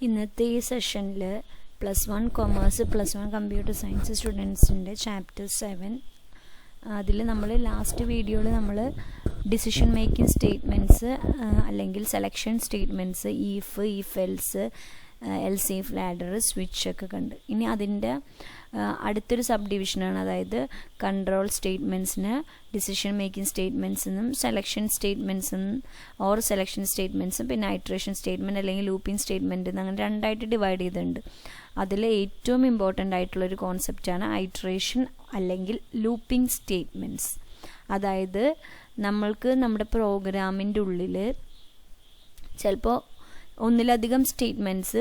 ഇന്നത്തെ ഈ സെഷനിൽ +1 കൊമേഴ്സ് +1 കമ്പ്യൂട്ടർ സയൻസ് സ്റ്റുഡൻസിൻ്റെ ചാപ്റ്റർ 7 അതിൽ നമ്മൾ ലാസ്റ്റ് വീഡിയോയിൽ നമ്മൾ ഡിസിഷൻ മേക്കിംഗ് സ്റ്റേറ്റ്മെൻറ്റ്സ് അല്ലെങ്കിൽ selection statements if else else if ladder switch ഒക്കെ കണ്ട്. ഇനി അതിൻ്റെ അടുത്തൊരു സബ് ഡിവിഷനാണ്, അതായത് കൺട്രോൾ സ്റ്റേറ്റ്മെൻറ്റ്സിന് ഡിസിഷൻ മേക്കിംഗ് സ്റ്റേറ്റ്മെൻറ്റ്സെന്നും സെലക്ഷൻ സ്റ്റേറ്റ്മെൻറ്റ്സെന്നും സെലക്ഷൻ സ്റ്റേറ്റ്മെൻറ്റ്സും പിന്നെ ഐട്രേഷൻ സ്റ്റേറ്റ്മെൻറ്റ് അല്ലെങ്കിൽ ലൂപ്പിംഗ് സ്റ്റേറ്റ്മെൻറ്റ് അങ്ങനെ രണ്ടായിട്ട് ഡിവൈഡ് ചെയ്തിട്ടുണ്ട്. അതിൽ ഏറ്റവും ഇമ്പോർട്ടൻ്റ് ആയിട്ടുള്ളൊരു കോൺസെപ്റ്റാണ് ഐട്രേഷൻ അല്ലെങ്കിൽ ലൂപ്പിംഗ് സ്റ്റേറ്റ്മെൻറ്റ്സ്. അതായത് നമ്മൾക്ക് നമ്മുടെ പ്രോഗ്രാമിൻ്റെ ഉള്ളിൽ ചിലപ്പോൾ ഒന്നിലധികം സ്റ്റേറ്റ്മെൻറ്റ്സ്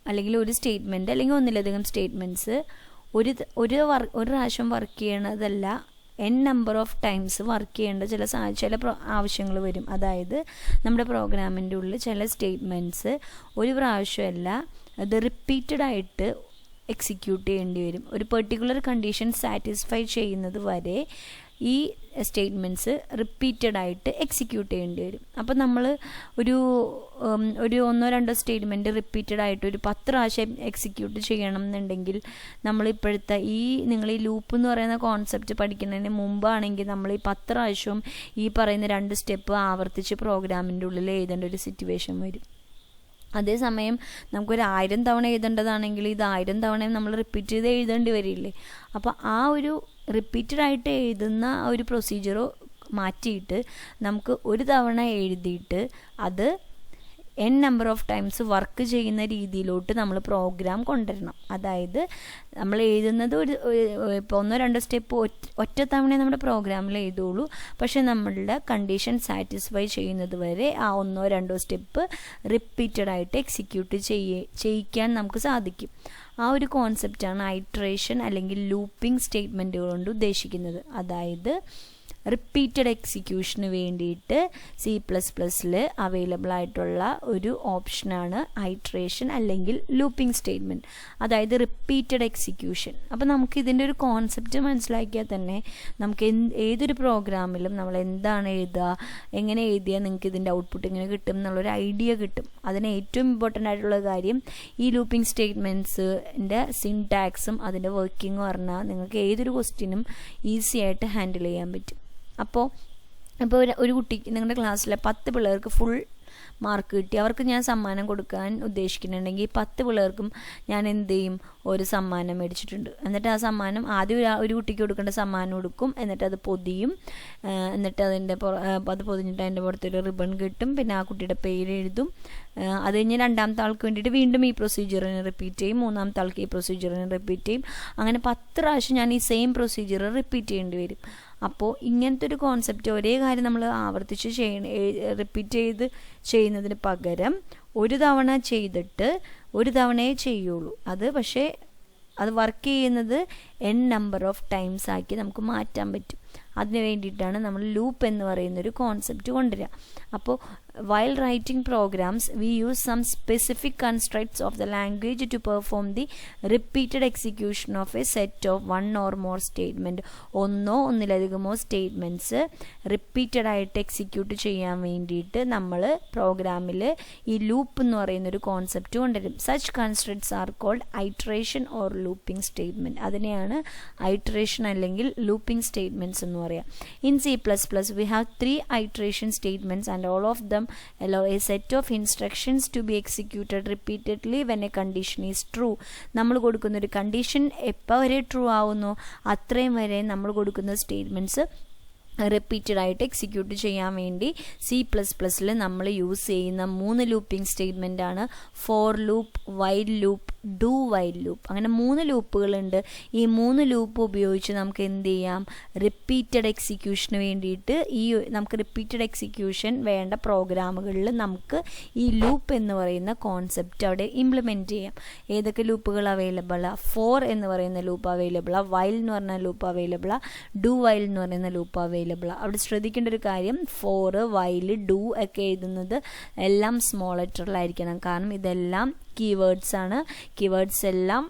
അല്ലെങ്കിൽ ഒരു സ്റ്റേറ്റ്മെൻറ്റ് അല്ലെങ്കിൽ ഒന്നിലധികം സ്റ്റേറ്റ്മെൻറ്റ്സ് ഒരു പ്രാവശ്യം വർക്ക് ചെയ്യണതല്ല, നമ്പർ ഓഫ് ടൈംസ് വർക്ക് ചെയ്യേണ്ട ചില ആവശ്യങ്ങൾ വരും. അതായത് നമ്മുടെ പ്രോഗ്രാമിൻ്റെ ഉള്ളിൽ ചില സ്റ്റേറ്റ്മെൻറ്റ്സ് ഒരു പ്രാവശ്യമല്ല, അത് റിപ്പീറ്റഡ് ആയിട്ട് എക്സിക്യൂട്ട് ചെയ്യേണ്ടി വരും. ഒരു പെർട്ടിക്കുലർ കണ്ടീഷൻ സാറ്റിസ്ഫൈ ചെയ്യുന്നത് വരെ ഈ സ്റ്റേറ്റ്മെൻറ്റ്സ് റിപ്പീറ്റഡ് ആയിട്ട് എക്സിക്യൂട്ട് ചെയ്യേണ്ടി വരും. അപ്പോൾ നമ്മൾ ഒരു ഒന്നോ രണ്ടോ സ്റ്റേറ്റ്മെൻറ്റ് റിപ്പീറ്റഡ് ആയിട്ട് ഒരു 10 പ്രാവശ്യം എക്സിക്യൂട്ട് ചെയ്യണം എന്നുണ്ടെങ്കിൽ നമ്മളിപ്പോഴത്തെ നിങ്ങൾ ഈ ലൂപ്പ് എന്ന് പറയുന്ന കോൺസെപ്റ്റ് പഠിക്കുന്നതിന് മുമ്പാണെങ്കിൽ നമ്മൾ ഈ 10 പ്രാവശ്യവും ഈ പറയുന്ന 2 സ്റ്റെപ്പ് ആവർത്തിച്ച് പ്രോഗ്രാമിൻ്റെ ഉള്ളിൽ എഴുതേണ്ട ഒരു സിറ്റുവേഷൻ വരും. അതേസമയം നമുക്കൊരു 1000 തവണ എഴുതേണ്ടതാണെങ്കിൽ ഇത് 1000 തവണയും നമ്മൾ റിപ്പീറ്റ് ചെയ്ത് എഴുതേണ്ടി വരില്ലേ. അപ്പോൾ ആ ഒരു റിപ്പീറ്റഡ് ആയിട്ട് എഴുതുന്ന ഒരു പ്രൊസീജിയർ മാറ്റിയിട്ട് നമുക്ക് ഒരു തവണ എഴുതിയിട്ട് അത് നമ്പർ ഓഫ് ടൈംസ് വർക്ക് ചെയ്യുന്ന രീതിയിലോട്ട് നമ്മൾ പ്രോഗ്രാം കൊണ്ടുവരണം. അതായത് നമ്മൾ എഴുതുന്നത് ഇപ്പോൾ 1-2 സ്റ്റെപ്പ് ഒറ്റ തവണ നമ്മുടെ പ്രോഗ്രാമിൽ എഴുതുള്ളൂ, പക്ഷേ നമ്മളുടെ കണ്ടീഷൻ സാറ്റിസ്ഫൈ ചെയ്യുന്നത് വരെ ആ 1-2 സ്റ്റെപ്പ് റിപ്പീറ്റഡ് ആയിട്ട് എക്സിക്യൂട്ട് ചെയ്യിക്കാൻ നമുക്ക് സാധിക്കും. ആ ഒരു കോൺസെപ്റ്റാണ് ഐട്രേഷൻ അല്ലെങ്കിൽ ലൂപ്പിംഗ് സ്റ്റേറ്റ്മെൻറ്റുകൾ കൊണ്ട് ഉദ്ദേശിക്കുന്നത്. അതായത് റിപ്പീറ്റഡ് എക്സിക്യൂഷന് വേണ്ടിയിട്ട് C++ൽ അവൈലബിൾ ആയിട്ടുള്ള ഒരു ഓപ്ഷനാണ് ഐട്രേഷൻ അല്ലെങ്കിൽ ലൂപ്പിംഗ് സ്റ്റേറ്റ്മെൻറ്റ്, അതായത് റിപ്പീറ്റഡ് എക്സിക്യൂഷൻ. അപ്പോൾ നമുക്ക് ഇതിൻ്റെ ഒരു കോൺസെപ്റ്റ് മനസ്സിലാക്കിയാൽ തന്നെ നമുക്ക് ഏതൊരു പ്രോഗ്രാമിലും നമ്മൾ എന്താണ് എഴുതുക, എങ്ങനെ എഴുതിയാൽ നിങ്ങൾക്ക് ഇതിൻ്റെ ഔട്ട്പുട്ട് എങ്ങനെ കിട്ടും എന്നുള്ളൊരു ഐഡിയ കിട്ടും. അതിന് ഏറ്റവും ഇമ്പോർട്ടൻ്റ് ആയിട്ടുള്ള കാര്യം ഈ ലൂപ്പിംഗ് സ്റ്റേറ്റ്മെൻറ്റ്സിൻ്റെ സിൻടാക്സും അതിൻ്റെ വർക്കിംഗ് പറഞ്ഞാൽ നിങ്ങൾക്ക് ഏതൊരു ക്വസ്റ്റ്യനും ഈസി ആയിട്ട് ഹാൻഡിൽ ചെയ്യാൻ പറ്റും. അപ്പോൾ ഒരു കുട്ടിക്ക് നിങ്ങളുടെ ക്ലാസ്സിലെ 10 പിള്ളേർക്ക് ഫുൾ മാർക്ക് കിട്ടി, അവർക്ക് ഞാൻ സമ്മാനം കൊടുക്കാൻ ഉദ്ദേശിക്കുന്നുണ്ടെങ്കിൽ 10 പിള്ളേർക്കും ഞാൻ എന്ത് ചെയ്യും, ഒരു സമ്മാനം മേടിച്ചിട്ടുണ്ട്. എന്നിട്ട് ആ സമ്മാനം ആദ്യം ഒരു കുട്ടിക്ക് കൊടുക്കേണ്ട സമ്മാനം കൊടുക്കും, എന്നിട്ട് അത് പൊതിയും, എന്നിട്ട് അത് പൊതിഞ്ഞിട്ട് അതിൻ്റെ പുറത്തൊരു റിബൺ കിട്ടും, പിന്നെ ആ കുട്ടിയുടെ പേര് എഴുതും. അത് കഴിഞ്ഞ് 2ാമത്തെ ആൾക്ക് വേണ്ടിയിട്ട് വീണ്ടും ഈ പ്രൊസീജിയറിന് റിപ്പീറ്റ് ചെയ്യും, 3ാമത്തെ ആൾക്ക് ഈ പ്രൊസീജിയറിന് റിപ്പീറ്റ് ചെയ്യും. അങ്ങനെ 10 പ്രാവശ്യം ഞാൻ ഈ സെയിം പ്രൊസീജിയർ റിപ്പീറ്റ് ചെയ്യേണ്ടി വരും. അപ്പോൾ ഇങ്ങനത്തെ ഒരു കോൺസെപ്റ്റ് ഒരേ കാര്യം നമ്മൾ ആവർത്തിച്ച് റിപ്പീറ്റ് ചെയ്ത് ചെയ്യുന്നതിന് പകരം ഒരു തവണ ചെയ്തിട്ട് ഒരു തവണയേ ചെയ്യുള്ളൂ. പക്ഷേ അത് വർക്ക് ചെയ്യുന്നത് നമ്പർ ഓഫ് ടൈംസ് ആക്കി നമുക്ക് മാറ്റാൻ പറ്റും. അതിന് വേണ്ടിയിട്ടാണ് നമ്മൾ ലൂപ്പ് എന്ന് പറയുന്നൊരു കോൺസെപ്റ്റ് കൊണ്ടുവരിക. അപ്പോൾ while writing programs we use some specific constructs of the language to perform the repeated execution of a set of one or more statement. ഒന്നിലധികമോ സ്റ്റേറ്റ്മെൻറ്റ്സ് റിപ്പീറ്റഡ് ആയിട്ട് എക്സിക്യൂട്ട് ചെയ്യാൻ വേണ്ടിയിട്ട് നമ്മൾ പ്രോഗ്രാമിൽ ഈ ലൂപ്പ് എന്ന് പറയുന്നൊരു കോൺസെപ്റ്റ് കൊണ്ടുവരും. Such constructs are called iteration or looping statement. അതിനെയാണ് ഐട്രേഷൻ അല്ലെങ്കിൽ ലൂപ്പിംഗ് സ്റ്റേറ്റ്മെൻറ്റ്സ് എന്ന് പറയാം. In C++ we have 3 iteration statements and all of them allow a set of instructions to be executed repeatedly when a condition is true. നമ്മൾ കൊടുക്കുന്ന ഒരു condition എപ്പോൾ വരെ true ആവുന്നോ അത്രയും വരെ നമ്മൾ കൊടുക്കുന്ന സ്റ്റേറ്റ്മെൻറ്റ്സ് റിപ്പീറ്റഡ് ആയിട്ട് എക്സിക്യൂട്ട് ചെയ്യാൻ വേണ്ടി C++ൽ നമ്മൾ യൂസ് ചെയ്യുന്ന 3 ലൂപ്പിംഗ് സ്റ്റേറ്റ്മെൻറ്റാണ് for loop, while loop, do while loop. അങ്ങനെ 3 ലൂപ്പുകളുണ്ട്. ഈ 3 ലൂപ്പ് ഉപയോഗിച്ച് നമുക്ക് എന്ത് ചെയ്യാം, റിപ്പീറ്റഡ് എക്സിക്യൂഷന് വേണ്ടിയിട്ട് നമുക്ക് റിപ്പീറ്റഡ് എക്സിക്യൂഷൻ വേണ്ട പ്രോഗ്രാമുകളിൽ നമുക്ക് ഈ ലൂപ്പ് എന്ന് പറയുന്ന കോൺസെപ്റ്റ് അവിടെ ഇംപ്ലിമെൻറ്റ് ചെയ്യാം. ഏതൊക്കെ ലൂപ്പുകൾ അവൈലബിളാണ്? ഫോർ എന്ന് പറയുന്ന ലൂപ്പ് അവൈലബിളാണ്, വൈൽ എന്ന് പറഞ്ഞ ലൂപ്പ് അവൈലബിളാണ്, ഡു വൈൽ എന്ന് പറയുന്ന ലൂപ്പ് അവൈലബിളാണ്. അവിടെ ശ്രദ്ധിക്കേണ്ട ഒരു കാര്യം, ഫോർ, വൈൽ, ഡു ഒക്കെ എഴുതുന്നത് എല്ലാം സ്മോൾ ലെറ്ററിലായിരിക്കണം. കാരണം ഇതെല്ലാം കീവേഡ്സ് ആണ്. കീവേഡ്സ് എല്ലാം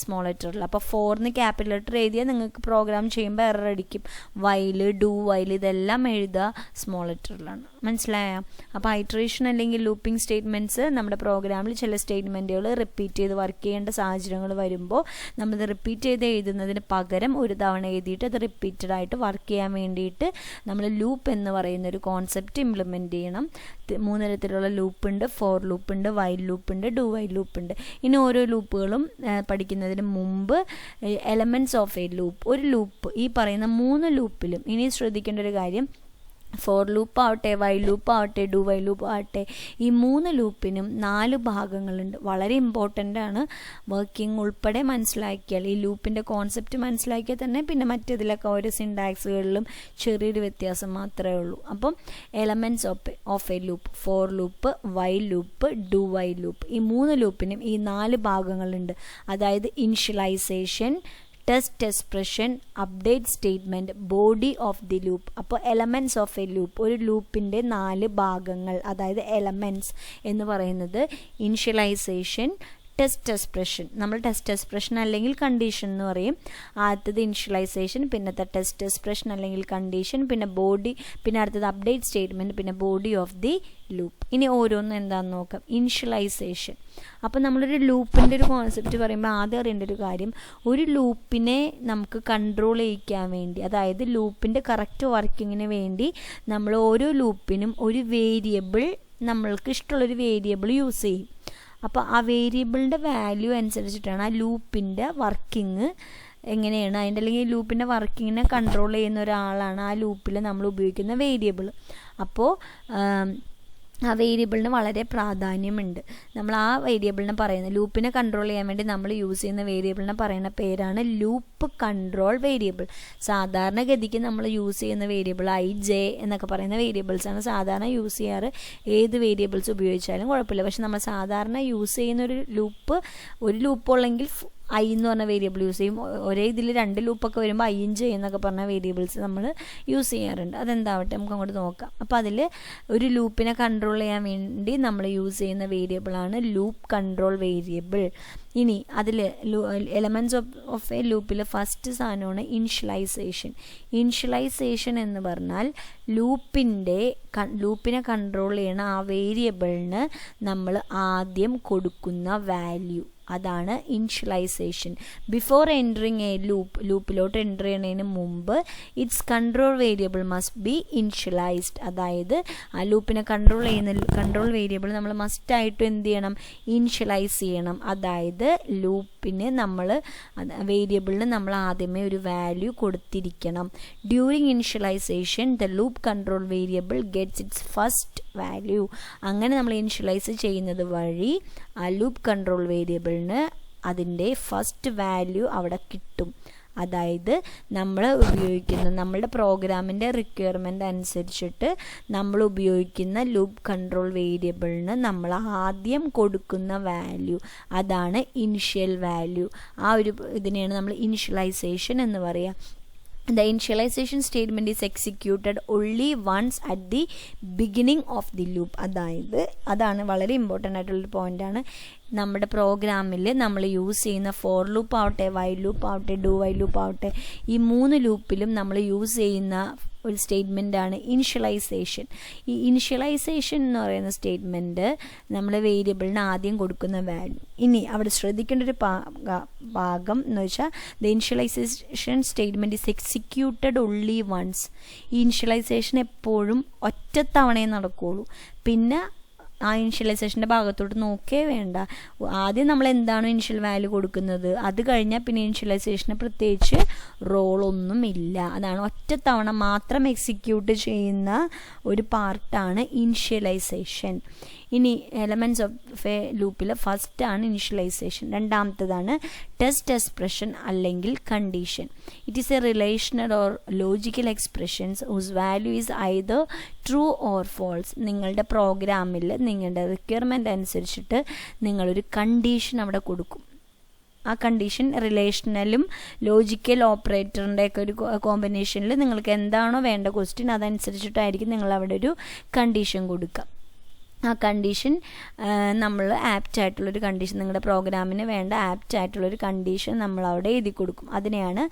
സ്മോൾ ലെറ്ററിൽ. അപ്പോൾ 4 ക്യാപിറ്റൽ ലെറ്റർ എഴുതിയാൽ നിങ്ങൾക്ക് പ്രോഗ്രാം ചെയ്യുമ്പോൾ എറർ അടിക്കും. വൈൽ, ഡു വൈൽ ഇതെല്ലാം എഴുതുക സ്മോൾ ലെറ്ററിലാണ്. മനസ്സിലായോ? അപ്പോൾ ഐട്രേഷൻ അല്ലെങ്കിൽ ലൂപ്പിംഗ് സ്റ്റേറ്റ്മെൻറ്റ്സ് നമ്മുടെ പ്രോഗ്രാമിൽ ചില സ്റ്റേറ്റ്മെൻറ്റുകൾ റിപ്പീറ്റ് ചെയ്ത് വർക്ക് ചെയ്യേണ്ട സാഹചര്യങ്ങൾ വരുമ്പോൾ നമ്മളിത് റിപ്പീറ്റ് ചെയ്ത് എഴുതുന്നതിന് പകരം ഒരു തവണ എഴുതിയിട്ട് അത് റിപ്പീറ്റഡ് ആയിട്ട് വർക്ക് ചെയ്യാൻ വേണ്ടിയിട്ട് നമ്മൾ ലൂപ്പ് എന്ന് പറയുന്ന ഒരു കോൺസെപ്റ്റ് ഇംപ്ലിമെൻറ്റ് ചെയ്യണം. 3 തരത്തിലുള്ള ലൂപ്പ് ഉണ്ട്. ഫോർ ലൂപ്പ് ഉണ്ട്, വൈൽ ലൂപ്പ് ഉണ്ട്, ഡു വൈൽ ലൂപ്പ് ഉണ്ട്. ഇനി ഓരോ ലൂപ്പുകളും പഠിക്കുന്നതിന് മുമ്പ് എലമെൻറ്റ്സ് ഓഫ് എ ലൂപ്പ്, ഒരു ലൂപ്പ് ഈ പറയുന്ന 3 ലൂപ്പിലും ഇനി ശ്രദ്ധിക്കേണ്ട ഒരു കാര്യം, ഫോർ ലൂപ്പ് ആവട്ടെ, വൈൽ ലൂപ്പ് ആവട്ടെ, ഡു വൈൽ ലൂപ്പ് ആവട്ടെ, ഈ 3 ലൂപ്പിനും 4 ഭാഗങ്ങളുണ്ട്. വളരെ ഇമ്പോർട്ടൻ്റ് ആണ്. വർക്കിംഗ് ഉൾപ്പെടെ മനസ്സിലാക്കിയാൽ, ഈ ലൂപ്പിൻ്റെ കോൺസെപ്റ്റ് മനസ്സിലാക്കിയാൽ തന്നെ പിന്നെ മറ്റേതിലൊക്കെ ഓരോ സിൻടാക്സുകളിലും ചെറിയൊരു വ്യത്യാസം മാത്രമേ ഉള്ളൂ. അപ്പം elements of a loop, for loop, while loop, do while loop, ഈ 3 ലൂപ്പിനും ഈ 4 ഭാഗങ്ങളുണ്ട്. അതായത് initialisation, test expression, update statement, body of the loop. അപ്പോൾ എലമെൻറ്റ്സ് ഓഫ് എ ലൂപ്പ്, ഒരു ലൂപ്പിൻ്റെ 4 ഭാഗങ്ങൾ, അതായത് എലമെൻറ്റ്സ് എന്ന് പറയുന്നത് ഇനിഷ്യലൈസേഷൻ, ടെസ്റ്റ് എക്സ്പ്രഷൻ, നമ്മൾ ടെസ്റ്റ് എക്സ്പ്രഷൻ അല്ലെങ്കിൽ കണ്ടീഷൻ എന്ന് പറയും. ആദ്യത്തത് ഇനിഷ്യലൈസേഷൻ, പിന്നത്തെ ടെസ്റ്റ് എക്സ്പ്രഷൻ അല്ലെങ്കിൽ കണ്ടീഷൻ, പിന്നെ ബോഡി, പിന്നെ അടുത്തത് അപ്ഡേറ്റ് സ്റ്റേറ്റ്മെൻറ്റ്, പിന്നെ ബോഡി ഓഫ് ദി ലൂപ്പ്. ഇനി ഓരോന്നും എന്താണെന്ന് നോക്കാം. ഇനിഷ്യലൈസേഷൻ. അപ്പോൾ നമ്മളൊരു ലൂപ്പിൻ്റെ ഒരു കോൺസെപ്റ്റ് പറയുമ്പോൾ ആദ്യം അറിയേണ്ട ഒരു കാര്യം, ഒരു ലൂപ്പിനെ നമുക്ക് കൺട്രോൾ ചെയ്യിക്കാൻ വേണ്ടി, അതായത് ലൂപ്പിൻ്റെ കറക്റ്റ് വർക്കിങ്ങിന് വേണ്ടി നമ്മൾ ഓരോ ലൂപ്പിനും ഒരു വേരിയബിൾ, നമ്മൾക്ക് ഇഷ്ടമുള്ളൊരു വേരിയബിൾ യൂസ് ചെയ്യും. അപ്പോൾ ആ വേരിയബിളിൻ്റെ വാല്യൂ അനുസരിച്ചിട്ടാണ് ആ ലൂപ്പിൻ്റെ വർക്കിംഗ് എങ്ങനെയാണ്, അതിൻ്റെ അല്ലെങ്കിൽ ലൂപ്പിൻ്റെ വർക്കിങ്ങിനെ കൺട്രോൾ ചെയ്യുന്ന ഒരാളാണ് ആ ലൂപ്പിൽ നമ്മൾ ഉപയോഗിക്കുന്ന വേരിയബിൾ. അപ്പോൾ ആ വേരിയബിളിന് വളരെ പ്രാധാന്യമുണ്ട്. നമ്മൾ ആ വേരിയബിളിനെ പറയുന്ന, ലൂപ്പിനെ കൺട്രോൾ ചെയ്യാൻ വേണ്ടി നമ്മൾ യൂസ് ചെയ്യുന്ന വേരിയബിളിനെ പറയുന്ന പേരാണ് ലൂപ്പ് കൺട്രോൾ വേരിയബിൾ. സാധാരണഗതിക്ക് നമ്മൾ യൂസ് ചെയ്യുന്ന വേരിയബിൾ IJ എന്നൊക്കെ പറയുന്ന വേരിയബിൾസാണ് സാധാരണ യൂസ് ചെയ്യാറ്. ഏത് വേരിയബിൾസ് ഉപയോഗിച്ചാലും കുഴപ്പമില്ല. പക്ഷെ നമ്മൾ സാധാരണ യൂസ് ചെയ്യുന്ന ഒരു ലൂപ്പ് ഉള്ളെങ്കിൽ I എന്ന് പറഞ്ഞ വേരിയബിൾ യൂസ് ചെയ്യും. ഒരേ ഇതിൽ 2 ലൂപ്പൊക്കെ വരുമ്പോൾ IJ എന്നൊക്കെ പറഞ്ഞ വേരിയബിൾസ് നമ്മൾ യൂസ് ചെയ്യാറുണ്ട്. അതെന്താവട്ടെ നമുക്ക് അങ്ങോട്ട് നോക്കാം. അപ്പോൾ അതിൽ ഒരു ലൂപ്പിനെ കൺട്രോൾ ചെയ്യാൻ വേണ്ടി നമ്മൾ യൂസ് ചെയ്യുന്ന വേരിയബിളാണ് ലൂപ്പ് കൺട്രോൾ വേരിയബിൾ. ഇനി അതിൽ എലമെൻറ്റ്സ് ഓഫ് എ ലൂപ്പിൽ ഫസ്റ്റ് സാധനമാണ് ഇനിഷ്യലൈസേഷൻ. ഇനിഷ്യലൈസേഷൻ എന്ന് പറഞ്ഞാൽ ലൂപ്പിനെ കൺട്രോൾ ചെയ്യണ ആ വേരിയബിളിന് നമ്മൾ ആദ്യം കൊടുക്കുന്ന വാല്യൂ, അതാണ് ഇനിഷ്യലൈസേഷൻ. ബിഫോർ എൻറ്ററിങ് എ ലൂപ്പിലോട്ട് എൻ്റർ ചെയ്യുന്നതിന് മുമ്പ് its control variable must be initialized. അതായത് ആ ലൂപ്പിനെ കൺട്രോൾ ചെയ്യുന്ന കൺട്രോൾ വേരിയബിൾ നമ്മൾ മസ്റ്റായിട്ടും എന്ത് ചെയ്യണം, ഇനിഷ്യലൈസ് ചെയ്യണം. അതായത് ലൂപ്പിന് വേരിയബിളിന് നമ്മൾ ആദ്യമേ ഒരു വാല്യൂ കൊടുത്തിരിക്കണം. During initialization the loop control variable gets its first value. അങ്ങനെ നമ്മൾ ഇനിഷ്യലൈസ് ചെയ്യുന്നത് വഴി ആ ലൂപ്പ് കൺട്രോൾ വേരിയബിളിന് അതിൻ്റെ ഫസ്റ്റ് വാല്യൂ അവിടെ കിട്ടും. അതായത് നമ്മൾ നമ്മളുടെ പ്രോഗ്രാമിൻ്റെ റിക്വയർമെൻ്റ് അനുസരിച്ചിട്ട് നമ്മൾ ഉപയോഗിക്കുന്ന ലൂപ്പ് കൺട്രോൾ വേരിയബിളിന് നമ്മൾ ആദ്യം കൊടുക്കുന്ന വാല്യൂ, അതാണ് ഇനിഷ്യൽ വാല്യൂ. ആ ഒരു ഇതിനെയാണ് നമ്മൾ ഇനിഷ്യലൈസേഷൻ എന്ന് പറയുക. The initialization statement is executed only once at the beginning of the loop. അതാണ് വളരെ ഇമ്പോർട്ടൻ്റ് ആയിട്ടുള്ളൊരു പോയിൻ്റാണ്. നമ്മുടെ പ്രോഗ്രാമിൽ നമ്മൾ യൂസ് ചെയ്യുന്ന ഫോർ ലൂപ്പ് ആവട്ടെ, വൈൽ ലൂപ്പ് ആവട്ടെ, ഡു വൈൽ ലൂപ്പ് ആവട്ടെ, ഈ 3 ലൂപ്പിലും നമ്മൾ യൂസ് ചെയ്യുന്ന ഒരു സ്റ്റേറ്റ്മെൻറ്റാണ് ഇനിഷ്യലൈസേഷൻ. ഈ ഇനിഷ്യലൈസേഷൻ എന്ന് പറയുന്ന സ്റ്റേറ്റ്മെൻറ്റ് നമ്മൾ വേരിയബിളിന് ആദ്യം കൊടുക്കുന്ന വാല്യൂ. ഇനി അവിടെ ശ്രദ്ധിക്കേണ്ട ഒരു ഭാഗം എന്ന് വെച്ചാൽ the initialisation statement is executed only once. ഈ ഇനിഷ്യലൈസേഷൻ എപ്പോഴും ഒറ്റത്തവണയേ നടക്കുകയുള്ളൂ. പിന്നെ ആ ഇനിഷ്യലൈസേഷൻ്റെ ഭാഗത്തോട്ട് നോക്കേ വേണ്ട. ആദ്യം നമ്മൾ എന്താണോ ഇനിഷ്യൽ വാല്യൂ കൊടുക്കുന്നത് അത് കഴിഞ്ഞാൽ പിന്നെ ഇനിഷ്യലൈസേഷന് പ്രത്യേകിച്ച് റോളൊന്നുമില്ല. അതാണ് ഒറ്റത്തവണ മാത്രം എക്സിക്യൂട്ട് ചെയ്യുന്ന ഒരു പാർട്ടാണ് ഇനിഷ്യലൈസേഷൻ. ഇനി എലമെൻറ്റ്സ് ഓഫ് എ ലൂപ്പിൽ ഫസ്റ്റ് ആണ് ഇനിഷ്യലൈസേഷൻ. രണ്ടാമത്തേതാണ് ടെസ്റ്റ് എക്സ്പ്രഷൻ അല്ലെങ്കിൽ condition. It is a relational or logical expressions whose value is either true or false. നിങ്ങളുടെ പ്രോഗ്രാമിൽ നിങ്ങളുടെ റിക്വയർമെൻ്റ് അനുസരിച്ചിട്ട് നിങ്ങളൊരു കണ്ടീഷൻ അവിടെ കൊടുക്കും. ആ കണ്ടീഷൻ റിലേഷണലും ലോജിക്കൽ ഓപ്പറേറ്ററിൻ്റെ ഒക്കെ ഒരു കോമ്പിനേഷനിൽ നിങ്ങൾക്ക് എന്താണോ വേണ്ട ക്വസ്റ്റ്യൻ അതനുസരിച്ചിട്ടായിരിക്കും നിങ്ങൾ അവിടെ ഒരു കണ്ടീഷൻ കൊടുക്കുക. ആ കണ്ടീഷൻ നമ്മൾ ആപ്റ്റായിട്ടുള്ളൊരു കണ്ടീഷൻ, നിങ്ങളുടെ പ്രോഗ്രാമിന് വേണ്ട ആപ്റ്റായിട്ടുള്ളൊരു കണ്ടീഷൻ നമ്മൾ അവിടെ എഴുതി കൊടുക്കും. അതിനെയാണ്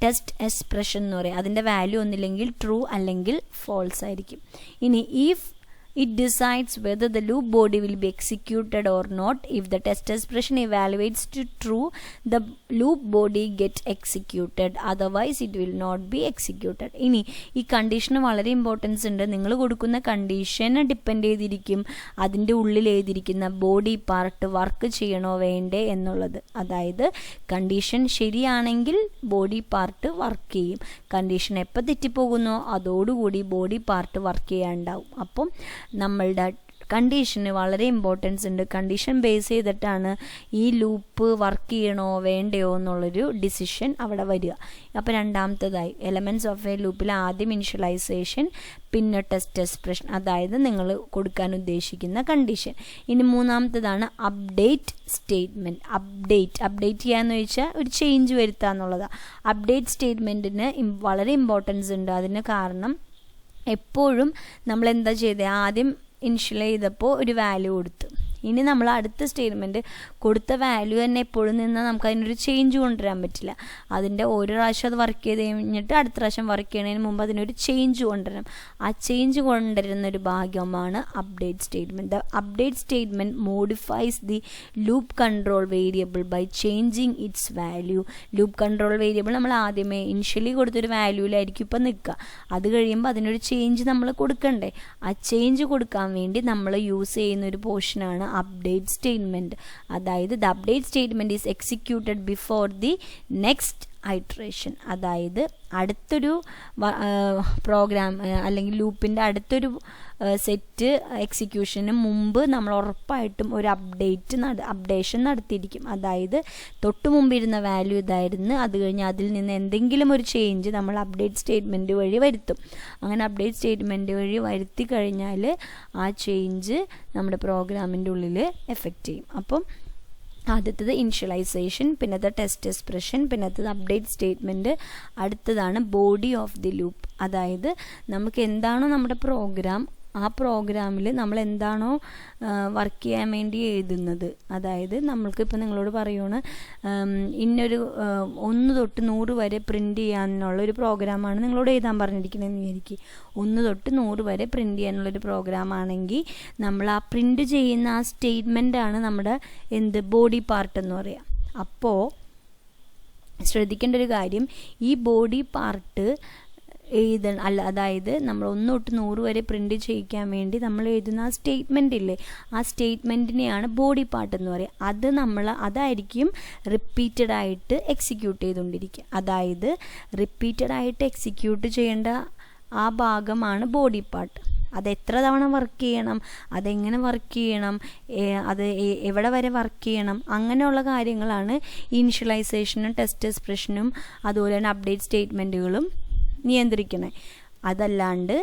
ടെസ്റ്റ് എക്സ്പ്രഷൻ എന്ന് പറയുക. അതിൻ്റെ വാല്യൂ ഒന്നില്ലെങ്കിൽ ട്രൂ അല്ലെങ്കിൽ ഫോൾസ് ആയിരിക്കും. ഇനി if it decides whether the loop body will be executed or not, if the test expression evaluates to true, the loop body get executed, otherwise it will not be executed. ഇനി ഈ കണ്ടീഷന് വളരെ importance ഉണ്ട്. നിങ്ങൾ കൊടുക്കുന്ന കണ്ടീഷന് depend ചെയ്തിരിക്കും അതിൻ്റെ ഉള്ളിൽ എഴുതിയിരിക്കുന്ന ബോഡി പാർട്ട് വർക്ക് ചെയ്യണോ വേണ്ടേ എന്നുള്ളത്. അതായത് കണ്ടീഷൻ ശരിയാണെങ്കിൽ ബോഡി പാർട്ട് വർക്ക് ചെയ്യും. കണ്ടീഷൻ എപ്പോൾ തെറ്റിപ്പോകുന്നോ അതോടുകൂടി ബോഡി പാർട്ട് വർക്ക് ചെയ്യാനുണ്ടാവും. അപ്പം നമ്മളുടെ കണ്ടീഷന് വളരെ ഇമ്പോർട്ടൻസ് ഉണ്ട്. കണ്ടീഷൻ ബേസ് ചെയ്തിട്ടാണ് ഈ ലൂപ്പ് വർക്ക് ചെയ്യണോ വേണ്ടയോ എന്നുള്ളൊരു ഡിസിഷൻ അവിടെ വരിക. അപ്പോൾ രണ്ടാമത്തേതായി എലമെൻറ്റ്സ് ഓഫ് എ ലൂപ്പിൽ ആദ്യം ഇനിഷ്യലൈസേഷൻ, പിന്നെ ടെസ്റ്റ് എക്സ്പ്രഷൻ, അതായത് നിങ്ങൾ കൊടുക്കാൻ ഉദ്ദേശിക്കുന്ന കണ്ടീഷൻ. ഇനി മൂന്നാമത്തേതാണ് അപ്ഡേറ്റ് സ്റ്റേറ്റ്മെൻറ്റ്. അപ്ഡേറ്റ് ചെയ്യാന്ന് വെച്ചാൽ ഒരു ചേഞ്ച് വരുത്തുക എന്നുള്ളതാണ്. അപ്ഡേറ്റ് സ്റ്റേറ്റ്മെൻറ്റിന് വളരെ ഇമ്പോർട്ടൻസ് ഉണ്ട്. അതിന് കാരണം എപ്പോഴും നമ്മൾ എന്താ ചെയ്തത്, ആദ്യം ഇനിഷ്യൽ ചെയ്തപ്പോൾ ഒരു വാല്യൂ കൊടുത്തു. ഇനി നമ്മൾ അടുത്ത സ്റ്റേറ്റ്മെൻറ്റ് കൊടുത്ത വാല്യൂ തന്നെ എപ്പോഴും നിന്നാൽ നമുക്ക് അതിനൊരു ചേഞ്ച് കൊണ്ടുവരാൻ പറ്റില്ല. അതിൻ്റെ ഒരു പ്രാവശ്യം അത് വർക്ക് ചെയ്ത് കഴിഞ്ഞിട്ട് അടുത്ത പ്രാവശ്യം വർക്ക് ചെയ്യുന്നതിന് മുമ്പ് അതിനൊരു ചേഞ്ച് കൊണ്ടുവരണം. ആ ചേഞ്ച് കൊണ്ടുവരുന്ന ഒരു ഭാഗമാണ് update statement. The update statement modifies the loop control variable by changing its value. Loop control variable നമ്മൾ ആദ്യമേ ഇനിഷ്യലി കൊടുത്തൊരു വാല്യൂവിലായിരിക്കും ഇപ്പം നിൽക്കുക. അത് കഴിയുമ്പോൾ അതിനൊരു ചേഞ്ച് നമ്മൾ കൊടുക്കണ്ടേ. ആ ചേഞ്ച് കൊടുക്കാൻ വേണ്ടി നമ്മൾ യൂസ് ചെയ്യുന്ന ഒരു പോർഷനാണ് അപ്ഡേറ്റ് സ്റ്റേറ്റ്മെൻറ്റ്. അതായത് the update statement is executed before the next iteration. അതായത് അടുത്തൊരു പ്രോഗ്രാം അല്ലെങ്കിൽ ലൂപ്പിൻ്റെ അടുത്തൊരു സെറ്റ് എക്സിക്യൂഷന് മുമ്പ് നമ്മൾ ഉറപ്പായിട്ടും ഒരു അപ്ഡേഷൻ നടത്തിയിരിക്കും. അതായത് തൊട്ട് മുമ്പിരുന്ന വാല്യൂ ഇതായിരുന്നു, അത് കഴിഞ്ഞ് അതിൽ നിന്ന് എന്തെങ്കിലും ഒരു ചേഞ്ച് നമ്മൾ അപ്ഡേറ്റ് സ്റ്റേറ്റ്മെൻറ്റ് വഴി വരുത്തും. അങ്ങനെ അപ്ഡേറ്റ് സ്റ്റേറ്റ്മെൻറ്റ് വഴി വരുത്തി കഴിഞ്ഞാൽ ആ ചേഞ്ച് നമ്മുടെ പ്രോഗ്രാമിൻ്റെ ഉള്ളിൽ എഫക്റ്റ് ചെയ്യും. അപ്പം ആദ്യത്തത് ഇനിഷ്യലൈസേഷൻ, പിന്നത്തെ ടെസ്റ്റ് എക്സ്പ്രഷൻ, പിന്നത്തത് അപ്ഡേറ്റ് സ്റ്റേറ്റ്മെൻറ്റ്, അടുത്തതാണ് ബോഡി ഓഫ് ദി ലൂപ്പ്. അതായത് നമുക്ക് എന്താണോ നമ്മുടെ പ്രോഗ്രാം, ആ പ്രോഗ്രാമിൽ നമ്മൾ എന്താണോ വർക്ക് ചെയ്യാൻ വേണ്ടി എഴുതുന്നത്, അതായത് നമ്മൾക്കിപ്പോൾ നിങ്ങളോട് പറയുകയാണ് ഇന്നൊരു 1 തൊട്ട് 100 വരെ പ്രിൻറ്റ് ചെയ്യാനുള്ളൊരു പ്രോഗ്രാമാണ് നിങ്ങളോട് എഴുതാൻ പറഞ്ഞിരിക്കുന്നതെന്ന് വിചാരിക്കും. 1 തൊട്ട് 100 വരെ പ്രിൻറ്റ് ചെയ്യാനുള്ളൊരു പ്രോഗ്രാമാണെങ്കിൽ നമ്മൾ ആ പ്രിൻറ്റ് ചെയ്യുന്ന ആ സ്റ്റേറ്റ്മെൻറ്റാണ് നമ്മുടെ ബോഡി പാർട്ട് എന്ന് പറയാം. അപ്പോൾ ശ്രദ്ധിക്കേണ്ട ഒരു കാര്യം, ഈ ബോഡി പാർട്ട് അതായത് നമ്മൾ 1 തൊട്ട് 100 വരെ പ്രിൻറ്റ് ചെയ്യിക്കാൻ വേണ്ടി നമ്മൾ എഴുതുന്ന ആ സ്റ്റേറ്റ്മെൻ്റ് ഇല്ലേ, ആ സ്റ്റേറ്റ്മെൻറ്റിനെയാണ് ബോഡി പാർട്ട് എന്ന് പറയുക. അതായിരിക്കും റിപ്പീറ്റഡായിട്ട് എക്സിക്യൂട്ട് ചെയ്തുകൊണ്ടിരിക്കുക. അതായത് റിപ്പീറ്റഡായിട്ട് എക്സിക്യൂട്ട് ചെയ്യേണ്ട ആ ഭാഗമാണ് ബോഡി പാർട്ട്. അത് എത്ര തവണ വർക്ക് ചെയ്യണം, അതെങ്ങനെ വർക്ക് ചെയ്യണം, അത് എവിടെ വരെ വർക്ക് ചെയ്യണം, അങ്ങനെയുള്ള കാര്യങ്ങളാണ് ഇനിഷ്യലൈസേഷനും ടെസ്റ്റ് എക്സ്പ്രഷനും അതുപോലെ തന്നെ അപ്ഡേറ്റ് സ്റ്റേറ്റ്മെൻറ്റുകളും നിയന്ത്രിക്കണേ. അതല്ലാണ്ട്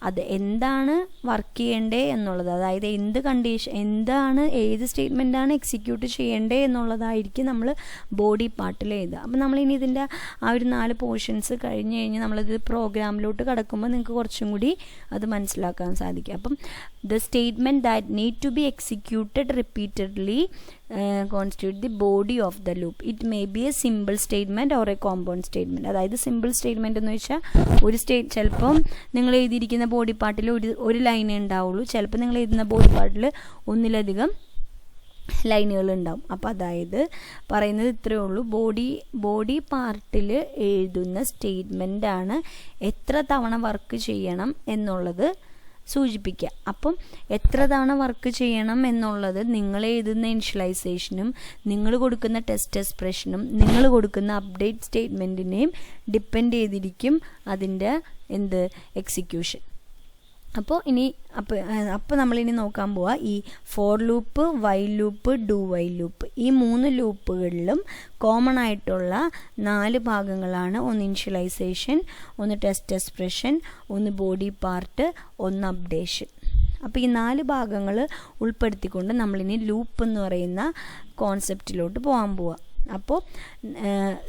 അത് എന്താണ് വർക്ക് ചെയ്യേണ്ടേ എന്നുള്ളത്, അതായത് ഏത് സ്റ്റേറ്റ്മെൻറ്റാണ് എക്സിക്യൂട്ട് ചെയ്യേണ്ടേ എന്നുള്ളതായിരിക്കും നമ്മൾ ബോഡി പാർട്ടിൽ എഴുതുക. അപ്പം നമ്മളിനി ഇതിൻ്റെ ആ ഒരു 4 പോർഷൻസ് കഴിഞ്ഞ് കഴിഞ്ഞ് നമ്മളത് പ്രോഗ്രാമിലോട്ട് കടക്കുമ്പോൾ നിങ്ങൾക്ക് കുറച്ചും കൂടി അത് മനസ്സിലാക്കാൻ സാധിക്കും. അപ്പം the statement that need to be executed repeatedly constitute the body of the loop. It may be a simple statement or a compound statement. അതായത് സിമ്പിൾ സ്റ്റേറ്റ്മെൻറ്റ് എന്ന് വെച്ചാൽ ചിലപ്പം നിങ്ങൾ എഴുതിയിരിക്കുന്ന ബോഡി പാർട്ടിൽ ഒരു ലൈനേ ഉണ്ടാവുള്ളൂ, ചിലപ്പോൾ നിങ്ങൾ എഴുതുന്ന ബോഡി പാർട്ടിൽ ഒന്നിലധികം ലൈനുകൾ ഉണ്ടാവും. അപ്പോൾ അതായത് പറയുന്നത് ഇത്രയേ ഉള്ളൂ, ബോഡി പാർട്ടിൽ എഴുതുന്ന സ്റ്റേറ്റ്മെൻറ്റാണ് എത്ര തവണ വർക്ക് ചെയ്യണം എന്നുള്ളത് സൂചിപ്പിക്കുക. അപ്പം എത്ര തവണ വർക്ക് ചെയ്യണം എന്നുള്ളത് നിങ്ങൾ എഴുതുന്ന ഇനിഷ്യലൈസേഷനും നിങ്ങൾ കൊടുക്കുന്ന ടെസ്റ്റ് എക്സ്പ്രഷനും നിങ്ങൾ കൊടുക്കുന്ന അപ്ഡേറ്റ് സ്റ്റേറ്റ്മെൻറ്റിനെയും ഡിപ്പെൻഡ് ചെയ്തിരിക്കും അതിൻ്റെ എക്സിക്യൂഷൻ. അപ്പോൾ നമ്മളിനി നോക്കാൻ പോവുക ഈ four loop, while loop, do while loop. ഈ 3 ലൂപ്പുകളിലും കോമൺ ആയിട്ടുള്ള 4 ഭാഗങ്ങളാണ്. ഒന്ന് ഇനിഷ്യലൈസേഷൻ, ഒന്ന് ടെസ്റ്റ് എക്സ്പ്രഷൻ, ഒന്ന് ബോഡി പാർട്ട്, ഒന്ന് അപ്ഡേഷൻ. അപ്പോൾ ഈ 4 ഭാഗങ്ങൾ ഉൾപ്പെടുത്തിക്കൊണ്ട് നമ്മളിനി ലൂപ്പ് എന്ന് പറയുന്ന കോൺസെപ്റ്റിലോട്ട് പോകാൻ പോവുക. അപ്പോൾ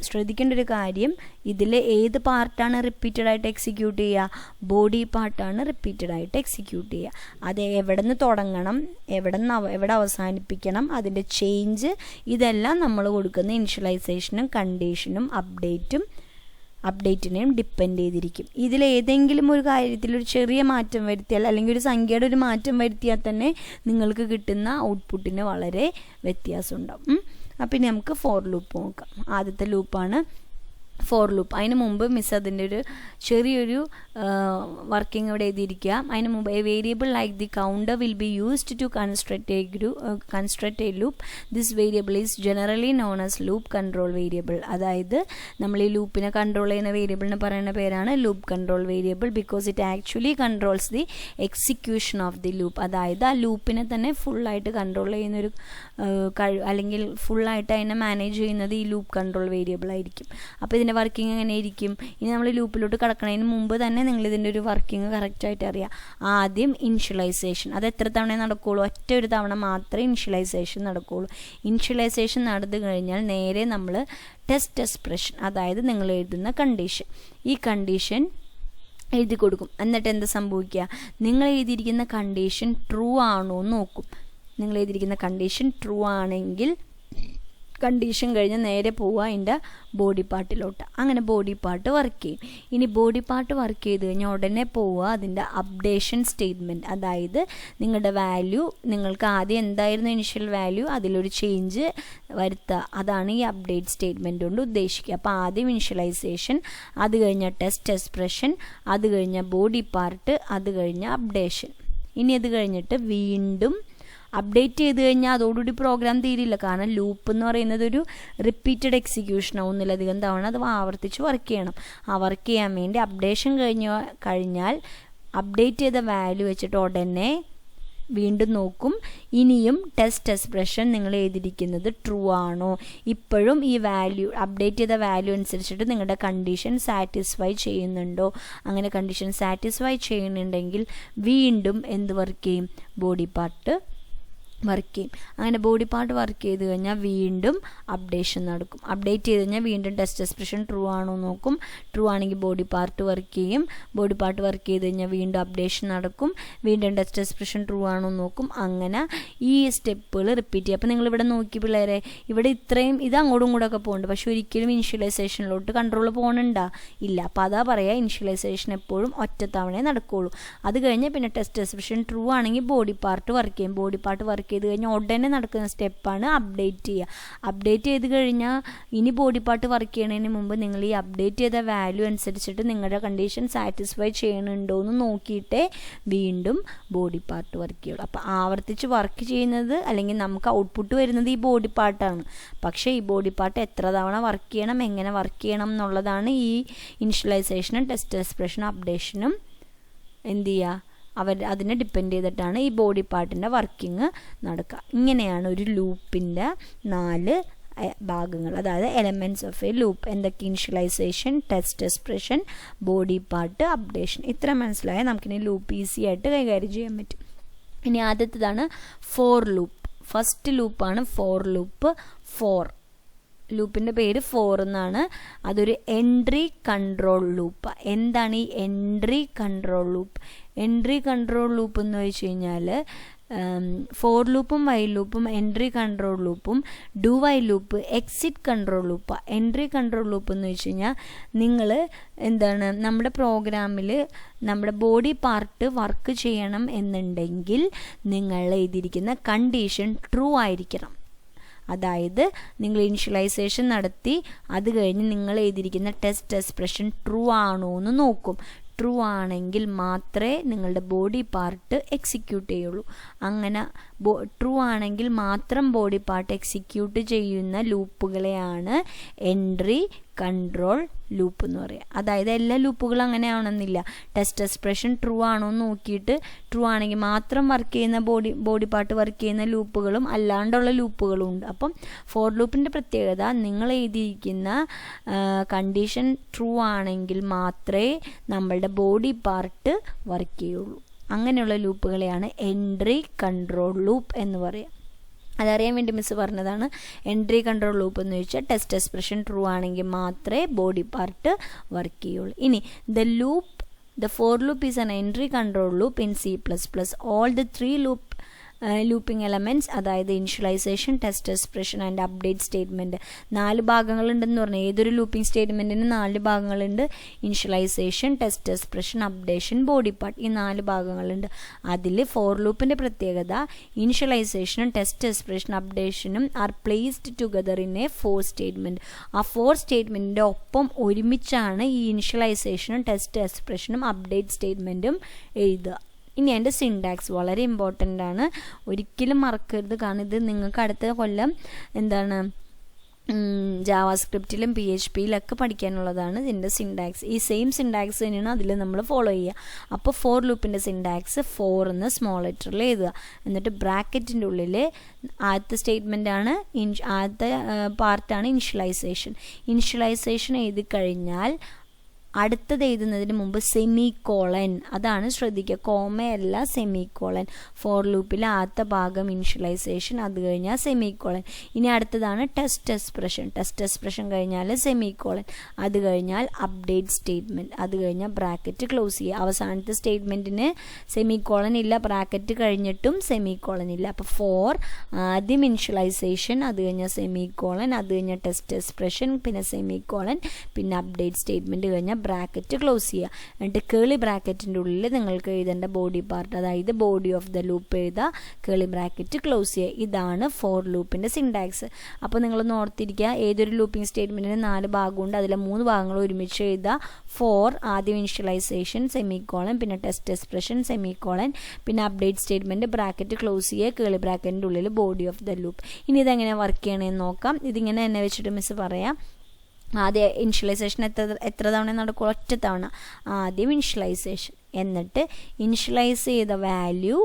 ശ്രദ്ധിക്കേണ്ട ഒരു കാര്യം, ഇതിൽ ഏത് പാർട്ടാണ് റിപ്പീറ്റഡായിട്ട് എക്സിക്യൂട്ട് ചെയ്യുക? ബോഡി പാർട്ടാണ് റിപ്പീറ്റഡായിട്ട് എക്സിക്യൂട്ട് ചെയ്യുക. അത് എവിടെ നിന്ന് തുടങ്ങണം, എവിടെ അവസാനിപ്പിക്കണം, അതിൻ്റെ ചേഞ്ച്, ഇതെല്ലാം നമ്മൾ കൊടുക്കുന്ന ഇനിഷ്യലൈസേഷനും കണ്ടീഷനും അപ്ഡേറ്റിനെയും ഡിപ്പെൻഡ് ചെയ്തിരിക്കും. ഇതിലേതെങ്കിലും ഒരു കാര്യത്തിൽ ഒരു ചെറിയ മാറ്റം വരുത്തിയാൽ, അല്ലെങ്കിൽ ഒരു സംഖ്യയുടെ ഒരു മാറ്റം വരുത്തിയാൽ തന്നെ നിങ്ങൾക്ക് കിട്ടുന്ന ഔട്ട്പുട്ടിന് വളരെ വ്യത്യാസം ഉണ്ടാവും. അപ്പം ഇനി നമുക്ക് ഫോർ ലൂപ്പ് നോക്കാം. ആദ്യത്തെ ലൂപ്പാണ് ഫോർ ലൂപ്പ്. അതിന് മുമ്പ് മിസ് അതിൻ്റെ ഒരു ചെറിയൊരു വർക്കിംഗ് ഇവിടെ എഴുതിയിരിക്കുക. അതിന് മുമ്പ് a variable like the counter will be used to construct a loop. This variable is generally known as loop control variable. അതായത് നമ്മൾ ഈ ലൂപ്പിനെ കൺട്രോൾ ചെയ്യുന്ന വേരിയബിളിന് പറയുന്ന പേരാണ് loop control variable, because it actually controls the execution of the loop. അതായത് ആ ലൂപ്പിനെ തന്നെ ഫുള്ളായിട്ട് കൺട്രോൾ ചെയ്യുന്നൊരു അല്ലെങ്കിൽ ഫുള്ളായിട്ട് അതിനെ മാനേജ് ചെയ്യുന്നത് ഈ ലൂപ്പ് കൺട്രോൾ വേരിയബിൾ ആയിരിക്കും. അപ്പോൾ ഇതിൻ്റെ വർക്കിംഗ് എങ്ങനെ ഇരിക്കും? ഇനി നമ്മൾ ലൂപ്പിലോട്ട് കടക്കുന്നതിന് മുമ്പ് തന്നെ നിങ്ങൾ ഇതിൻ്റെ ഒരു വർക്കിംഗ് കറക്റ്റായിട്ട് അറിയാം. ആദ്യം ഇനിഷ്യലൈസേഷൻ, അത് എത്ര തവണ നടക്കുകയുള്ളൂ? ഒറ്റ ഒരു തവണ മാത്രമേ ഇനിഷ്യലൈസേഷൻ നടക്കുകയുള്ളൂ. ഇനിഷ്യലൈസേഷൻ നടന്നു കഴിഞ്ഞാൽ നേരെ നമ്മൾ ടെസ്റ്റ് എക്സ്പ്രഷൻ, അതായത് നിങ്ങൾ എഴുതുന്ന കണ്ടീഷൻ, ഈ കണ്ടീഷൻ എഴുതി കൊടുക്കും. എന്നിട്ട് എന്താ സംഭവിക്കുക? നിങ്ങൾ എഴുതിയിരിക്കുന്ന കണ്ടീഷൻ ട്രൂ ആണോ എന്ന് നോക്കും. നിങ്ങൾ എഴുതിയിരിക്കുന്ന കണ്ടീഷൻ ട്രൂ ആണെങ്കിൽ കണ്ടീഷൻ കഴിഞ്ഞ് നേരെ പോവുക അതിൻ്റെ ബോഡി പാർട്ടിലോട്ട്. അങ്ങനെ ബോഡി പാർട്ട് വർക്ക് ചെയ്യും. ഇനി ബോഡി പാർട്ട് വർക്ക് ചെയ്ത് കഴിഞ്ഞാൽ ഉടനെ പോവുക അതിൻ്റെ അപ്ഡേഷൻ സ്റ്റേറ്റ്മെൻറ്റ്. അതായത് നിങ്ങളുടെ വാല്യൂ, നിങ്ങൾക്ക് ആദ്യം എന്തായിരുന്നു ഇനിഷ്യൽ വാല്യൂ, അതിലൊരു ചേഞ്ച് വരുത്തുക. അതാണ് ഈ അപ്ഡേറ്റ് സ്റ്റേറ്റ്മെൻറ്റ് കൊണ്ട് ഉദ്ദേശിക്കുക. അപ്പോൾ ആദ്യം ഇനിഷ്യലൈസേഷൻ, അത് കഴിഞ്ഞ ടെസ്റ്റ് എക്സ്പ്രഷൻ, അത് കഴിഞ്ഞ ബോഡി പാർട്ട്, അത് കഴിഞ്ഞ അപ്ഡേഷൻ. ഇനി അത് കഴിഞ്ഞിട്ട് വീണ്ടും അപ്ഡേറ്റ് ചെയ്ത് കഴിഞ്ഞാൽ അതോടുകൂടി പ്രോഗ്രാം തീരില്ല. കാരണം ലൂപ്പ് എന്ന് പറയുന്നത് ഒരു റിപ്പീറ്റഡ് എക്സിക്യൂഷനാണ്. ഒന്നിലധികം തവണ അത് ആവർത്തിച്ച് വർക്ക് ചെയ്യണം. ആ വർക്ക് ചെയ്യാൻ വേണ്ടി അപ്ഡേഷൻ കഴിഞ്ഞാൽ അപ്ഡേറ്റ് ചെയ്ത വാല്യൂ വെച്ചിട്ട് ഉടനെ വീണ്ടും നോക്കും. ഇനിയും ടെസ്റ്റ് എക്സ്പ്രഷൻ നിങ്ങൾ എഴുതിയിരിക്കുന്നത് ട്രൂ ആണോ, ഇപ്പോഴും ഈ വാല്യൂ അപ്ഡേറ്റ് ചെയ്ത വാല്യൂ അനുസരിച്ചിട്ട് നിങ്ങളുടെ കണ്ടീഷൻ സാറ്റിസ്ഫൈ ചെയ്യുന്നുണ്ടോ. അങ്ങനെ കണ്ടീഷൻ സാറ്റിസ്ഫൈ ചെയ്യുന്നുണ്ടെങ്കിൽ വീണ്ടും എന്ത് വർക്ക് ചെയ്യും? ബോഡി പാർട്ട് വർക്ക് ചെയ്യും. അങ്ങനെ ബോഡി പാർട്ട് വർക്ക് ചെയ്ത് കഴിഞ്ഞാൽ വീണ്ടും അപ്ഡേഷൻ നടക്കും. അപ്ഡേറ്റ് ചെയ്ത് കഴിഞ്ഞാൽ വീണ്ടും ടെസ്റ്റ് എക്സ്പ്രഷൻ ട്രൂ ആണോ നോക്കും. ട്രൂ ആണെങ്കിൽ ബോഡി പാർട്ട് വർക്ക് ചെയ്യും. ബോഡി പാർട്ട് വർക്ക് ചെയ്ത് കഴിഞ്ഞാൽ വീണ്ടും അപ്ഡേഷൻ നടക്കും. വീണ്ടും ടെസ്റ്റ് എക്സ്പ്രഷൻ ട്രൂ ആണോ നോക്കും. അങ്ങനെ ഈ സ്റ്റെപ്പുകൾ റിപ്പീറ്റ് ചെയ്യും. അപ്പോൾ നിങ്ങളിവിടെ നോക്കി പിള്ളേരെ, ഇവിടെ ഇത്രയും ഇത് അങ്ങോട്ടും ഇങ്ങോട്ടൊക്കെ പോകുന്നുണ്ട്, പക്ഷെ ഒരിക്കലും ഇനിഷ്യലൈസേഷനിലോട്ട് കൺട്രോൾ പോകണുണ്ടാ ഇല്ല. അപ്പോൾ അതാ പറയുക, ഇനിഷ്യലൈസേഷൻ എപ്പോഴും ഒറ്റത്തവണേ നടക്കുകയുള്ളൂ. അത് കഴിഞ്ഞ് പിന്നെ ടെസ്റ്റ് എക്സ്പ്രഷൻ ട്രൂ ആണെങ്കിൽ ബോഡി പാർട്ട് വർക്ക് ചെയ്യും. ബോഡി പാർട്ട് വർക്ക് ചെയ്ത് കഴിഞ്ഞാൽ ഉടനെ നടക്കുന്ന സ്റ്റെപ്പാണ് അപ്ഡേറ്റ് ചെയ്യുക. അപ്ഡേറ്റ് ചെയ്ത് കഴിഞ്ഞാൽ ഇനി ബോഡി പാർട്ട് വർക്ക് ചെയ്യുന്നതിന് മുമ്പ് നിങ്ങൾ ഈ അപ്ഡേറ്റ് ചെയ്ത വാല്യൂ അനുസരിച്ചിട്ട് നിങ്ങളുടെ കണ്ടീഷൻ സാറ്റിസ്ഫൈ ചെയ്യണുണ്ടോ എന്ന് നോക്കിയിട്ടേ വീണ്ടും ബോഡി പാർട്ട് വർക്ക് ചെയ്യുള്ളൂ. അപ്പോൾ ആവർത്തിച്ച് വർക്ക് ചെയ്യുന്നത്, അല്ലെങ്കിൽ നമുക്ക് ഔട്ട്പുട്ട് വരുന്നത് ഈ ബോഡി പാർട്ടാണ്. പക്ഷേ ഈ ബോഡി പാർട്ട് എത്ര തവണ വർക്ക് ചെയ്യണം, എങ്ങനെ വർക്ക് ചെയ്യണം എന്നുള്ളതാണ് ഈ ഇനിഷ്യലൈസേഷനും ടെസ്റ്റ് എക്സ്പ്രഷനും അപ്ഡേഷനും എന്ത് ചെയ്യുക, അതിനെ ഡിപ്പെൻഡ് ചെയ്തിട്ടാണ് ഈ ബോഡി പാർട്ടിൻ്റെ വർക്കിംഗ് നടക്കുക. ഇങ്ങനെയാണ് ഒരു ലൂപ്പിൻ്റെ 4 ഭാഗങ്ങൾ, അതായത് എലമെൻറ്റ്സ് ഓഫ് എ ലൂപ്പ്. എന്തൊക്കെ? Initialisation, test expression, body part, updation. ഇത്ര മനസ്സിലായാൽ നമുക്കിനി ലൂപ്പ് ഈസി ആയിട്ട് കൈകാര്യം ചെയ്യാൻ പറ്റും. ഇനി ആദ്യത്തേതാണ് ഫോർ ലൂപ്പ്. ഫസ്റ്റ് ലൂപ്പാണ് ഫോർ ലൂപ്പ്. ലൂപ്പിൻ്റെ പേര് ഫോർ എന്നാണ്. അതൊരു എൻട്രി കൺട്രോൾ ലൂപ്പ്. എന്താണ് ഈ entry control loop? Entry control loop എന്ന് വെച്ച് കഴിഞ്ഞാൽ ഫോർ ലൂപ്പും വൈൽ ലൂപ്പും എൻട്രി കൺട്രോൾ ലൂപ്പും do while loop exit control loop. Entry control loop എന്ന് വെച്ച് കഴിഞ്ഞാൽ നിങ്ങൾ എന്താണ്, നമ്മുടെ പ്രോഗ്രാമിൽ നമ്മുടെ ബോഡി പാർട്ട് വർക്ക് ചെയ്യണം എന്നുണ്ടെങ്കിൽ നിങ്ങൾ എഴുതിയിരിക്കുന്ന കണ്ടീഷൻ ട്രൂ ആയിരിക്കണം. അതായത് നിങ്ങൾ ഇനിഷ്യലൈസേഷൻ നടത്തി അത് കഴിഞ്ഞ് നിങ്ങൾ എഴുതിയിരിക്കുന്ന ടെസ്റ്റ് എക്സ്പ്രഷൻ ട്രൂ ആണോ എന്ന് നോക്കും. ട്രൂ ആണെങ്കിൽ മാത്രമേ നിങ്ങളുടെ ബോഡി പാർട്ട് എക്സിക്യൂട്ട് ചെയ്യുള്ളൂ. അങ്ങനെ ട്രൂ ആണെങ്കിൽ മാത്രം ബോഡി പാർട്ട് എക്സിക്യൂട്ട് ചെയ്യുന്ന ലൂപ്പുകളെയാണ് എൻട്രി കൺട്രോൾ ലൂപ്പ് എന്ന് പറയുക. അതായത് എല്ലാ ലൂപ്പുകളും അങ്ങനെ ആവണമെന്നില്ല. ടെസ്റ്റ് എക്സ്പ്രഷൻ ട്രൂ ആണോ എന്ന് നോക്കിയിട്ട് ട്രൂ ആണെങ്കിൽ മാത്രം വർക്ക് ചെയ്യുന്ന ബോഡി പാർട്ട് വർക്ക് ചെയ്യുന്ന ലൂപ്പുകളും അല്ലാണ്ടുള്ള ലൂപ്പുകളും ഉണ്ട്. അപ്പം ഫോർ ലൂപ്പിൻ്റെ പ്രത്യേകത, നിങ്ങൾ എഴുതിയിരിക്കുന്ന കണ്ടീഷൻ ട്രൂ ആണെങ്കിൽ മാത്രമേ നമ്മളുടെ ബോഡി പാർട്ട് വർക്ക് ചെയ്യുള്ളൂ. അങ്ങനെയുള്ള ലൂപ്പുകളെയാണ് എൻട്രി കൺട്രോൾ ലൂപ്പ് എന്ന് പറയുക. അതറിയാൻ വേണ്ടി മിസ് പറഞ്ഞതാണ്. എൻട്രി കൺട്രോൾ ലൂപ്പ് എന്ന് ചോദിച്ചാൽ ടെസ്റ്റ് എക്സ്പ്രഷൻ ട്രൂ ആണെങ്കിൽ മാത്രമേ ബോഡി പാർട്ട് വർക്ക് ചെയ്യുള്ളൂ. ഇനി the for loop is an entry control loop in C++. All the three looping elements, അതായത് initialisation, test expression and update statement, 4 ഭാഗങ്ങളുണ്ടെന്ന് പറഞ്ഞാൽ ഏതൊരു ലൂപ്പിംഗ് സ്റ്റേറ്റ്മെൻറ്റിന് 4 ഭാഗങ്ങളുണ്ട്. Initialization, test expression, updation, body part, ഈ 4 ഭാഗങ്ങളുണ്ട്. അതിൽ ഫോർ ലൂപ്പിൻ്റെ പ്രത്യേകത ഇനിഷ്യലൈസേഷനും ടെസ്റ്റ് എക്സ്പ്രഷൻ അപ്ഡേഷനും are placed together in a for statement. ആ 4 സ്റ്റേറ്റ്മെൻറ്റിൻ്റെ ഒപ്പം ഒരുമിച്ചാണ് ഈ ഇനിഷ്യലൈസേഷനും ടെസ്റ്റ് എക്സ്പ്രഷനും അപ്ഡേറ്റ് സ്റ്റേറ്റ്മെൻറ്റും എഴുതുക. ഇനി എൻ്റെ സിൻടാക്സ് വളരെ ഇമ്പോർട്ടൻ്റ് ആണ്, ഒരിക്കലും മറക്കരുത്. കാരണം ഇത് നിങ്ങൾക്ക് അടുത്ത കൊല്ലം ജാവാസ്ക്രിപ്റ്റിലും PHPയിലൊക്കെ പഠിക്കാനുള്ളതാണ് ഇതിൻ്റെ സിൻടാക്സ്. ഈ സെയിം സിൻടാക്സ് തന്നെയാണ് അതിൽ നമ്മൾ ഫോളോ ചെയ്യുക. അപ്പോൾ ഫോർ ലൂപ്പിൻ്റെ സിൻടാക്സ് 4 എന്ന് സ്മോൾ ലെറ്ററിൽ എഴുതുക. എന്നിട്ട് ബ്രാക്കറ്റിൻ്റെ ഉള്ളിൽ ആദ്യത്തെ സ്റ്റേറ്റ്മെൻറ്റാണ് ആദ്യത്തെ പാർട്ടാണ് ഇനിഷ്യലൈസേഷൻ. ഇനിഷ്യലൈസേഷൻ എഴുതി കഴിഞ്ഞാൽ അടുത്തത് എഴുതുന്നതിന് മുമ്പ് സെമിക്കോളൻ, അതാണ് ശ്രദ്ധിക്കുക, കോമയല്ല സെമിക്കോളൻ. ഫോർ ലൂപ്പിലെ ആദ്യത്തെ ഭാഗം ഇനിഷ്യലൈസേഷൻ, അത് കഴിഞ്ഞാൽ സെമിക്കോളൻ. ഇനി അടുത്തതാണ് ടെസ്റ്റ് എക്സ്പ്രഷൻ കഴിഞ്ഞാൽ സെമിക്കോളൻ, അത് കഴിഞ്ഞാൽ അപ്ഡേറ്റ് സ്റ്റേറ്റ്മെൻറ്റ്, അത് കഴിഞ്ഞാൽ ബ്രാക്കറ്റ് ക്ലോസ് ചെയ്യുക. അവസാനത്തെ സ്റ്റേറ്റ്മെൻറ്റിന് സെമിക്കോളൻ ഇല്ല, ബ്രാക്കറ്റ് കഴിഞ്ഞിട്ടും സെമിക്കോളൻ ഇല്ല. അപ്പോൾ 4 ആദ്യം ഇനിഷ്യലൈസേഷൻ, അത് കഴിഞ്ഞാൽ സെമിക്കോളൻ, അത് കഴിഞ്ഞാൽ ടെസ്റ്റ് എക്സ്പ്രഷൻ, പിന്നെ സെമിക്കോളൻ, പിന്നെ അപ്ഡേറ്റ് സ്റ്റേറ്റ്മെൻറ്റ് കഴിഞ്ഞാൽ ബ്രാക്കറ്റ് ക്ലോസ് ചെയ്യുക. എന്നിട്ട് കേളി ബ്രാക്കറ്റിൻ്റെ ഉള്ളിൽ നിങ്ങൾക്ക് എഴുതേണ്ട ബോഡി പാർട്ട്, അതായത് ബോഡി ഓഫ് ദ ലൂപ്പ് എഴുതുക, കേളി ബ്രാക്കറ്റ് ക്ലോസ് ചെയ്യുക. ഇതാണ് ഫോർ ലൂപ്പിൻ്റെ സിൻടാക്സ്. അപ്പോൾ നിങ്ങളൊന്ന് ഓർത്തിരിക്കുക, ഏതൊരു ലൂപ്പിംഗ് സ്റ്റേറ്റ്മെൻറ്റിന് 4 ഭാഗമുണ്ട്, അതിലെ 3 ഭാഗങ്ങൾ ഒരുമിച്ച് എഴുതുക. 4 ആദ്യം ഇനിഷ്യലൈസേഷൻ, സെമിക്കോളൻ, പിന്നെ ടെസ്റ്റ് എക്സ്പ്രഷൻ, സെമിക്കോളൻ, പിന്നെ അപ്ഡേറ്റ് സ്റ്റേറ്റ്മെൻറ്റ്, ബ്രാക്കറ്റ് ക്ലോസ് ചെയ്യുക, കേളി ബ്രാക്കറ്റിൻ്റെ ഉള്ളിൽ ബോഡി ഓഫ് ദ ലൂപ്പ്. ഇനി ഇതെങ്ങനെ വർക്ക് ചെയ്യണമെന്ന് നോക്കാം. ഇതിങ്ങനെ തന്നെ വെച്ചിട്ട് മിസ് പറയാം. ആദ്യം ഇനിഷ്യലൈസേഷൻ എത്ര തവണ നടക്കും? ഒറ്റ തവണ. ആദ്യം ഇനിഷ്യലൈസേഷൻ, എന്നിട്ട് ഇനിഷ്യലൈസ് ചെയ്ത വാല്യൂ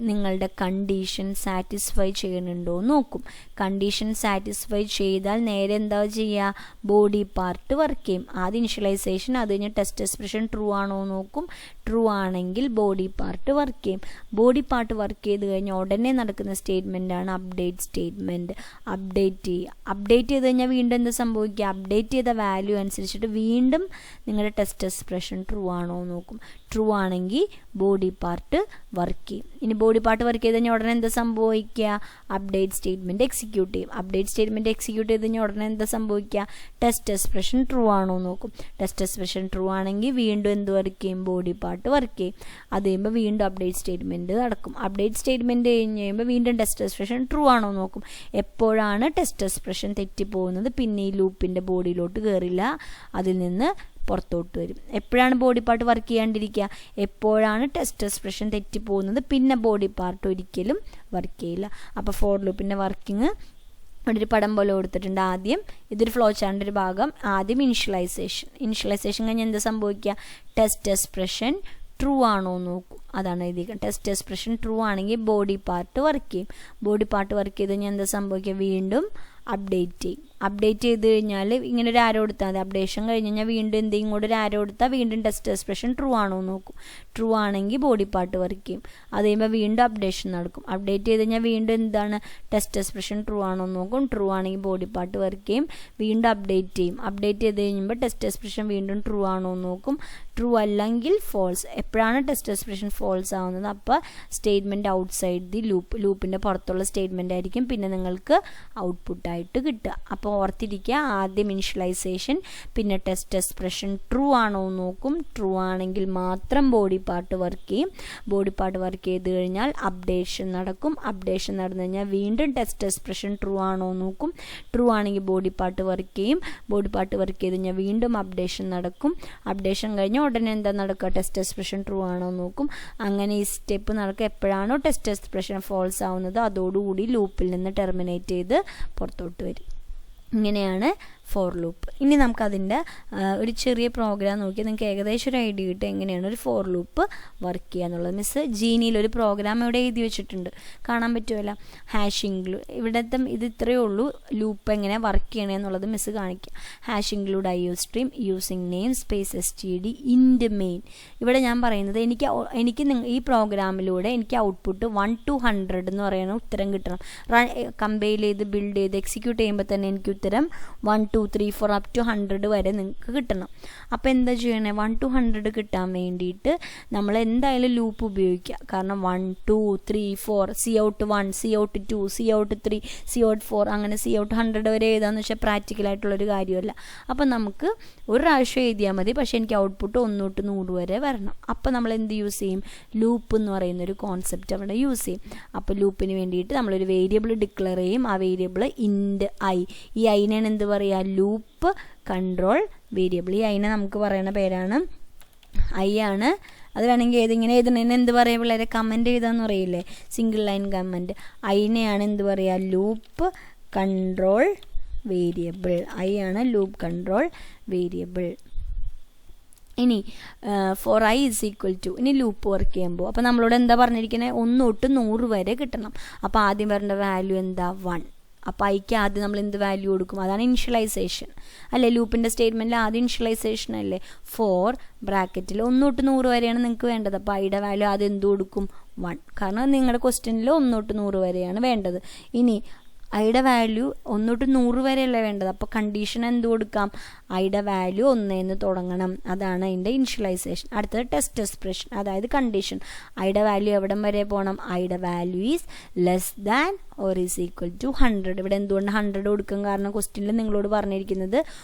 നിങ്ങളുടെ കണ്ടീഷൻ സാറ്റിസ്ഫൈ ചെയ്യുന്നുണ്ടോ എന്ന് നോക്കും. കണ്ടീഷൻ സാറ്റിസ്ഫൈ ചെയ്താൽ നേരെ എന്താ ചെയ്യുക? ബോഡി പാർട്ട് വർക്ക് ചെയ്യും. ആദ്യം ഇനിഷ്യലൈസേഷൻ, അത് കഴിഞ്ഞ് ടെസ്റ്റ് എക്സ്പ്രഷൻ ട്രൂ ആണോ നോക്കും. ട്രൂ ആണെങ്കിൽ ബോഡി പാർട്ട് വർക്ക് ചെയ്യും. ബോഡി പാർട്ട് വർക്ക് ചെയ്ത് കഴിഞ്ഞാൽ ഉടനെ നടക്കുന്ന സ്റ്റേറ്റ്മെൻറ്റാണ് അപ്ഡേറ്റ് സ്റ്റേറ്റ്മെൻറ്റ്. അപ്ഡേറ്റ് ചെയ്യുക. അപ്ഡേറ്റ് ചെയ്ത് കഴിഞ്ഞാൽ വീണ്ടും എന്താ സംഭവിക്കുക? അപ്ഡേറ്റ് ചെയ്ത വാല്യൂ അനുസരിച്ചിട്ട് വീണ്ടും നിങ്ങളുടെ ടെസ്റ്റ് എക്സ്പ്രഷൻ ട്രൂ ആണോ നോക്കും. ട്രൂ ആണെങ്കിൽ ബോഡി പാർട്ട് വർക്ക് ചെയ്യും. ഇനി ബോഡി പാർട്ട് വർക്ക് ചെയ്ത് കഴിഞ്ഞാൽ ഉടനെ എന്താ സംഭവിക്കുക? അപ്ഡേറ്റ് സ്റ്റേറ്റ്മെൻറ്റ് എക്സിക്യൂട്ട് ചെയ്യും. അപ്ഡേറ്റ് സ്റ്റേറ്റ്മെൻറ്റ് എക്സിക്യൂട്ട് ചെയ്ത് കഴിഞ്ഞാൽ ഉടനെ എന്താ സംഭവിക്കുക? ടെസ്റ്റ് എക്സ്പ്രഷൻ ട്രൂ ആണോ നോക്കും. ടെസ്റ്റ് എക്സ്പ്രഷൻ ട്രൂ ആണെങ്കിൽ വീണ്ടും എന്ത് വർക്ക് ചെയ്യും? ബോഡി പാർട്ട് വർക്ക് ചെയ്യും. അത് കഴിയുമ്പോൾ വീണ്ടും അപ്ഡേറ്റ് സ്റ്റേറ്റ്മെൻറ്റ് നടക്കും. അപ്ഡേറ്റ് സ്റ്റേറ്റ്മെൻറ്റ് കഴിഞ്ഞ് കഴിയുമ്പോൾ വീണ്ടും ടെസ്റ്റ് എക്സ്പ്രഷൻ ട്രൂ ആണോ നോക്കും. എപ്പോഴാണ് ടെസ്റ്റ് എക്സ്പ്രഷൻ തെറ്റിപ്പോകുന്നത്? പിന്നെ ഈ ലൂപ്പിൻ്റെ ബോഡിയിലോട്ട് കയറില്ല, അതിൽ നിന്ന് പുറത്തോട്ട് വരും. എപ്പോഴാണ് ബോഡി പാർട്ട് വർക്ക് ചെയ്യാണ്ടിരിക്കുക? എപ്പോഴാണ് ടെസ്റ്റ് എക്സ്പ്രഷൻ തെറ്റിപ്പോകുന്നത്, പിന്നെ ബോഡി പാർട്ട് ഒരിക്കലും വർക്ക് ചെയ്യില്ല. അപ്പോൾ ഫോർ ലൂപ്പിൻ്റെ വർക്കിംഗ് ഇവിടെ ഒരു പടം പോലെ കൊടുത്തിട്ടുണ്ട്. ആദ്യം ഇതൊരു ഫ്ലോ ചാർട്ടിൻ്റെ ഒരു ഭാഗം. ആദ്യം ഇനിഷ്യലൈസേഷൻ കഴിഞ്ഞ് എന്താ സംഭവിക്കുക? ടെസ്റ്റ് എക്സ്പ്രഷൻ ട്രൂ ആണോ നോക്കും. അതാണ് എഴുതിയിരിക്കുന്നത്. ടെസ്റ്റ് എക്സ്പ്രഷൻ ട്രൂ ആണെങ്കിൽ ബോഡി പാർട്ട് വർക്ക് ചെയ്യും. ബോഡി പാർട്ട് വർക്ക് ചെയ്ത് കഴിഞ്ഞാൽ എന്താ സംഭവിക്കുക? വീണ്ടും അപ്ഡേറ്റ് ചെയ്യും. അപ്ഡേറ്റ് ചെയ്ത് കഴിഞ്ഞാൽ ഇങ്ങനെ ഒരു ആരോ കൊടുത്താൽ മതി. അപ്ഡേഷൻ കഴിഞ്ഞ് കഴിഞ്ഞാൽ വീണ്ടും എന്തെങ്കിലും കൂടെ ഒരു ആരോ കൊടുത്താൽ വീണ്ടും ടെസ്റ്റ് എക്സ്പ്രഷൻ ട്രൂ ആണോ നോക്കും. ട്രൂ ആണെങ്കിൽ ബോഡി പാർട്ട് വർക്ക് ചെയ്യും. അത് കഴിയുമ്പോൾ വീണ്ടും അപ്ഡേഷൻ നടക്കും. അപ്ഡേറ്റ് ചെയ്ത് കഴിഞ്ഞാൽ വീണ്ടും എന്താണ്? ടെസ്റ്റ് എക്സ്പ്രഷൻ ട്രൂ ആണോ നോക്കും. ട്രൂ ആണെങ്കിൽ ബോഡി പാർട്ട് വർക്ക് ചെയ്യും. വീണ്ടും അപ്ഡേറ്റ് ചെയ്യും. അപ്ഡേറ്റ് ചെയ്ത് കഴിയുമ്പോൾ ടെസ്റ്റ് എക്സ്പ്രഷൻ വീണ്ടും ട്രൂ ആണോ നോക്കും. ട്രൂ അല്ലെങ്കിൽ ഫോൾസ്. എപ്പോഴാണ് ടെസ്റ്റ് എക്സ്പ്രഷൻ ഫോൾസ് ആവുന്നത്? അപ്പോൾ സ്റ്റേറ്റ്മെൻറ്റ് ഔട്ട്സൈഡ് ദി ലൂപ്പിൻ്റെ പുറത്തുള്ള സ്റ്റേറ്റ്മെൻ്റ് ആയിരിക്കും പിന്നെ നിങ്ങൾക്ക് ഔട്ട്പുട്ടായിട്ട് കിട്ടുക. അപ്പോൾ ഓർത്തിരിക്കുക, ആദ്യം ഇനിഷ്യലൈസേഷൻ, പിന്നെ ടെസ്റ്റ് എക്സ്പ്രഷൻ ട്രൂ ആണോ നോക്കും. ട്രൂ ആണെങ്കിൽ മാത്രം ബോഡി പാർട്ട് വർക്ക് ചെയ്യും. ബോഡി പാർട്ട് വർക്ക് ചെയ്ത് കഴിഞ്ഞാൽ അപ്ഡേഷൻ നടക്കും. അപ്ഡേഷൻ നടന്നു കഴിഞ്ഞാൽ വീണ്ടും ടെസ്റ്റ് എക്സ്പ്രഷൻ ട്രൂ ആണോ നോക്കും. ട്രൂ ആണെങ്കിൽ ബോഡി പാർട്ട് വർക്ക് ചെയ്യും. ബോഡി പാർട്ട് വർക്ക് ചെയ്ത് കഴിഞ്ഞാൽ വീണ്ടും അപ്ഡേഷൻ നടക്കും. അപ്ഡേഷൻ കഴിഞ്ഞാൽ ഉടനെ എന്താ നടക്കുക? ടെസ്റ്റ് എക്സ്പ്രഷൻ ട്രൂ ആണോ നോക്കും. അങ്ങനെ ഈ സ്റ്റെപ്പ് നടക്കുക. എപ്പോഴാണോ ടെസ്റ്റ് എക്സ്പ്രഷൻ ഫോൾസ് ആവുന്നത് അതോടുകൂടി ലൂപ്പിൽ നിന്ന് ടെർമിനേറ്റ് ചെയ്ത് പുറത്തോട്ട് വരും. ഇങ്ങനെയാണ് ഫോർ ലൂപ്പ്. ഇനി നമുക്കതിൻ്റെ ഒരു ചെറിയ പ്രോഗ്രാം നോക്കി നിങ്ങൾക്ക് ഏകദേശം ഒരു ഐഡിയ കിട്ടും എങ്ങനെയാണ് ഒരു ഫോർ ലൂപ്പ് വർക്ക് ചെയ്യുക എന്നുള്ളത്. മിസ് ജീനിയിൽ ഒരു പ്രോഗ്രാം ഇവിടെ എഴുതി വെച്ചിട്ടുണ്ട്, കാണാൻ പറ്റുമല്ലോ. #include ഇവിടുത്തെ ഇത് ഇത്രയേ ഉള്ളൂ, ലൂപ്പ് എങ്ങനെ വർക്ക് ചെയ്യണേ എന്നുള്ളത് മിസ് കാണിക്കുക. #include IOStream using namespace std int main. ഇവിടെ ഞാൻ പറയുന്നത് എനിക്ക് ഈ പ്രോഗ്രാമിലൂടെ എനിക്ക് ഔട്ട്പുട്ട് 1 to 100 എന്ന് പറയുന്ന ഉത്തരം കിട്ടണം. കമ്പൈൽ ചെയ്ത് ബിൽഡ് ചെയ്ത് എക്സിക്യൂട്ട് ചെയ്യുമ്പോൾ തന്നെ എനിക്ക് ഉത്തരം 1 2 3 4 up to 100 വരെ നിങ്ങൾക്ക് കിട്ടണം. അപ്പോൾ എന്താ ചെയ്യണേ, 1 to 100 കിട്ടാൻ വേണ്ടിയിട്ട് നമ്മൾ എന്തായാലും ലൂപ്പ് ഉപയോഗിക്കുക. കാരണം 1 2 3 4 cout 1 cout 2 cout 3 cout 4 അങ്ങനെ cout 100 വരെ എഴുതാന്ന് വെച്ചാൽ പ്രാക്ടിക്കലായിട്ടുള്ളൊരു കാര്യമല്ല. അപ്പം നമുക്ക് ഒരു പ്രാവശ്യം എഴുതിയാൽ മതി, പക്ഷേ എനിക്ക് ഔട്ട്പുട്ട് 1 തൊട്ട് 100 വരെ വരണം. അപ്പോൾ നമ്മൾ എന്ത് യൂസ് ചെയ്യും, ലൂപ്പ് എന്ന് പറയുന്നൊരു കോൺസെപ്റ്റ് അവിടെ യൂസ് ചെയ്യും. അപ്പോൾ ലൂപ്പിന് വേണ്ടിയിട്ട് നമ്മളൊരു വേരിയബിൾ ഡിക്ലെയർ ചെയ്യും. ആ വേരിയബിൾ ഇൻഡ് ഐ. ഈ ഐനാണ് എന്ത് പറയുക, ലൂപ്പ് കൺട്രോൾ വേരിയബിൾ. ഈ ഐനെ നമുക്ക് പറയുന്ന പേരാണ് ഐ ആണ്. അത് വേണമെങ്കിൽ ഏതിങ്ങനെ എഴുതണേന് എന്ത് പറയുക പിള്ളേരെ, കമൻറ്റ് എഴുതാന്ന് പറയില്ലേ, സിംഗിൾ ലൈൻ കമൻറ്റ്. ഐനെയാണ് എന്ത് പറയുക, ലൂപ്പ് കൺട്രോൾ വേരിയബിൾ. ഐ ആണ് ലൂപ്പ് കൺട്രോൾ വേരിയബിൾ. ഇനി ഫോർ i = ഇനി ലൂപ്പ് വർക്ക് ചെയ്യുമ്പോൾ അപ്പോൾ നമ്മളോട് എന്താ പറഞ്ഞിരിക്കുന്നത്, 1 തൊട്ട് 100 വരെ കിട്ടണം. അപ്പോൾ ആദ്യം വരേണ്ട വാല്യൂ എന്താ, 1. അപ്പോൾ ഐക്ക് ആദ്യം നമ്മൾ എന്ത് വാല്യൂ കൊടുക്കും, അതാണ് ഇനിഷ്യലൈസേഷൻ അല്ലേ. ലൂപ്പിൻ്റെ സ്റ്റേറ്റ്മെൻറ്റിൽ ആദ്യം ഇനിഷ്യലൈസേഷൻ അല്ലേ. ഫോർ ബ്രാക്കറ്റിൽ 1 തൊട്ട് 100 വരെയാണ് നിങ്ങൾക്ക് വേണ്ടത്. അപ്പോൾ ഐയുടെ വാല്യൂ ആദ്യം എന്ത് കൊടുക്കും, 1. കാരണം നിങ്ങളുടെ ക്വസ്റ്റ്യനിൽ 1 തൊട്ട് 100 വരെയാണ് വേണ്ടത്. ഇനി ഐയുടെ വാല്യൂ 1 തൊട്ട് 100 വരെയല്ലേ വേണ്ടത്. അപ്പോൾ കണ്ടീഷൻ എന്ത് കൊടുക്കാം, ഐയുടെ വാല്യൂ 1 എന്ന് തുടങ്ങണം. അതാണ് അതിൻ്റെ ഇനിഷ്യലൈസേഷൻ. അടുത്തത് ടെസ്റ്റ് എക്സ്പ്രഷൻ, അതായത് കണ്ടീഷൻ. ഐയുടെ വാല്യൂ എവിടം വരെ പോകണം, ഐയുടെ value is less than or is equal to 100. ഇവിടെ എന്തുകൊണ്ട് 100 കൊടുക്കും, കാരണം ക്വസ്റ്റ്യനിൽ നിങ്ങളോട് പറഞ്ഞിരിക്കുന്നത്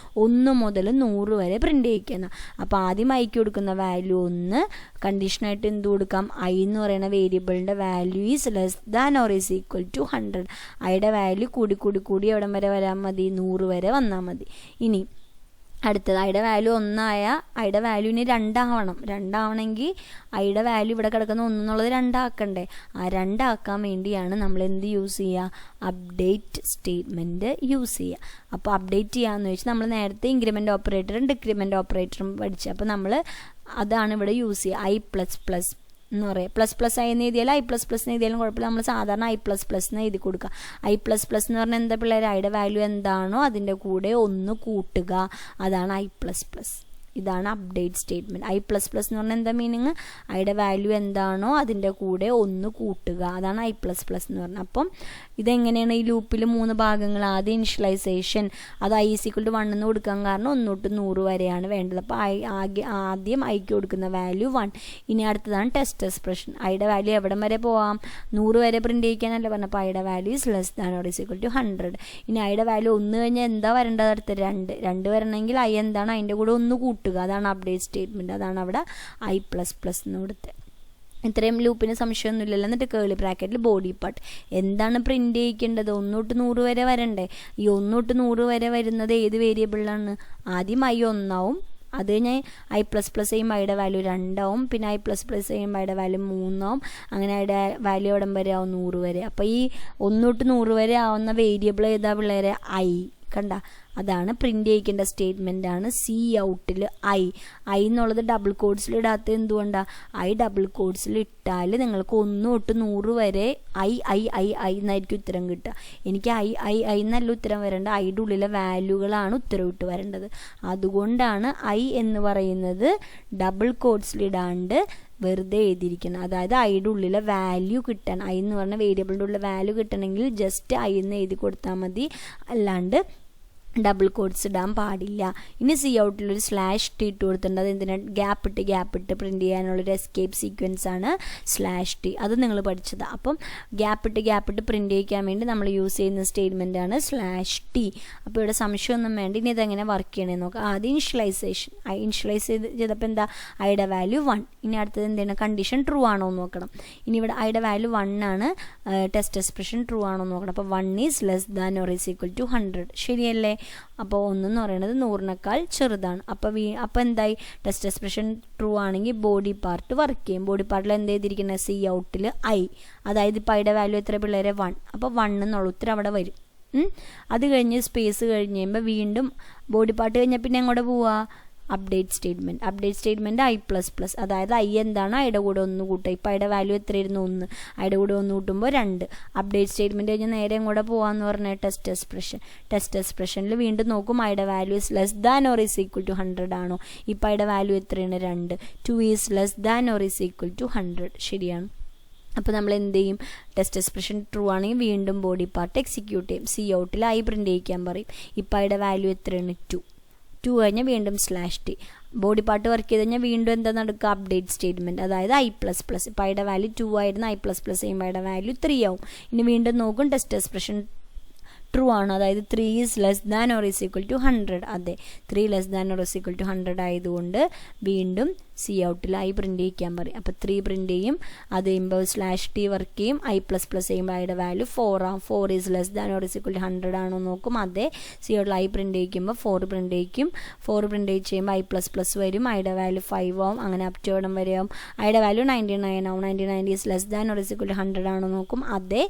1 മുതൽ 100 വരെ പ്രിൻ്റ് ചെയ്യിക്കുന്ന. അപ്പോൾ ആദ്യം ഐക്ക് കൊടുക്കുന്ന വാല്യൂ 1, കണ്ടീഷനായിട്ട് എന്ത് കൊടുക്കാം, ഐ എന്ന് പറയുന്ന വേരിയബിളിൻ്റെ value is less than or is equal to 100. ഐയുടെ വാല്യൂ കൂടി എവിടം വരെ വരാൻ മതി, 100 വരെ വന്നാൽ മതി. ഇനി അടുത്തത് ഐയുടെ വാല്യൂ 1 ആയ ഐയുടെ വാല്യൂ ഇനി 2 ആവണം. 2 ആവണമെങ്കിൽ ഐയുടെ വാല്യൂ ഇവിടെ കിടക്കുന്ന 1 എന്നുള്ളത് 2 ആക്കണ്ടേ. ആ 2 ആക്കാൻ വേണ്ടിയാണ് നമ്മൾ എന്ത് യൂസ് ചെയ്യുക, അപ്ഡേറ്റ് സ്റ്റേറ്റ്മെൻറ്റ് യൂസ് ചെയ്യുക. അപ്പോൾ അപ്ഡേറ്റ് ചെയ്യാമെന്ന് വെച്ചാൽ നമ്മൾ നേരത്തെ ഇൻക്രിമെൻ്റ് ഓപ്പറേറ്ററും ഡിക്രിമെൻ്റ് ഓപ്പറേറ്ററും പഠിച്ചു. അപ്പോൾ നമ്മൾ അതാണ് ഇവിടെ യൂസ് ചെയ്യുക. i++ എന്ന് പറയാം. ++ എന്ന് എഴുതിയാലും i++ എന്ന് എഴുതിയാലും കുഴപ്പമില്ല. നമ്മൾ സാധാരണ i++ എന്ന് എഴുതി കൊടുക്കുക. i++ എന്ന് പറഞ്ഞാൽ എന്താ പിള്ളേർ, ഐയുടെ വാല്യൂ എന്താണോ അതിൻ്റെ കൂടെ 1 കൂട്ടുക, അതാണ് i++. ഇതാണ് അപ്ഡേറ്റ് സ്റ്റേറ്റ്മെൻറ്റ്. i++ എന്ന് പറഞ്ഞാൽ എന്താ മീനിങ്, ഐയുടെ വാല്യൂ എന്താണോ അതിൻ്റെ കൂടെ 1 കൂട്ടുക, അതാണ് i++ എന്ന് പറഞ്ഞാൽ. അപ്പം ഇതെങ്ങനെയാണ്, ഈ ലൂപ്പിൽ 3 ഭാഗങ്ങൾ. ആദ്യം ഇനിഷ്യലൈസേഷൻ, അത് i = 1 എന്ന് കൊടുക്കാൻ കാരണം 1 തൊട്ട് 100 വരെയാണ് വേണ്ടത്. അപ്പോൾ ആദ്യം ഐക്ക് കൊടുക്കുന്ന വാല്യൂ 1. ഇനി അടുത്തതാണ് ടെസ്റ്റ് എക്സ്പ്രഷൻ. ഐയുടെ വാല്യൂ എവിടം വരെ പോവാം, 100 വരെ പ്രിൻ്റ് ചെയ്യിക്കാനല്ലേ പറഞ്ഞത്. അപ്പോൾ ഐയുടെ value is less than or is equal to 100. ഇനി ഐയുടെ വാല്യൂ 1 കഴിഞ്ഞാൽ എന്താ വരേണ്ടത്, അടുത്ത് 2 വരണമെങ്കിൽ ഐ എന്താണ്, അതിൻ്റെ കൂടെ 1 കൂട്ടുക, അതാണ് അപ്ഡേറ്റ് സ്റ്റേറ്റ്മെൻറ്റ്. അതാണ് അവിടെ i++ എന്ന് കൊടുത്ത്. ഇത്രയും ലൂപ്പിന് സംശയമൊന്നുമില്ലല്ലോ. എന്നിട്ട് കേളി ബ്രാക്കറ്റിൽ ബോഡി പാർട്ട് എന്താണ് പ്രിൻ്റ് ചെയ്യിക്കേണ്ടത്, 1 തൊട്ട് 100 വരെ വരണ്ടേ. ഈ 1 തൊട്ട് 100 വരെ വരുന്നത് ഏത് വേരിയബിളിലാണ്, ആദ്യം i 1 ആവും, അത് കഴിഞ്ഞ് i++ ചെയ്യുമ്പോൾ ഐയുടെ വാല്യൂ 2 ആവും, പിന്നെ i++ ചെയ്യുമ്പോൾ ഐയുടെ വാല്യൂ 3 ആവും. അങ്ങനെ ഐയുടെ വാല്യൂ എവിടം വരെ ആവും, 100 വരെ. അപ്പോൾ ഈ 1 തൊട്ട് 100 വരെ ആവുന്ന വേരിയബിൾ ഏതാ പിള്ളേരെ, ഐ. കണ്ട, അതാണ് പ്രിൻ്റ് ചെയ്യിക്കേണ്ട സ്റ്റേറ്റ്മെൻ്റ് ആണ് coutൽ ഐ എന്നുള്ളത് ഡബിൾ കോഡ്സിൽ ഇടാത്ത എന്തുകൊണ്ടാണ്, ഐ ഡബിൾ കോഡ്സിൽ ഇട്ടാൽ നിങ്ങൾക്ക് 1 തൊട്ട് 100 വരെ ഐ എന്നായിരിക്കും ഉത്തരം കിട്ടുക. എനിക്ക് ഐ എന്നല്ല ഉത്തരം വരേണ്ട, ഐയുടെ ഉള്ളിലെ വാല്യൂകളാണ് ഉത്തരം ഇട്ട് വരേണ്ടത്. അതുകൊണ്ടാണ് ഐ എന്ന് പറയുന്നത് ഡബിൾ കോഡ്സിലിടാണ്ട് വെറുതെ എഴുതിയിരിക്കുന്നത്. അതായത് ഐയുടെ ഉള്ളിലെ വാല്യൂ കിട്ടാൻ, ഐ എന്ന് പറഞ്ഞ വേരിയബിളിൻ്റെ ഉള്ളിലെ വാല്യൂ കിട്ടണമെങ്കിൽ ജസ്റ്റ് ഐ എന്ന് എഴുതി കൊടുത്താൽ മതി, അല്ലാണ്ട് ഡബിൾ കോഡ്സ് ഇടാൻ പാടില്ല. ഇനി coutലൊരു /t ഇട്ട് കൊടുത്തിട്ടുണ്ട്. അത് എന്തിനാ, ഗ്യാപ്പ് ഇട്ട് പ്രിൻ്റ് ചെയ്യാനുള്ളൊരു എസ്കേപ്പ് സീക്വൻസ് ആണ് /t. അത് നിങ്ങൾ പഠിച്ചത്. അപ്പം ഗ്യാപ്പ് ഇട്ട് പ്രിൻ്റ് ചെയ്യിക്കാൻ വേണ്ടി നമ്മൾ യൂസ് ചെയ്യുന്ന സ്റ്റേറ്റ്മെൻ്റ് ആണ് /t. അപ്പോൾ ഇവിടെ സംശയമൊന്നും വേണ്ട. ഇനി ഇതെങ്ങനെ വർക്ക് ചെയ്യണമെന്ന് നോക്കാം. ആദ്യം ഇനിഷ്യലൈസേഷൻ, ഇനിഷ്യലൈസ് ചെയ്തപ്പോൾ എന്താ, ഐയുടെ വാല്യൂ 1. ഇനി അടുത്തത് എന്താണ്, കണ്ടീഷൻ ട്രൂ ആണോ എന്ന് നോക്കണം. ഇനി ഇവിടെ ഐയുടെ വാല്യൂ 1 ആണ്, ടെസ്റ്റ് എക്സ്പ്രഷൻ ട്രൂ ആണോ എന്ന് നോക്കണം. അപ്പോൾ 1 is less than or is equal to 100. ശരിയല്ലേ. അപ്പോൾ 1 എന്ന് പറയുന്നത് 100-നേക്കാൾ ചെറുതാണ്. അപ്പോൾ എന്തായി, ടെസ്റ്റ് എക്സ്പ്രഷൻ ട്രൂ ആണെങ്കിൽ ബോഡി പാർട്ട് വർക്ക് ചെയ്യും. ബോഡി പാർട്ടിൽ എന്ത് ചെയ്തിരിക്കുന്നത്, coutൽ ഐ, അതായത് ഇപ്പോൾ ഐയുടെ വാല്യൂ എത്ര പിള്ളേരെ, 1. അപ്പോൾ 1 എന്നുള്ള ഉത്തരം അവിടെ വരും. അത് കഴിഞ്ഞ് സ്പേസ് കഴിഞ്ഞ് കഴിയുമ്പോൾ വീണ്ടും ബോഡി പാർട്ട് കഴിഞ്ഞാൽ പിന്നെ എങ്ങോട്ട് പോവുക? Update statement I plus plus, അതായത് ഐ എന്താണ് ഐയുടെ കൂടെ ഒന്ന് കൂട്ടുക. ഇപ്പോൾ ഐയുടെ വാല്യൂ എത്രയായിരുന്നു? 1. ഐയുടെ കൂടെ ഒന്ന് കൂട്ടുമ്പോൾ 2. അപ്ഡേറ്റ് സ്റ്റേറ്റ്മെൻറ്റ് കഴിഞ്ഞ് നേരെ എങ്ങോട്ട് പോകാമെന്ന് പറഞ്ഞാൽ ടെസ്റ്റ് എക്സ്പ്രഷനിൽ വീണ്ടും നോക്കും ഐയുടെ value is less than or is equal to 100 ആണോ. ഇപ്പോൾ ഐയുടെ വാല്യൂ എത്രയാണ്? 2. 2 is less than or is equal to 100. ശരിയാണ്. അപ്പോൾ നമ്മൾ എന്ത് ചെയ്യും? ടെസ്റ്റ് എക്സ്പ്രഷൻ ട്രൂ ആണെങ്കിൽ വീണ്ടും ബോഡി പാർട്ട് എക്സിക്യൂട്ട് ചെയ്യും. സി ഔട്ടിൽ ഐ പ്രിൻ്റ് ചെയ്യിക്കാൻ പറയും. ഇപ്പോൾ ഐയുടെ വാല്യൂ എത്രയാണ്? 2 കഴിഞ്ഞാൽ വീണ്ടും /t. ബോഡി പാർട്ട് വർക്ക് ചെയ്ത് കഴിഞ്ഞാൽ വീണ്ടും എന്താ നടക്കുക? അപ്ഡേറ്റ് സ്റ്റേറ്റ്മെൻറ്റ്, അതായത് ഐ പ്ലസ് പ്ലസ്. ഇപ്പോൾ ഐയുടെ വാല്യൂ 2 ആയിരുന്നു, ഐ പ്ലസ് പ്ലസ് ചെയ്യുമ്പോൾ ഐയുടെ വാല്യൂ 3 ആവും. ഇനി വീണ്ടും നോക്കും ടെസ്റ്റ് എക്സ്പ്രഷൻ ട്രൂ ആണ്, അതായത് 3 is less than or is equal to 100. അതെ, 3 less than or is equal to 100 ആയതുകൊണ്ട് വീണ്ടും സി ഔട്ടിൽ ഐ പ്രിൻ്റ് ചെയ്യിക്കാൻ പറയും. അപ്പോൾ 3 പ്രിൻ്റ് ചെയ്യും. അത് കഴിയുമ്പോൾ /t വർക്ക് ചെയ്യും. ഐ പ്ലസ് പ്ലസ് ചെയ്യുമ്പോൾ ഐയുടെ വാല്യൂ 4 ആവും. 4 is less than or is equal to 100 ആണോ നോക്കും. അതെ, സി ഔട്ടിൽ ഐ പ്രിൻ്റ് ചെയ്യിക്കുമ്പോൾ 4 പ്രിൻ്റ് ചെയ്യിക്കും. 4 പ്രിൻ്റ് ചെയ്ത് ചെയ്യുമ്പോൾ ഐ പ്ലസ് പ്ലസ് വരും. ഐയുടെ വാല്യൂ 5 ആവും. അങ്ങനെ അപ് ടു എവിടം വരെ ആവും? ഐയുടെ വാല്യൂ 99 ആവും. 99 is less than or is equal to 100 ആണോ നോക്കും. അതെ,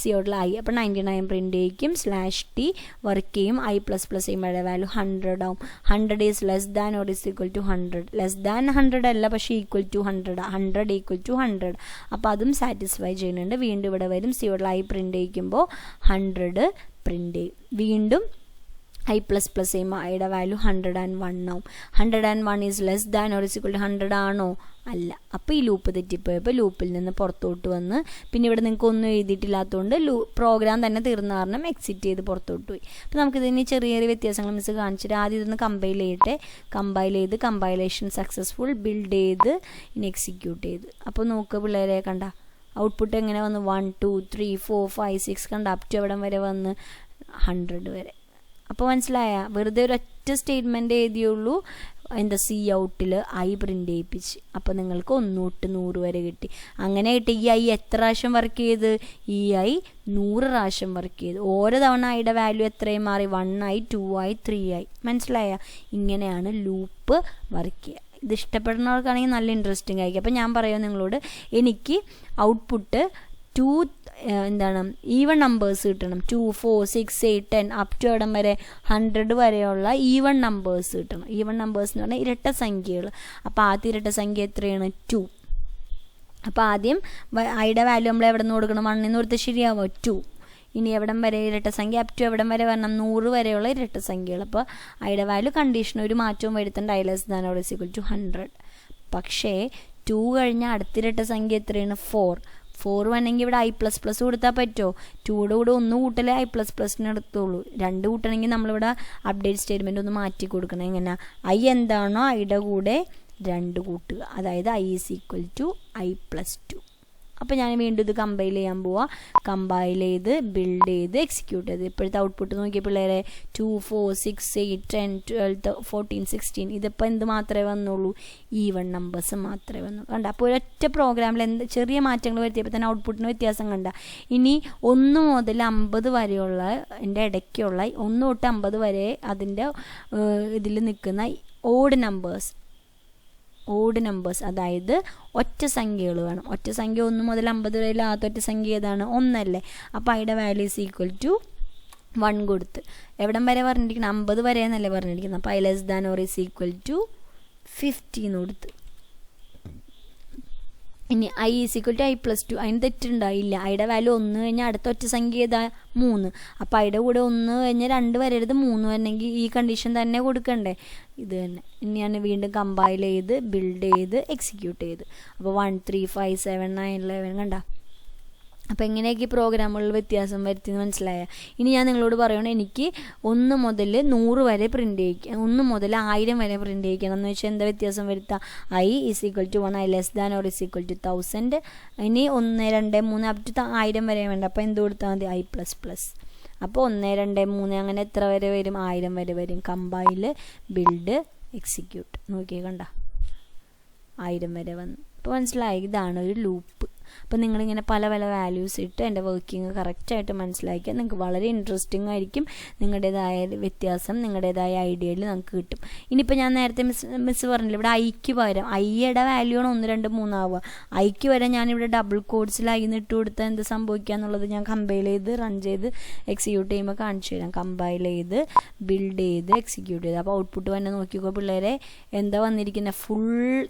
സി ഔട്ടിൽ ഐ. അപ്പോൾ 99 പ്രിൻ്റ് ചെയ്യിക്കും. /t വർക്ക് ചെയ്യും. ഐ പ്ലസ് പ്ലസ് ചെയ്യുമ്പോൾ ഐയുടെ വാല്യൂ 100 ആവും. 100 is less than or is equal to 100. Less than 100 അല്ല, പക്ഷേ ഈക്വൽ ടു 100. 100 equal to 100. അപ്പോൾ അതും സാറ്റിസ്ഫൈ ചെയ്യുന്നുണ്ട്. വീണ്ടും ഇവിടെ വരും. സി ഔട്ടിൽ ഐ പ്രിൻ്റ് ചെയ്യിക്കുമ്പോൾ 100 പ്രിൻ്റ് ചെയ്യും. വീണ്ടും ഐ പ്ലസ് പ്ലസ് ചെയ്യുമ്പോൾ ഐയുടെ വാല്യൂ 101 ആവും. 101 is less than or is equal to 100 ആണോ? അല്ല. അപ്പോൾ ഈ ലൂപ്പ് തെറ്റിപ്പോയപ്പോൾ ലൂപ്പിൽ നിന്ന് പുറത്തോട്ട് വന്ന് പിന്നെ ഇവിടെ നിങ്ങൾക്ക് ഒന്നും എഴുതിയിട്ടില്ലാത്തതുകൊണ്ട് പ്രോഗ്രാം തന്നെ തീർന്ന കാരണം എക്സിറ്റ് ചെയ്ത് പുറത്തോട്ട് പോയി. അപ്പോൾ നമുക്കിതിന് ചെറിയ ചെറിയ വ്യത്യാസങ്ങൾ മിസ് കാണിച്ചിട്ട് ആദ്യം ഇതൊന്ന് കമ്പൈൽ ചെയ്യട്ടെ. കമ്പൈൽ ചെയ്ത് കമ്പൈലേഷൻ സക്സസ്ഫുൾ ബിൽഡ് ചെയ്ത് ഇനി എക്സിക്യൂട്ട് ചെയ്ത്. അപ്പോൾ നോക്കുക പിള്ളേരെ, കണ്ട ഔട്ട്പുട്ട് എങ്ങനെ വന്ന് 1 2 3 4 5 6 കണ്ട അപ് ടു എവിടം വരെ വന്ന് 100 വരെ. അപ്പോൾ മനസ്സിലായ? വെറുതെ ഒരൊറ്റ സ്റ്റേറ്റ്മെൻറ്റ് എഴുതിയുള്ളൂ. എന്താ സി ഔട്ടിൽ ഐ പ്രിൻ്റ് ചെയ്യിപ്പിച്ച്. അപ്പോൾ നിങ്ങൾക്ക് 1 തൊട്ട് 100 വരെ കിട്ടി. അങ്ങനെ കിട്ടി. ഈ ഐ എത്ര പ്രാവശ്യം വർക്ക് ചെയ്ത്? ഈ ഐ 100 പ്രാവശ്യം വർക്ക് ചെയ്ത്. ഓരോ തവണ ഐയുടെ വാല്യൂ എത്രയും മാറി? 1 ആയി, 2 ആയി, 3 ആയി. മനസ്സിലായ? ഇങ്ങനെയാണ് ലൂപ്പ് വർക്ക് ചെയ്യുക. ഇത് ഇഷ്ടപ്പെടുന്നവർക്കാണെങ്കിൽ നല്ല ഇൻട്രസ്റ്റിംഗ് ആയിരിക്കും. അപ്പോൾ ഞാൻ പറയാം നിങ്ങളോട്, എനിക്ക് ഔട്ട്പുട്ട് 2 എന്താണ് ഈവൺ നമ്പേഴ്സ് കിട്ടണം. 2 4 6 8 10 അപ് ടു എവിടം വരെ 100 വരെയുള്ള ഈവൺ നമ്പേഴ്സ് കിട്ടണം. ഈവൺ നമ്പേഴ്സ് എന്ന് പറഞ്ഞാൽ ഇരട്ട സംഖ്യകൾ. അപ്പോൾ ആദ്യ ഇരട്ട സംഖ്യ എത്രയാണ്? 2. അപ്പോൾ ആദ്യം ഐയുടെ വാല്യൂ നമ്മൾ എവിടെ നിന്ന് കൊടുക്കണം? 1 എന്ന് കൊടുത്ത് ശരിയാവോ? 2. ഇനി എവിടം വരെ ഇരട്ട സംഖ്യ? അപ് ടു എവിടം വരെ വരണം? 100 വരെയുള്ള ഇരട്ട സംഖ്യകൾ. അപ്പോൾ ഐയുടെ വാല്യൂ കണ്ടീഷൻ ഒരു മാറ്റവും വരുത്തേണ്ട. I less than or is equal to 100. പക്ഷേ 2 കഴിഞ്ഞാൽ അടുത്ത ഇരട്ട സംഖ്യ എത്രയാണ്? 4. 4 വേണമെങ്കിൽ ഇവിടെ ഐ പ്ലസ് പ്ലസ് കൊടുത്താൽ പറ്റുമോ? 2യുടെ കൂടെ 1 കൂട്ടലേ ഐ പ്ലസ് പ്ലസിന് എടുത്തുള്ളൂ. 2 കൂട്ടണമെങ്കിൽ നമ്മളിവിടെ അപ്ഡേറ്റ് സ്റ്റേറ്റ്മെൻറ്റ് ഒന്ന് മാറ്റി കൊടുക്കണം. എങ്ങനെ? ഐ എന്താണോ ഐയുടെ കൂടെ 2 കൂട്ടുക, അതായത് I is equal to I plus 2. അപ്പോൾ ഞാൻ വീണ്ടും ഇത് കമ്പൈൽ ചെയ്യാൻ പോവാം. കമ്പൈൽ ചെയ്ത് ബിൽഡ് ചെയ്ത് എക്സിക്യൂട്ട് ചെയ്ത് ഇപ്പോഴത്തെ ഔട്ട്പുട്ട് നോക്കിയ പിള്ളേരെ 2 4 6 8 10 12 14 16 ഇതിപ്പോൾ എന്ത് മാത്രമേ വന്നുള്ളൂ? ഈവൺ നമ്പേഴ്സ് മാത്രമേ വന്നുള്ളൂ. കണ്ട? അപ്പോൾ ഒരൊറ്റ പ്രോഗ്രാമിൽ എന്ത് ചെറിയ മാറ്റങ്ങൾ വരുത്തിയപ്പോൾ തന്നെ ഔട്ട്പുട്ടിന് വ്യത്യാസം കണ്ട. ഇനി 1 മുതൽ 50 വരെയുള്ള എൻ്റെ ഇടയ്ക്കുള്ള 1 തൊട്ട് 50 വരെ അതിൻ്റെ ഇതിൽ നിൽക്കുന്ന ഓഡ് നമ്പേഴ്സ്, അതായത് ഒറ്റ സംഖ്യകൾ വേണം. ഒറ്റ സംഖ്യ 1 മുതൽ 50 വരെ ആദ്യ ഒറ്റ സംഖ്യ ഏതാണ്? 1 അല്ലേ? അപ്പോൾ ഐയുടെ വാല്യൂ ഈസ് ഈക്വൽ ടു 1 കൊടുത്ത് എവിടം വരെ പറഞ്ഞിരിക്കണം? 50 വരെ എന്നല്ലേ പറഞ്ഞിരിക്കുന്നത്. അപ്പോൾ I less than or is equal to 50 എന്ന് കൊടുത്ത്. ഇനി I is equal to I plus 2. അതിന് തെറ്റുണ്ടായില്ല. ഐയുടെ വാല്യൂ 1 കഴിഞ്ഞാൽ അടുത്ത ഒറ്റ സംഖ്യ ഏതാ? 3. അപ്പോൾ ഐയുടെ കൂടെ 1 കഴിഞ്ഞാൽ 2 വരരുത്, 3 വരണമെങ്കിൽ ഈ കണ്ടീഷൻ തന്നെ കൊടുക്കണ്ടേ? ഇത് തന്നെ. ഇനി ഞാൻ വീണ്ടും കമ്പൈൽ ചെയ്ത് ബിൽഡ് ചെയ്ത് എക്സിക്യൂട്ട് ചെയ്ത്. അപ്പോൾ 1 3 5 7 9 11 കണ്ട? അപ്പോൾ എങ്ങനെയൊക്കെ ഈ പ്രോഗ്രാമുകളിൽ വ്യത്യാസം വരുത്തിയെന്ന് മനസ്സിലായ? ഇനി ഞാൻ നിങ്ങളോട് പറയണം, എനിക്ക് 1 മുതൽ 100 വരെ പ്രിൻ്റ് ചെയ്യിക്കുക, 1 മുതൽ 1000 വരെ പ്രിൻ്റ് ചെയ്യിക്കണം എന്ന് വെച്ചാൽ എന്താ വ്യത്യാസം വരുത്തുക? I is equal to 1, I less than or is equal to 1000. ഇനി 1 2 3 അപ് ടു 1000 വരെ വേണ്ട. അപ്പോൾ എന്ത് കൊടുത്താൽ മതി? I plus plus. അപ്പോൾ 1 2 3 അങ്ങനെ എത്ര വരെ വരും? 1000 വരെ വരും. Compile build execute. നോക്കിയേ, കണ്ട? 1000 വരെ വന്നു. അപ്പോൾ മനസ്സിലായി? ഇതാണ് ഒരു ലൂപ്പ്. അപ്പോൾ നിങ്ങളിങ്ങനെ പല പല വാല്യൂസ് ഇട്ട് എൻ്റെ വർക്കിംഗ് കറക്റ്റായിട്ട് മനസ്സിലാക്കിയാൽ നിങ്ങൾക്ക് വളരെ ഇൻട്രസ്റ്റിംഗ് ആയിരിക്കും. നിങ്ങളുടേതായ വ്യത്യാസം, നിങ്ങളുടേതായ ഐഡിയയിൽ നമുക്ക് കിട്ടും. ഇനിയിപ്പോൾ ഞാൻ നേരത്തെ മിസ് പറഞ്ഞില്ല, ഇവിടെ ഐക്ക് പകരം ഐയുടെ വാല്യൂ ആണ് 1 2 3 ആവുക. ഐക്ക് വരെ ഞാനിവിടെ ഡബിൾ കോഡ്സിൽ ഐ ഇട്ട് കൊടുത്താൽ എന്ത് സംഭവിക്കുക എന്നുള്ളത് ഞാൻ കമ്പൈൽ ചെയ്ത് റൺ ചെയ്ത് എക്സിക്യൂട്ട് ചെയ്യുമ്പോൾ കാണിച്ചു തരാം. കമ്പൈൽ ചെയ്ത് ബിൽഡ് ചെയ്ത് എക്സിക്യൂട്ട് ചെയ്ത് അപ്പോൾ ഔട്ട്പുട്ട് തന്നെ നോക്കിക്കോ പിള്ളേരെ. എന്താ വന്നിരിക്കുന്നത്? ഫുൾ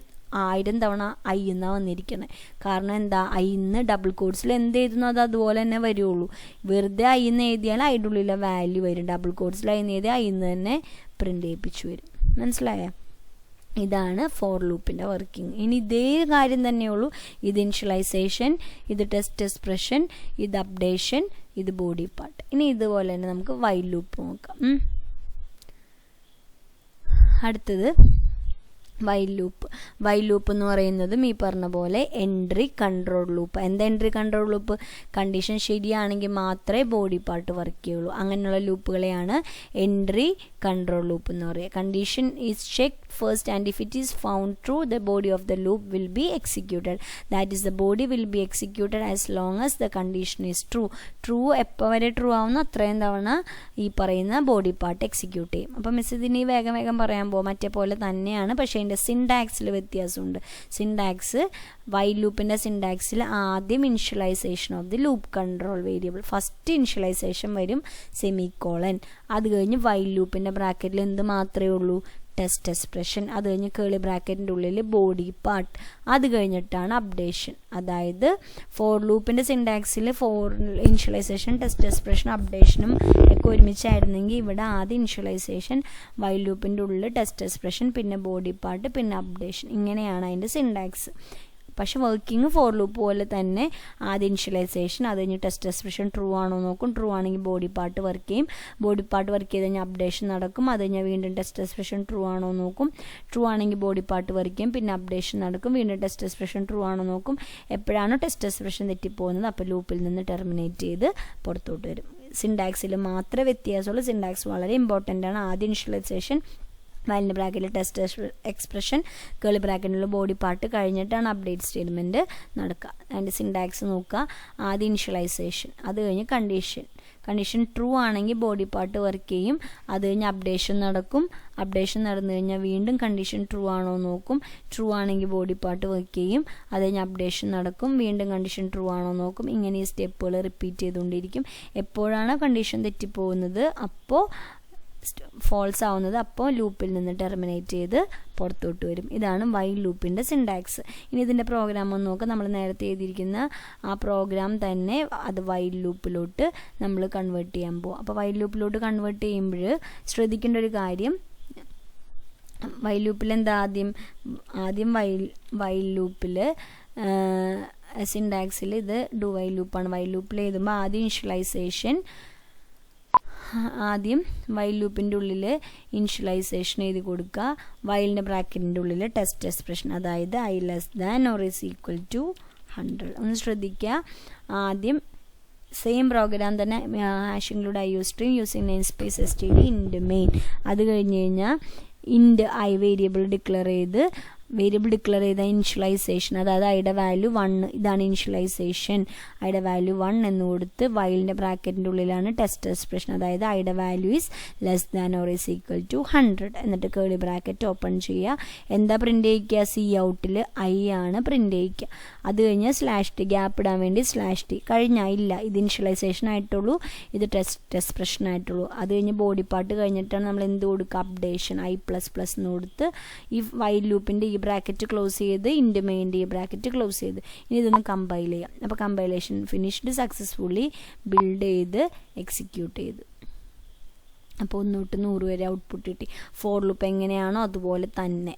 1000 തവണ ഐ എന്നാണ് വന്നിരിക്കുന്നത്. കാരണം എന്താ? ഐന്ന് ഡബിൾ കോഡ്സിൽ എന്ത് എഴുതുന്നു അത് അതുപോലെ തന്നെ വരുള്ളൂ. വെറുതെ ഐന്ന് എഴുതിയാൽ അതിൻ്റെ ഉള്ളിലെ വാല്യൂ വരും. ഡബിൾ കോഡ്സിൽ ഐന്ന് എഴുതിയാൽ ഐന്ന് തന്നെ പ്രിൻ്റ് ചെയ്യിപ്പിച്ചു വരും. മനസ്സിലായോ? ഇതാണ് ഫോർ ലൂപ്പിൻ്റെ വർക്കിംഗ്. ഇനി ഇതേ കാര്യം തന്നെയുള്ളൂ. ഇത് ഇനിഷ്യലൈസേഷൻ, ഇത് ടെസ്റ്റ് എക്സ്പ്രഷൻ, ഇത് അപ്ഡേഷൻ, ഇത് ബോഡി പാർട്ട്. ഇനി ഇതുപോലെ തന്നെ നമുക്ക് വൈൽ ലൂപ്പ് നോക്കാം. അടുത്തത് വൈൽ ലൂപ്പ്. വൈൽ ലൂപ്പ് എന്ന് പറയുന്നതും ഈ പറഞ്ഞ പോലെ എൻട്രി കൺട്രോൾ ലൂപ്പ്. എന്താ എൻട്രി കൺട്രോൾ ലൂപ്പ്? കണ്ടീഷൻ ശരിയാണെങ്കിൽ മാത്രമേ ബോഡി പാർട്ട് വർക്ക് ചെയ്യുള്ളൂ. അങ്ങനെയുള്ള ലൂപ്പുകളെയാണ് എൻട്രി കൺട്രോൾ ലൂപ്പ് എന്ന് പറയുക. Condition is checked first and if it is found true the body of the loop will be executed. That is the body will be executed as long as the condition is true. True എപ്പോൾ വരെ true ആവുന്നു അത്രയും തവണ ഈ പറയുന്ന body part execute ചെയ്യും. അപ്പം miss ഇതിന് വേഗം വേഗം പറയാൻ പോകും. മറ്റേ പോലെ തന്നെയാണ്, പക്ഷേ അതിൻ്റെ സിൻടാക്സിൽ വ്യത്യാസമുണ്ട്. സിൻടാക്സ് വൈൽ ലൂപ്പിൻ്റെ സിൻടാക്സിൽ ആദ്യം initialisation of the loop control variable, first initialisation വരും സെമിക്കോളൻ. അത് കഴിഞ്ഞ് വൈൽ ലൂപ്പിൻ്റെ ബ്രാക്കറ്റിൽ എന്ത് മാത്രമേ ഉള്ളൂ? Test expression. അത് കഴിഞ്ഞ് കേളി ബ്രാക്കറ്റിൻ്റെ ഉള്ളിൽ ബോഡി പാർട്ട്. അത് കഴിഞ്ഞിട്ടാണ് അപ്ഡേഷൻ. അതായത് ഫോർ ലൂപ്പിൻ്റെ സിൻടാക്സിൽ ഫോർ ഇനിഷ്യലൈസേഷൻ, ടെസ്റ്റ് എക്സ്പ്രഷൻ, അപ്ഡേഷനും ഒക്കെ ഒരുമിച്ചായിരുന്നെങ്കിൽ ഇവിടെ ആദ്യം ഇനിഷ്യലൈസേഷൻ, വൈൽ ലൂപ്പിൻ്റെ ഉള്ളിൽ ടെസ്റ്റ് എക്സ്പ്രഷൻ, പിന്നെ ബോഡി പാർട്ട്, പിന്നെ അപ്ഡേഷൻ. ഇങ്ങനെയാണ് അതിൻ്റെ സിൻടാക്സ്. പക്ഷെ വർക്കിംഗ് ഫോർ ലൂപ്പ് പോലെ തന്നെ ആദ്യം ഇനിഷ്യലൈസേഷൻ, അത് കഴിഞ്ഞ് ടെസ്റ്റ് എക്സ്പ്രഷൻ ട്രൂ ആണോ നോക്കും. ട്രൂ ആണെങ്കിൽ ബോഡി പാർട്ട് വർക്ക് ചെയ്യും. ബോഡി പാർട്ട് വർക്ക് ചെയ്ത് കഴിഞ്ഞാൽ അപ്ഡേഷൻ നടക്കും. അത് കഴിഞ്ഞാൽ വീണ്ടും ടെസ്റ്റ് എക്സ്പ്രഷൻ ട്രൂ ആണോ നോക്കും. ട്രൂ ആണെങ്കിൽ ബോഡി പാർട്ട് വർക്ക് ചെയ്യും. പിന്നെ അപ്ഡേഷൻ നടക്കും. വീണ്ടും ടെസ്റ്റ് എക്സ്പ്രഷൻ ട്രൂ ആണോ നോക്കും. എപ്പോഴാണോ ടെസ്റ്റ് എക്സ്പ്രഷൻ തെറ്റിപ്പോകുന്നത് അപ്പോൾ ലൂപ്പിൽ നിന്ന് ടെർമിനേറ്റ് ചെയ്ത് പുറത്തോട്ട് വരും. സിൻടാക്സിൽ മാത്രമേ വ്യത്യാസമുള്ളൂ. സിൻടാക്സ് വളരെ ഇമ്പോർട്ടൻ്റ് ആണ്. ആദ്യം ഇനിഷ്യലൈസേഷൻ, വൈലിൻ്റെ ബ്രാക്കറ്റിൽ ടെസ്റ്റ് എക്സ്പ്രഷൻ, കേളി ബ്രാക്കറ്റിലുള്ള ബോഡി പാർട്ട് കഴിഞ്ഞിട്ടാണ് അപ്ഡേറ്റ് സ്റ്റേറ്റ്മെൻറ്റ് നടക്കുക. അതിൻ്റെ സിൻടാക്സ് നോക്കുക. ആദ്യം ഇനിഷ്യലൈസേഷൻ, അത് കഴിഞ്ഞ് കണ്ടീഷൻ ട്രൂ ആണെങ്കിൽ ബോഡി പാർട്ട് വർക്ക് ചെയ്യും. അത് കഴിഞ്ഞ് അപ്ഡേഷൻ നടക്കും. അപ്ഡേഷൻ നടന്നു കഴിഞ്ഞാൽ വീണ്ടും കണ്ടീഷൻ ട്രൂ ആണോ നോക്കും. ട്രൂ ആണെങ്കിൽ ബോഡി പാർട്ട് വർക്ക് ചെയ്യും. അത് കഴിഞ്ഞ് അപ്ഡേഷൻ നടക്കും. വീണ്ടും കണ്ടീഷൻ ട്രൂ ആണോ നോക്കും. ഇങ്ങനെ ഈ സ്റ്റെപ്പുകൾ റിപ്പീറ്റ് ചെയ്തുകൊണ്ടിരിക്കും. എപ്പോഴാണ് കണ്ടീഷൻ തെറ്റിപ്പോകുന്നത് അപ്പോൾ ഫോൾസ് ആവുന്നത് അപ്പോൾ ലൂപ്പിൽ നിന്ന് ടെർമിനേറ്റ് ചെയ്ത് പുറത്തോട്ട് വരും. ഇതാണ് വൈൽ ലൂപ്പിൻ്റെ സിൻടാക്സ്. ഇനി ഇതിൻ്റെ പ്രോഗ്രാം ഒന്ന് നോക്കാം. നമ്മൾ നേരത്തെ എഴുതിയിരിക്കുന്ന ആ പ്രോഗ്രാം തന്നെ അത് വൈൽ ലൂപ്പിലോട്ട് നമ്മൾ കൺവേർട്ട് ചെയ്യാൻ പോകും. അപ്പോൾ വൈൽ ലൂപ്പിലോട്ട് കൺവേർട്ട് ചെയ്യുമ്പോൾ ശ്രദ്ധിക്കേണ്ട ഒരു കാര്യം, വൈൽ ലൂപ്പിൽ എന്താ ആദ്യം വൈൽ ലൂപ്പിൽ സിൻടാക്സിൽ ഇത് ഡു വൈൽ ലൂപ്പാണ്. വൈൽ ലൂപ്പിൽ എഴുതുമ്പോൾ ആദ്യം ഇനിഷ്യലൈസേഷൻ, ആദ്യം വൈൽ ലൂപ്പിൻ്റെ ഉള്ളിൽ ഇനിഷ്യലൈസേഷൻ എഴുതി കൊടുക്കുക. വൈലിൻ്റെ ബ്രാക്കറ്റിൻ്റെ ഉള്ളിൽ ടെസ്റ്റ് എക്സ്പ്രഷൻ, അതായത് I less than or is equal to 100. ഒന്ന് ശ്രദ്ധിക്കുക. ആദ്യം സെയിം പ്രോഗ്രാം തന്നെ hash include iostream using namespace std int main. അത് കഴിഞ്ഞ് കഴിഞ്ഞാൽ ഇൻഡ് ഐ വേരിയബിൾ ഡിക്ലെയർ ചെയ്ത ഇനിഷ്യലൈസേഷൻ, അതായത് ഐയുടെ വാല്യൂ 1, ഇതാണ് ഇനിഷ്യലൈസേഷൻ. ഐയുടെ വാല്യൂ 1 എന്ന് കൊടുത്ത് വൈലിൻ്റെ ബ്രാക്കറ്റിൻ്റെ ഉള്ളിലാണ് ടെസ്റ്റ് എക്സ്പ്രഷൻ, അതായത് ഐയുടെ value is less than or is equal to 100. എന്നിട്ട് കേളി ബ്രാക്കറ്റ് ഓപ്പൺ ചെയ്യുക. എന്താ പ്രിൻ്റ് ചെയ്യിക്കുക? സി ഔട്ടിൽ ഐ ആണ് പ്രിൻ്റ് ചെയ്യിക്കുക. അത് കഴിഞ്ഞ് /t ഗ്യാപ്പ് ഇടാൻ വേണ്ടി /t കഴിഞ്ഞില്ല. ഇത് ഇനിഷ്യലൈസേഷൻ ആയിട്ടുള്ളൂ, ഇത് ടെസ്റ്റ് എക്സ്പ്രഷൻ ആയിട്ടുള്ളൂ. അത് കഴിഞ്ഞ് ബോഡി പാർട്ട് കഴിഞ്ഞിട്ടാണ് നമ്മൾ എന്ത് കൊടുക്കുക? അപ്ഡേഷൻ I++ എന്ന് കൊടുത്ത് ഈ വൈൽ ലൂപ്പിൻ്റെ ഈ ബ്രാക്കറ്റ് ക്ലോസ് ചെയ്ത് ഇൻഡ് മെയിൻ്റെ ഈ ബ്രാക്കറ്റ് ക്ലോസ് ചെയ്ത് ഇനി ഇതൊന്ന് കമ്പൈൽ ചെയ്യാം. അപ്പോൾ കമ്പൈലേഷൻ ഫിനിഷ്ഡ്, സക്സസ്ഫുള്ളി ബിൽഡ് ചെയ്ത് എക്സിക്യൂട്ട് ചെയ്ത്. അപ്പോൾ 1 തൊട്ട് 100 വരെ ഔട്ട്പുട്ട് കിട്ടി. ഫോർ ലൂപ്പ് എങ്ങനെയാണോ അതുപോലെ തന്നെ.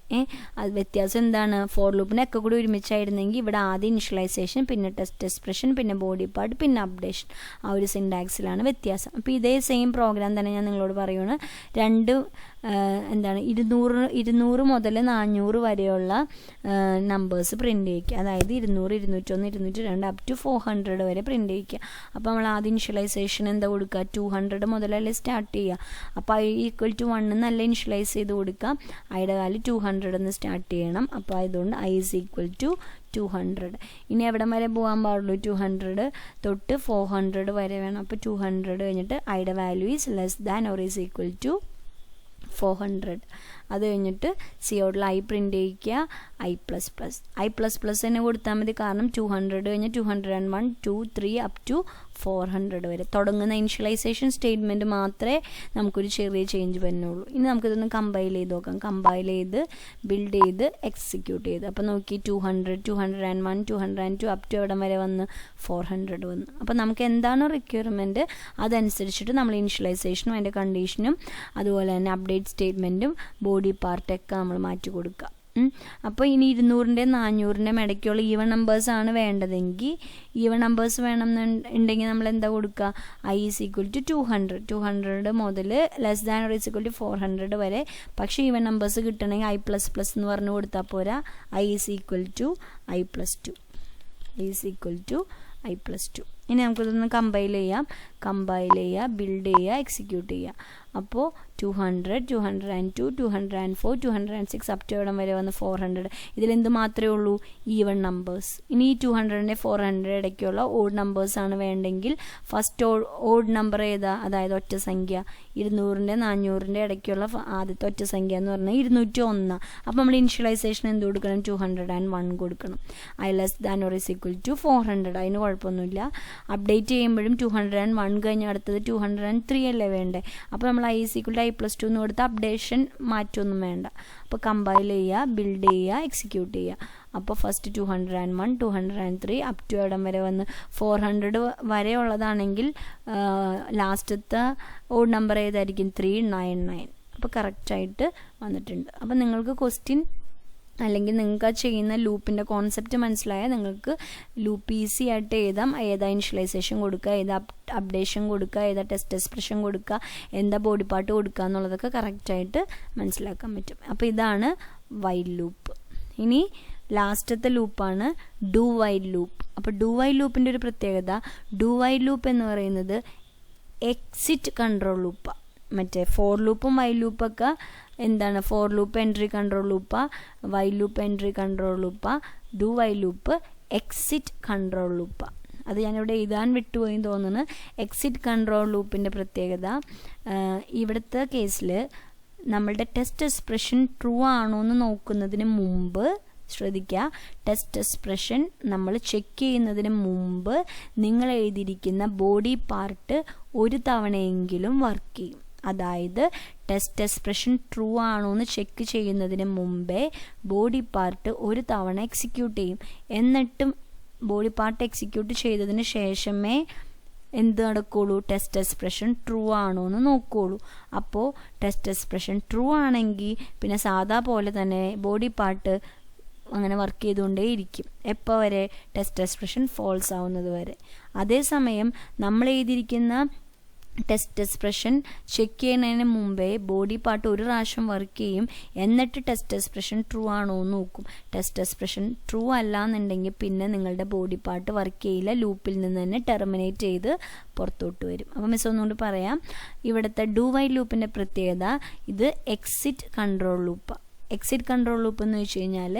അത് വ്യത്യാസം എന്താണ്? ഫോർ ലൂപ്പിനൊക്കെ കൂടി ഒരുമിച്ചായിരുന്നെങ്കിൽ ഇവിടെ ആദ്യം ഇനിഷ്യലൈസേഷൻ, പിന്നെ ടെസ്റ്റ് എക്സ്പ്രഷൻ, പിന്നെ ബോഡി പാർട്ട്, പിന്നെ അപ്ഡേഷൻ. ആ ഒരു സിൻടാക്സിലാണ് വ്യത്യാസം. അപ്പോൾ ഇതേ സെയിം പ്രോഗ്രാം തന്നെ ഞാൻ നിങ്ങളോട് പറയുകയാണ്. 200 മുതൽ 400 വരെയുള്ള നമ്പേഴ്സ് പ്രിൻ്റ് ചെയ്യിക്കുക. അതായത് 200, 201, 202 അപ് ടു 400 വരെ പ്രിൻ്റ് ചെയ്യിക്കുക. അപ്പോൾ നമ്മൾ ആദ്യം ഇനിഷ്യലൈസേഷൻ എന്താ കൊടുക്കുക? 200 മുതലല്ലേ സ്റ്റാർട്ട് ചെയ്യുക. അപ്പോൾ i = 1 എന്നല്ല ഇനിഷ്യലൈസ് ചെയ്ത് കൊടുക്കാം. ഐയുടെ വാല്യൂ 200 എന്ന് സ്റ്റാർട്ട് ചെയ്യണം. അപ്പോൾ അതുകൊണ്ട് i = 200. ഇനി എവിടം വരെ പോകാൻ പാടുള്ളൂ? 200 തൊട്ട് 400 വരെ വേണം. അപ്പോൾ 200 കഴിഞ്ഞിട്ട് ഐയുടെ value is less than or is equal to 400. അത് കഴിഞ്ഞിട്ട് സിയോഡിൽ ഐ പ്രിൻ്റ് ചെയ്യിക്കുക, i++ തന്നെ കൊടുത്താൽ മതി. കാരണം 200 കഴിഞ്ഞ് 201, 2, 3 അപ് ടു 400 വരെ തുടങ്ങുന്ന ഇനിഷ്യലൈസേഷൻ സ്റ്റേറ്റ്മെൻറ്റ് മാത്രമേ നമുക്കൊരു ചെറിയ ചേഞ്ച് വരുന്നുള്ളൂ. ഇനി നമുക്കിതൊന്ന് കമ്പൈൽ ചെയ്ത് നോക്കാം. കമ്പൈൽ ചെയ്ത് ബിൽഡ് ചെയ്ത് എക്സിക്യൂട്ട് ചെയ്ത് അപ്പോൾ നോക്കി 200, 201, 202 അപ് ടു എവിടം വരെ വന്ന് 400 വന്നു. അപ്പോൾ നമുക്ക് എന്താണോ റിക്വയർമെൻറ്റ് അതനുസരിച്ചിട്ട് നമ്മൾ ഇനിഷ്യലൈസേഷനും അതിൻ്റെ കണ്ടീഷനും അതുപോലെ തന്നെ അപ്ഡേറ്റ് സ്റ്റേറ്റ്മെൻറ്റും ബോഡി പാർട്ടൊക്കെ നമ്മൾ മാറ്റി കൊടുക്കുക. അപ്പോൾ ഇനി 200-ൻ്റെയും 400-ൻ്റെയും ഇടയ്ക്കുള്ള ഈവൻ നമ്പേഴ്സാണ് വേണ്ടതെങ്കിൽ ഈവൻ നമ്പേഴ്സ് വേണമെന്നുണ്ടെങ്കിൽ നമ്മൾ എന്താ കൊടുക്കുക? i = 200 മുതൽ less than or is equal to 400 വരെ. പക്ഷേ ഈവൻ നമ്പേഴ്സ് കിട്ടണമെങ്കിൽ i++ എന്ന് പറഞ്ഞു കൊടുത്താൽ പോരാ. i = i+2. ഇനി നമുക്കിതൊന്ന് കമ്പൈൽ ചെയ്യാം. ബിൽഡ് ചെയ്യുക, എക്സിക്യൂട്ട് ചെയ്യുക. അപ്പോൾ 200, 202, 204, 206 അപ് ടു എവിടം വരെ വന്ന് 400. ഇതിലെന്ത് മാത്രമേ ഉള്ളൂ? Even numbers. ഇനി ഈ 200-ൻ്റെ 400 ഇടയ്ക്കുള്ള ഓഡ് നമ്പേഴ്സാണ് വേണ്ടെങ്കിൽ ഫസ്റ്റ് ഓഡ് നമ്പർ ഏതാ? അതായത് ഒറ്റ സംഖ്യ. 200-ൻ്റെ 400-ൻ്റെ ഇടയ്ക്കുള്ള ആദ്യത്തെ ഒറ്റ സംഖ്യ എന്ന് പറഞ്ഞാൽ 201. അപ്പോൾ നമ്മൾ ഇനിഷ്യലൈസേഷൻ എന്ത് കൊടുക്കണം? 201 കൊടുക്കണം. i less than or is equal to 400. അതിന് കുഴപ്പമൊന്നുമില്ല. അപ്ഡേറ്റ് ചെയ്യുമ്പോഴും 201 കഴിഞ്ഞ് അടുത്തത് 203 അല്ലേ വേണ്ടേ? അപ്പോൾ നമ്മൾ i = i+2 എന്ന് കൊടുത്ത് അപ്ഡേഷൻ മാറ്റമൊന്നും വേണ്ട. അപ്പോൾ കമ്പൈൽ ചെയ്യുക, ബിൽഡ് ചെയ്യുക, എക്സിക്യൂട്ട് ചെയ്യുക. അപ്പോൾ ഫസ്റ്റ് 201, 203 അപ് ടു ഇടം വരെ വന്ന് 400 വരെ ഉള്ളതാണെങ്കിൽ ലാസ്റ്റത്തെ ഓഡ് നമ്പർ ഏതായിരിക്കും? 399. അപ്പോൾ കറക്റ്റായിട്ട് വന്നിട്ടുണ്ട്. അപ്പോൾ നിങ്ങൾക്ക് ക്വസ്റ്റ്യൻ അല്ലെങ്കിൽ നിങ്ങൾക്ക് ആ ചെയ്യുന്ന ലൂപ്പിൻ്റെ കോൺസെപ്റ്റ് മനസ്സിലായാൽ നിങ്ങൾക്ക് ലൂപ്പ് ഈസി ആയിട്ട് എഴുതാം. ഏതാ ഇനിഷ്യലൈസേഷൻ കൊടുക്കുക, ഏതാ അപ്ഡേഷൻ കൊടുക്കുക, ഏതാ ടെസ്റ്റ് എക്സ്പ്രഷൻ കൊടുക്കുക, എന്താ ബോഡി പാർട്ട് കൊടുക്കുക എന്നുള്ളതൊക്കെ കറക്റ്റായിട്ട് മനസ്സിലാക്കാൻ പറ്റും. അപ്പോൾ ഇതാണ് വൈൽ ലൂപ്പ്. ഇനി ലാസ്റ്റത്തെ ലൂപ്പാണ് ഡു വൈൽ ലൂപ്പ്. അപ്പോൾ ഡു വൈൽ ലൂപ്പിൻ്റെ ഒരു പ്രത്യേകത, ഡു വൈൽ ലൂപ്പ് എന്ന് പറയുന്നത് എക്സിറ്റ് കൺട്രോൾ ലൂപ്പാണ്. മറ്റേ ഫോർ ലൂപ്പും വൈൽ ലൂപ്പൊക്കെ എന്താണ്? ഫോർ ലൂപ്പ് എൻട്രി കൺട്രോൾ ലൂപ്പാ, വൈൽ ലൂപ്പ് എൻട്രി കൺട്രോൾ ലൂപ്പാ. Do while loop exit control ലൂപ്പാ. അത് ഞാനിവിടെ എഴുതാൻ വിട്ടുപോയി തോന്നുന്നു. എക്സിറ്റ് കൺട്രോൾ ലൂപ്പിൻ്റെ പ്രത്യേകത, ഇവിടുത്തെ കേസിൽ നമ്മളുടെ ടെസ്റ്റ് എക്സ്പ്രഷൻ ട്രൂ ആണോ എന്ന് നോക്കുന്നതിന് മുമ്പ് ശ്രദ്ധിക്കുക, ടെസ്റ്റ് എക്സ്പ്രഷൻ നമ്മൾ ചെക്ക് ചെയ്യുന്നതിന് മുമ്പ് നിങ്ങൾ എഴുതിയിരിക്കുന്ന ബോഡി പാർട്ട് ഒരു തവണയെങ്കിലും വർക്ക് ചെയ്യും. അതായത് ടെസ്റ്റ് എക്സ്പ്രഷൻ ട്രൂ ആണോ എന്ന് ചെക്ക് ചെയ്യുന്നതിന് മുമ്പേ ബോഡി പാർട്ട് ഒരു തവണ എക്സിക്യൂട്ട് ചെയ്യും. എന്നിട്ടും ബോഡി പാർട്ട് എക്സിക്യൂട്ട് ചെയ്തതിന് ശേഷമേ എന്ത് നടക്കുകയുള്ളൂ? ടെസ്റ്റ് എക്സ്പ്രഷൻ ട്രൂ ആണോ എന്ന് നോക്കുകയുള്ളൂ. അപ്പോൾ ടെസ്റ്റ് എക്സ്പ്രഷൻ ട്രൂ ആണെങ്കിൽ പിന്നെ സാധാ പോലെ തന്നെ ബോഡി പാർട്ട് അങ്ങനെ വർക്ക് ചെയ്തുകൊണ്ടേയിരിക്കും. എപ്പോൾ വരെ? ടെസ്റ്റ് എക്സ്പ്രഷൻ ഫോൾസ് ആവുന്നത് വരെ. അതേസമയം നമ്മൾ എഴുതിയിരിക്കുന്ന ടെസ്റ്റ് എക്സ്പ്രഷൻ ചെക്ക് ചെയ്യുന്നതിന് മുമ്പേ ബോഡി പാർട്ട് ഒരു പ്രാവശ്യം വർക്ക് ചെയ്യും. എന്നിട്ട് ടെസ്റ്റ് എക്സ്പ്രഷൻ ട്രൂ ആണോ എന്ന് നോക്കും. ടെസ്റ്റ് എക്സ്പ്രഷൻ ട്രൂ അല്ല എന്നുണ്ടെങ്കിൽ പിന്നെ നിങ്ങളുടെ ബോഡി പാർട്ട് വർക്ക് ചെയ്യില്ല, ലൂപ്പിൽ നിന്ന് തന്നെ ടെർമിനേറ്റ് ചെയ്ത് പുറത്തോട്ട് വരും. അപ്പോൾ മിസ് ഒന്നുകൊണ്ട് പറയാം, ഇവിടുത്തെ ഡു വൈൽ ലൂപ്പിൻ്റെ പ്രത്യേകത ഇത് എക്സിറ്റ് കൺട്രോൾ ലൂപ്പാണ്. എക്സിറ്റ് കൺട്രോൾ ലൂപ്പ് എന്ന് വെച്ച് കഴിഞ്ഞാൽ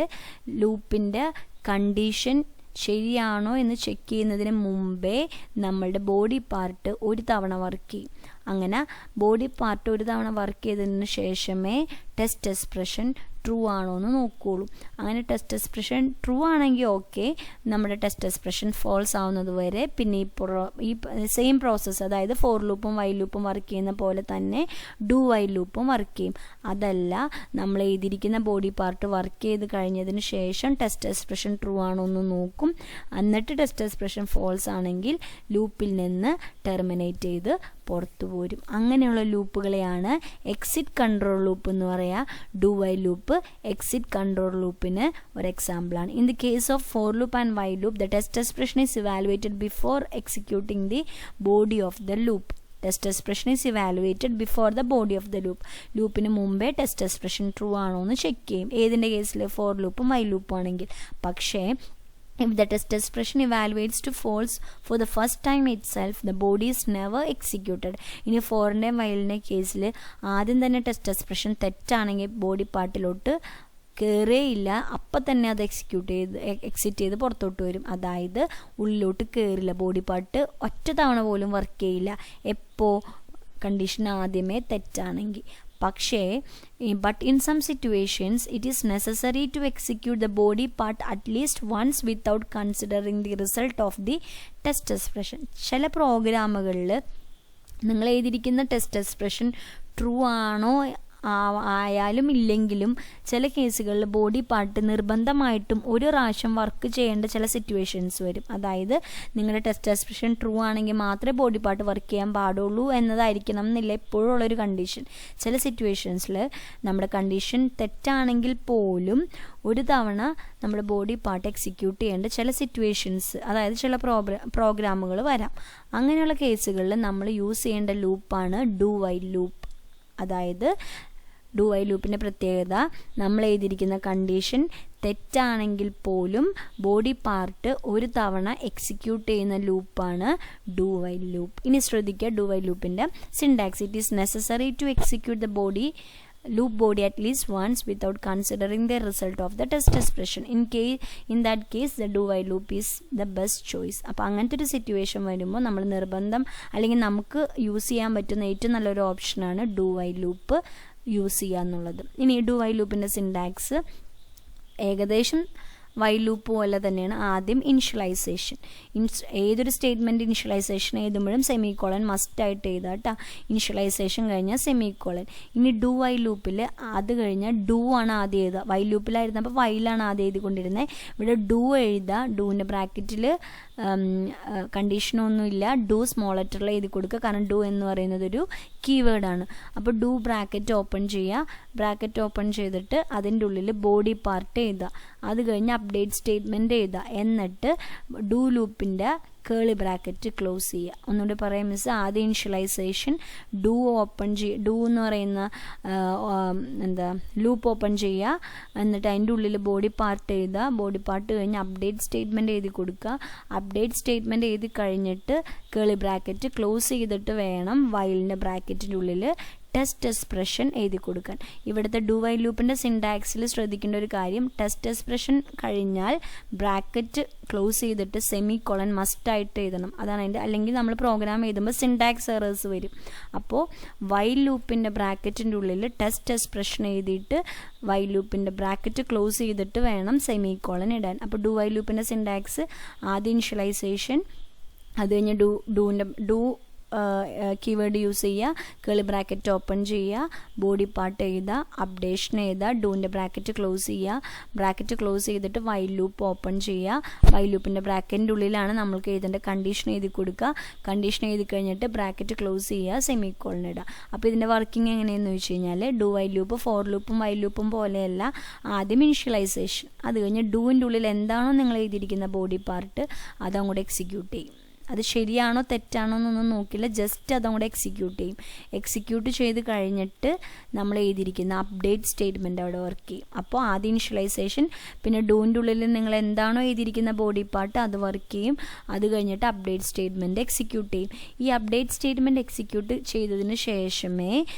ലൂപ്പിൻ്റെ കണ്ടീഷൻ ശരിയാണോ എന്ന് ചെക്ക് ചെയ്യുന്നതിന് മുമ്പേ നമ്മളുടെ ബോഡി പാർട്ട് ഒരു തവണ വർക്ക് ചെയ്യും. അങ്ങനെ ബോഡി പാർട്ട് ഒരു തവണ വർക്ക് ചെയ്തതിന് ശേഷമേ ടെസ്റ്റ് എക്സ്പ്രഷൻ ട്രൂ ആണോ എന്ന് നോക്കുകയുള്ളൂ. അങ്ങനെ ടെസ്റ്റ് എക്സ്പ്രഷൻ ട്രൂ ആണെങ്കിൽ ഓക്കെ, നമ്മുടെ ടെസ്റ്റ് എക്സ്പ്രഷൻ ഫോൾസ് ആവുന്നത് വരെ പിന്നെ ഈ സെയിം പ്രോസസ്സ്, അതായത് ഫോർ ലൂപ്പും വൈൽ ലൂപ്പും വർക്ക് ചെയ്യുന്ന പോലെ തന്നെ ഡു വൈൽ ലൂപ്പും വർക്ക് ചെയ്യും. അതല്ല, നമ്മൾ എഴുതിയിരിക്കുന്ന ബോഡി പാർട്ട് വർക്ക് ചെയ്ത് കഴിഞ്ഞതിന് ശേഷം ടെസ്റ്റ് എക്സ്പ്രഷൻ ട്രൂ ആണോ എന്ന് നോക്കും. എന്നിട്ട് ടെസ്റ്റ് എക്സ്പ്രഷൻ ഫോൾസ് ആണെങ്കിൽ ലൂപ്പിൽ നിന്ന് ടെർമിനേറ്റ് ചെയ്ത് പുറത്തു പോരും. അങ്ങനെയുള്ള ലൂപ്പുകളെയാണ് എക്സിറ്റ് കൺട്രോൾ ലൂപ്പ് എന്ന് പറയുക. Do while loop exit control ലൂപ്പിന് ഒരു എക്സാമ്പിളാണ്. In the case of for loop and while loop, the test expression is evaluated before executing the body of the loop. Test expression is evaluated before the body of the loop. ലൂപ്പിന് മുമ്പേ test expression true ആണോ എന്ന് check ചെയ്യും. ഏതിൻ്റെ കേസിൽ? Four ലൂപ്പും while ലൂപ്പും ആണെങ്കിൽ. പക്ഷേ If the test expression evaluates to false for the first time itself, the body is never executed. ഇനി ഫോറിൻ്റെ വയലിൻ്റെ കേസിൽ ആദ്യം തന്നെ ടെസ്റ്റ് എക്സ്പ്രഷൻ തെറ്റാണെങ്കിൽ ബോഡി പാർട്ടിലോട്ട് കയറേയില്ല, അപ്പം തന്നെ അത് എക്സിറ്റ് ചെയ്ത് പുറത്തോട്ട് വരും. അതായത് ഉള്ളിലോട്ട് കയറില്ല, ബോഡി പാർട്ട് ഒറ്റ തവണ പോലും വർക്ക് ചെയ്യില്ല എപ്പോൾ കണ്ടീഷൻ ആദ്യമേ തെറ്റാണെങ്കിൽ. പക്ഷേ but in some situations it is necessary to execute the body part at least once without considering the result of the test expression. ചില പ്രോഗ്രാമുകളിൽ നിങ്ങൾ എഴുതിയിരിക്കുന്ന ടെസ്റ്റ് എക്സ്പ്രഷൻ ട്രൂ ആണോ ആയാലും ഇല്ലെങ്കിലും ചില കേസുകളിൽ ബോഡി പാർട്ട് നിർബന്ധമായിട്ടും ഒരു പ്രാവശ്യം വർക്ക് ചെയ്യേണ്ട ചില സിറ്റുവേഷൻസ് വരും. അതായത് നിങ്ങളുടെ ടെസ്റ്റ് എക്സ്പ്രഷൻ ട്രൂ ആണെങ്കിൽ മാത്രമേ ബോഡി പാർട്ട് വർക്ക് ചെയ്യാൻ പാടുള്ളൂ എന്നതായിരിക്കണം എന്നില്ല എപ്പോഴും ഉള്ളൊരു കണ്ടീഷൻ. ചില സിറ്റുവേഷൻസിൽ നമ്മുടെ കണ്ടീഷൻ തെറ്റാണെങ്കിൽ പോലും ഒരു തവണ നമ്മുടെ ബോഡി പാർട്ട് എക്സിക്യൂട്ട് ചെയ്യേണ്ട ചില സിറ്റുവേഷൻസ്, അതായത് ചില പ്രോഗ്രാമുകൾ വരാം. അങ്ങനെയുള്ള കേസുകളിൽ നമ്മൾ യൂസ് ചെയ്യേണ്ട ലൂപ്പാണ് ഡു വൈൽ ലൂപ്പ്. അതായത് ഡു വൈൽ ലൂപ്പിൻ്റെ പ്രത്യേകത, നമ്മൾ എഴുതിയിരിക്കുന്ന കണ്ടീഷൻ തെറ്റാണെങ്കിൽ പോലും ബോഡി പാർട്ട് ഒരു തവണ എക്സിക്യൂട്ട് ചെയ്യുന്ന ലൂപ്പാണ് ഡു വൈൽ ലൂപ്പ്. ഇനി ശ്രദ്ധിക്കുക ഡു വൈൽ ലൂപ്പിൻ്റെ syntax. It is necessary to execute the loop body at least once without considering the result of the test expression. In that case the do while loop is the best choice. അപ്പോൾ അങ്ങനത്തെ ഒരു situation വരുമ്പോൾ നമ്മൾ നിർബന്ധം അല്ലെങ്കിൽ നമുക്ക് use ചെയ്യാൻ പറ്റുന്ന ഏറ്റവും നല്ലൊരു ഓപ്ഷനാണ് ഡു വൈൽ ലൂപ്പ് യൂസ് ചെയ്യുക എന്നുള്ളത്. ഇനി ഡു വൈൽ ലൂപ്പിൻ്റെ സിൻടാക്സ് ഏകദേശം വൈൽ ലൂപ്പ് പോലെ തന്നെയാണ്. ആദ്യം ഇനിഷ്യലൈസേഷൻ, ഏതൊരു സ്റ്റേറ്റ്മെൻറ്റ് ഇനിഷ്യലൈസേഷൻ എഴുതുമ്പോഴും സെമിക്കോളൻ മസ്റ്റായിട്ട് എഴുതുക കേട്ടോ. ഇനിഷ്യലൈസേഷൻ കഴിഞ്ഞാൽ സെമിക്കോളൻ. ഇനി ഡു വൈൽ ലൂപ്പിൽ അത് കഴിഞ്ഞാൽ ഡു ആണ് ആദ്യം എഴുതുക. വൈൽ ലൂപ്പിലായിരുന്നപ്പോൾ വൈലാണ് ആദ്യം എഴുതിക്കൊണ്ടിരുന്നത്. ഇവിടെ ഡു എഴുതുക, ഡൂവിൻ്റെ ബ്രാക്കറ്റിൽ കണ്ടീഷനൊന്നുമില്ല, ഡു സ്മോൾ ലെറ്ററിൽ എഴുതി കൊടുക്കുക, കാരണം ഡു എന്ന് പറയുന്നത് ഒരു കീവേഡാണ്. അപ്പോൾ ഡു ബ്രാക്കറ്റ് ഓപ്പൺ ചെയ്യുക, ബ്രാക്കറ്റ് ഓപ്പൺ ചെയ്തിട്ട് അതിൻ്റെ ഉള്ളിൽ ബോഡി പാർട്ട് എഴുതുക, അത് കഴിഞ്ഞ് അപ്ഡേറ്റ് സ്റ്റേറ്റ്മെൻറ്റ് എഴുതുക, എന്നിട്ട് ഡു ലൂപ്പിൻ്റെ കേളി ബ്രാക്കറ്റ് ക്ലോസ് ചെയ്യുക. ഒന്നുകൂടി പറയാം മിസ്, ആദ്യം ഇനിഷ്യലൈസേഷൻ, ഡു ഓപ്പൺ ചെയ്യുക, ഡു എന്ന് പറയുന്ന ലൂപ്പ് ഓപ്പൺ ചെയ്യുക, എന്നിട്ട് അതിൻ്റെ ഉള്ളിൽ ബോഡി പാർട്ട് എഴുതുക, ബോഡി പാർട്ട് കഴിഞ്ഞ് അപ്ഡേറ്റ് സ്റ്റേറ്റ്മെൻറ്റ് എഴുതി കൊടുക്കുക, അപ്ഡേറ്റ് സ്റ്റേറ്റ്മെൻറ്റ് എഴുതി കഴിഞ്ഞിട്ട് കേളി ബ്രാക്കറ്റ് ക്ലോസ് ചെയ്തിട്ട് വേണം വൈലിൻ്റെ ബ്രാക്കറ്റിൻ്റെ ഉള്ളിൽ ടെസ്റ്റ് എക്സ്പ്രഷൻ എഴുതി കൊടുക്കാൻ. ഇവിടുത്തെ ഡു വൈൽ ലൂപ്പിൻ്റെ സിൻടാക്സിൽ ശ്രദ്ധിക്കേണ്ട ഒരു കാര്യം, ടെസ്റ്റ് എക്സ്പ്രഷൻ കഴിഞ്ഞാൽ ബ്രാക്കറ്റ് ക്ലോസ് ചെയ്തിട്ട് സെമിക്കോളൻ മസ്റ്റായിട്ട് എഴുതണം. അതാണ് അതിൻ്റെ, അല്ലെങ്കിൽ നമ്മൾ പ്രോഗ്രാം എഴുതുമ്പോൾ സിൻടാക്സ് എറേഴ്സ് വരും. അപ്പോൾ വൈൽ ലൂപ്പിൻ്റെ ബ്രാക്കറ്റിൻ്റെ ഉള്ളിൽ ടെസ്റ്റ് എക്സ്പ്രഷൻ എഴുതിയിട്ട് വൈൽ ലൂപ്പിൻ്റെ ബ്രാക്കറ്റ് ക്ലോസ് ചെയ്തിട്ട് വേണം സെമിക്കോളൻ ഇടാൻ. അപ്പോൾ ഡു വൈൽ ലൂപ്പിൻ്റെ സിൻടാക്സ് ആദ്യം ഇനിഷ്യലൈസേഷൻ, അത് കഴിഞ്ഞ് ഡു കീവേഡ് യൂസ് ചെയ്യുക, കേളി ബ്രാക്കറ്റ് ഓപ്പൺ ചെയ്യുക, ബോഡി പാർട്ട് എഴുതുക, അപ്ഡേഷൻ എഴുതുക, ഡൂവിൻ്റെ ബ്രാക്കറ്റ് ക്ലോസ് ചെയ്യുക, ബ്രാക്കറ്റ് ക്ലോസ് ചെയ്തിട്ട് വൈൽ ലൂപ്പ് ഓപ്പൺ ചെയ്യുക, വൈൽ ലൂപ്പിൻ്റെ ബ്രാക്കറ്റിൻ്റെ ഉള്ളിലാണ് നമ്മൾക്ക് എഴുതേണ്ട കണ്ടീഷൻ എഴുതി കൊടുക്കുക, കണ്ടീഷൻ എഴുതി കഴിഞ്ഞിട്ട് ബ്രാക്കറ്റ് ക്ലോസ് ചെയ്യുക, സെമിക്കോളൻ ഇടുക. അപ്പോൾ ഇതിൻ്റെ വർക്കിംഗ് എങ്ങനെയെന്ന് വെച്ച് കഴിഞ്ഞാൽ ഡു വൈൽ ലൂപ്പ് ഫോർ ലൂപ്പും വൈൽ ലൂപ്പും പോലെയല്ല, ആദ്യം ഇനിഷ്യലൈസേഷൻ, അത് കഴിഞ്ഞ് ഡൂവിൻ്റെ ഉള്ളിൽ എന്താണോ നിങ്ങൾ എഴുതിയിരിക്കുന്ന ബോഡി പാർട്ട് അതങ്ങോട്ട് എക്സിക്യൂട്ട് ചെയ്യും. അത് ശരിയാണോ തെറ്റാണോ എന്നൊന്നും നോക്കില്ല, ജസ്റ്റ് അതങ്ങോട്ട് എക്സിക്യൂട്ട് ചെയ്യും. എക്സിക്യൂട്ട് ചെയ്ത് കഴിഞ്ഞിട്ട് നമ്മൾ എഴുതിയിരിക്കുന്ന അപ്ഡേറ്റ് സ്റ്റേറ്റ്മെൻറ്റ് അവിടെ വർക്ക് ചെയ്യും. അപ്പോൾ ആദ്യം ഇനിഷ്യലൈസേഷൻ, പിന്നെ ഡൂവിൻ്റെ ഉള്ളിൽ നിങ്ങൾ എന്താണോ എഴുതിയിരിക്കുന്ന ബോഡി പാർട്ട് അത് വർക്ക് ചെയ്യും, അത് കഴിഞ്ഞിട്ട് അപ്ഡേറ്റ് സ്റ്റേറ്റ്മെൻറ്റ് എക്സിക്യൂട്ട് ചെയ്യും. ഈ അപ്ഡേറ്റ് സ്റ്റേറ്റ്മെൻറ്റ് എക്സിക്യൂട്ട് ചെയ്തതിന് ശേഷമേ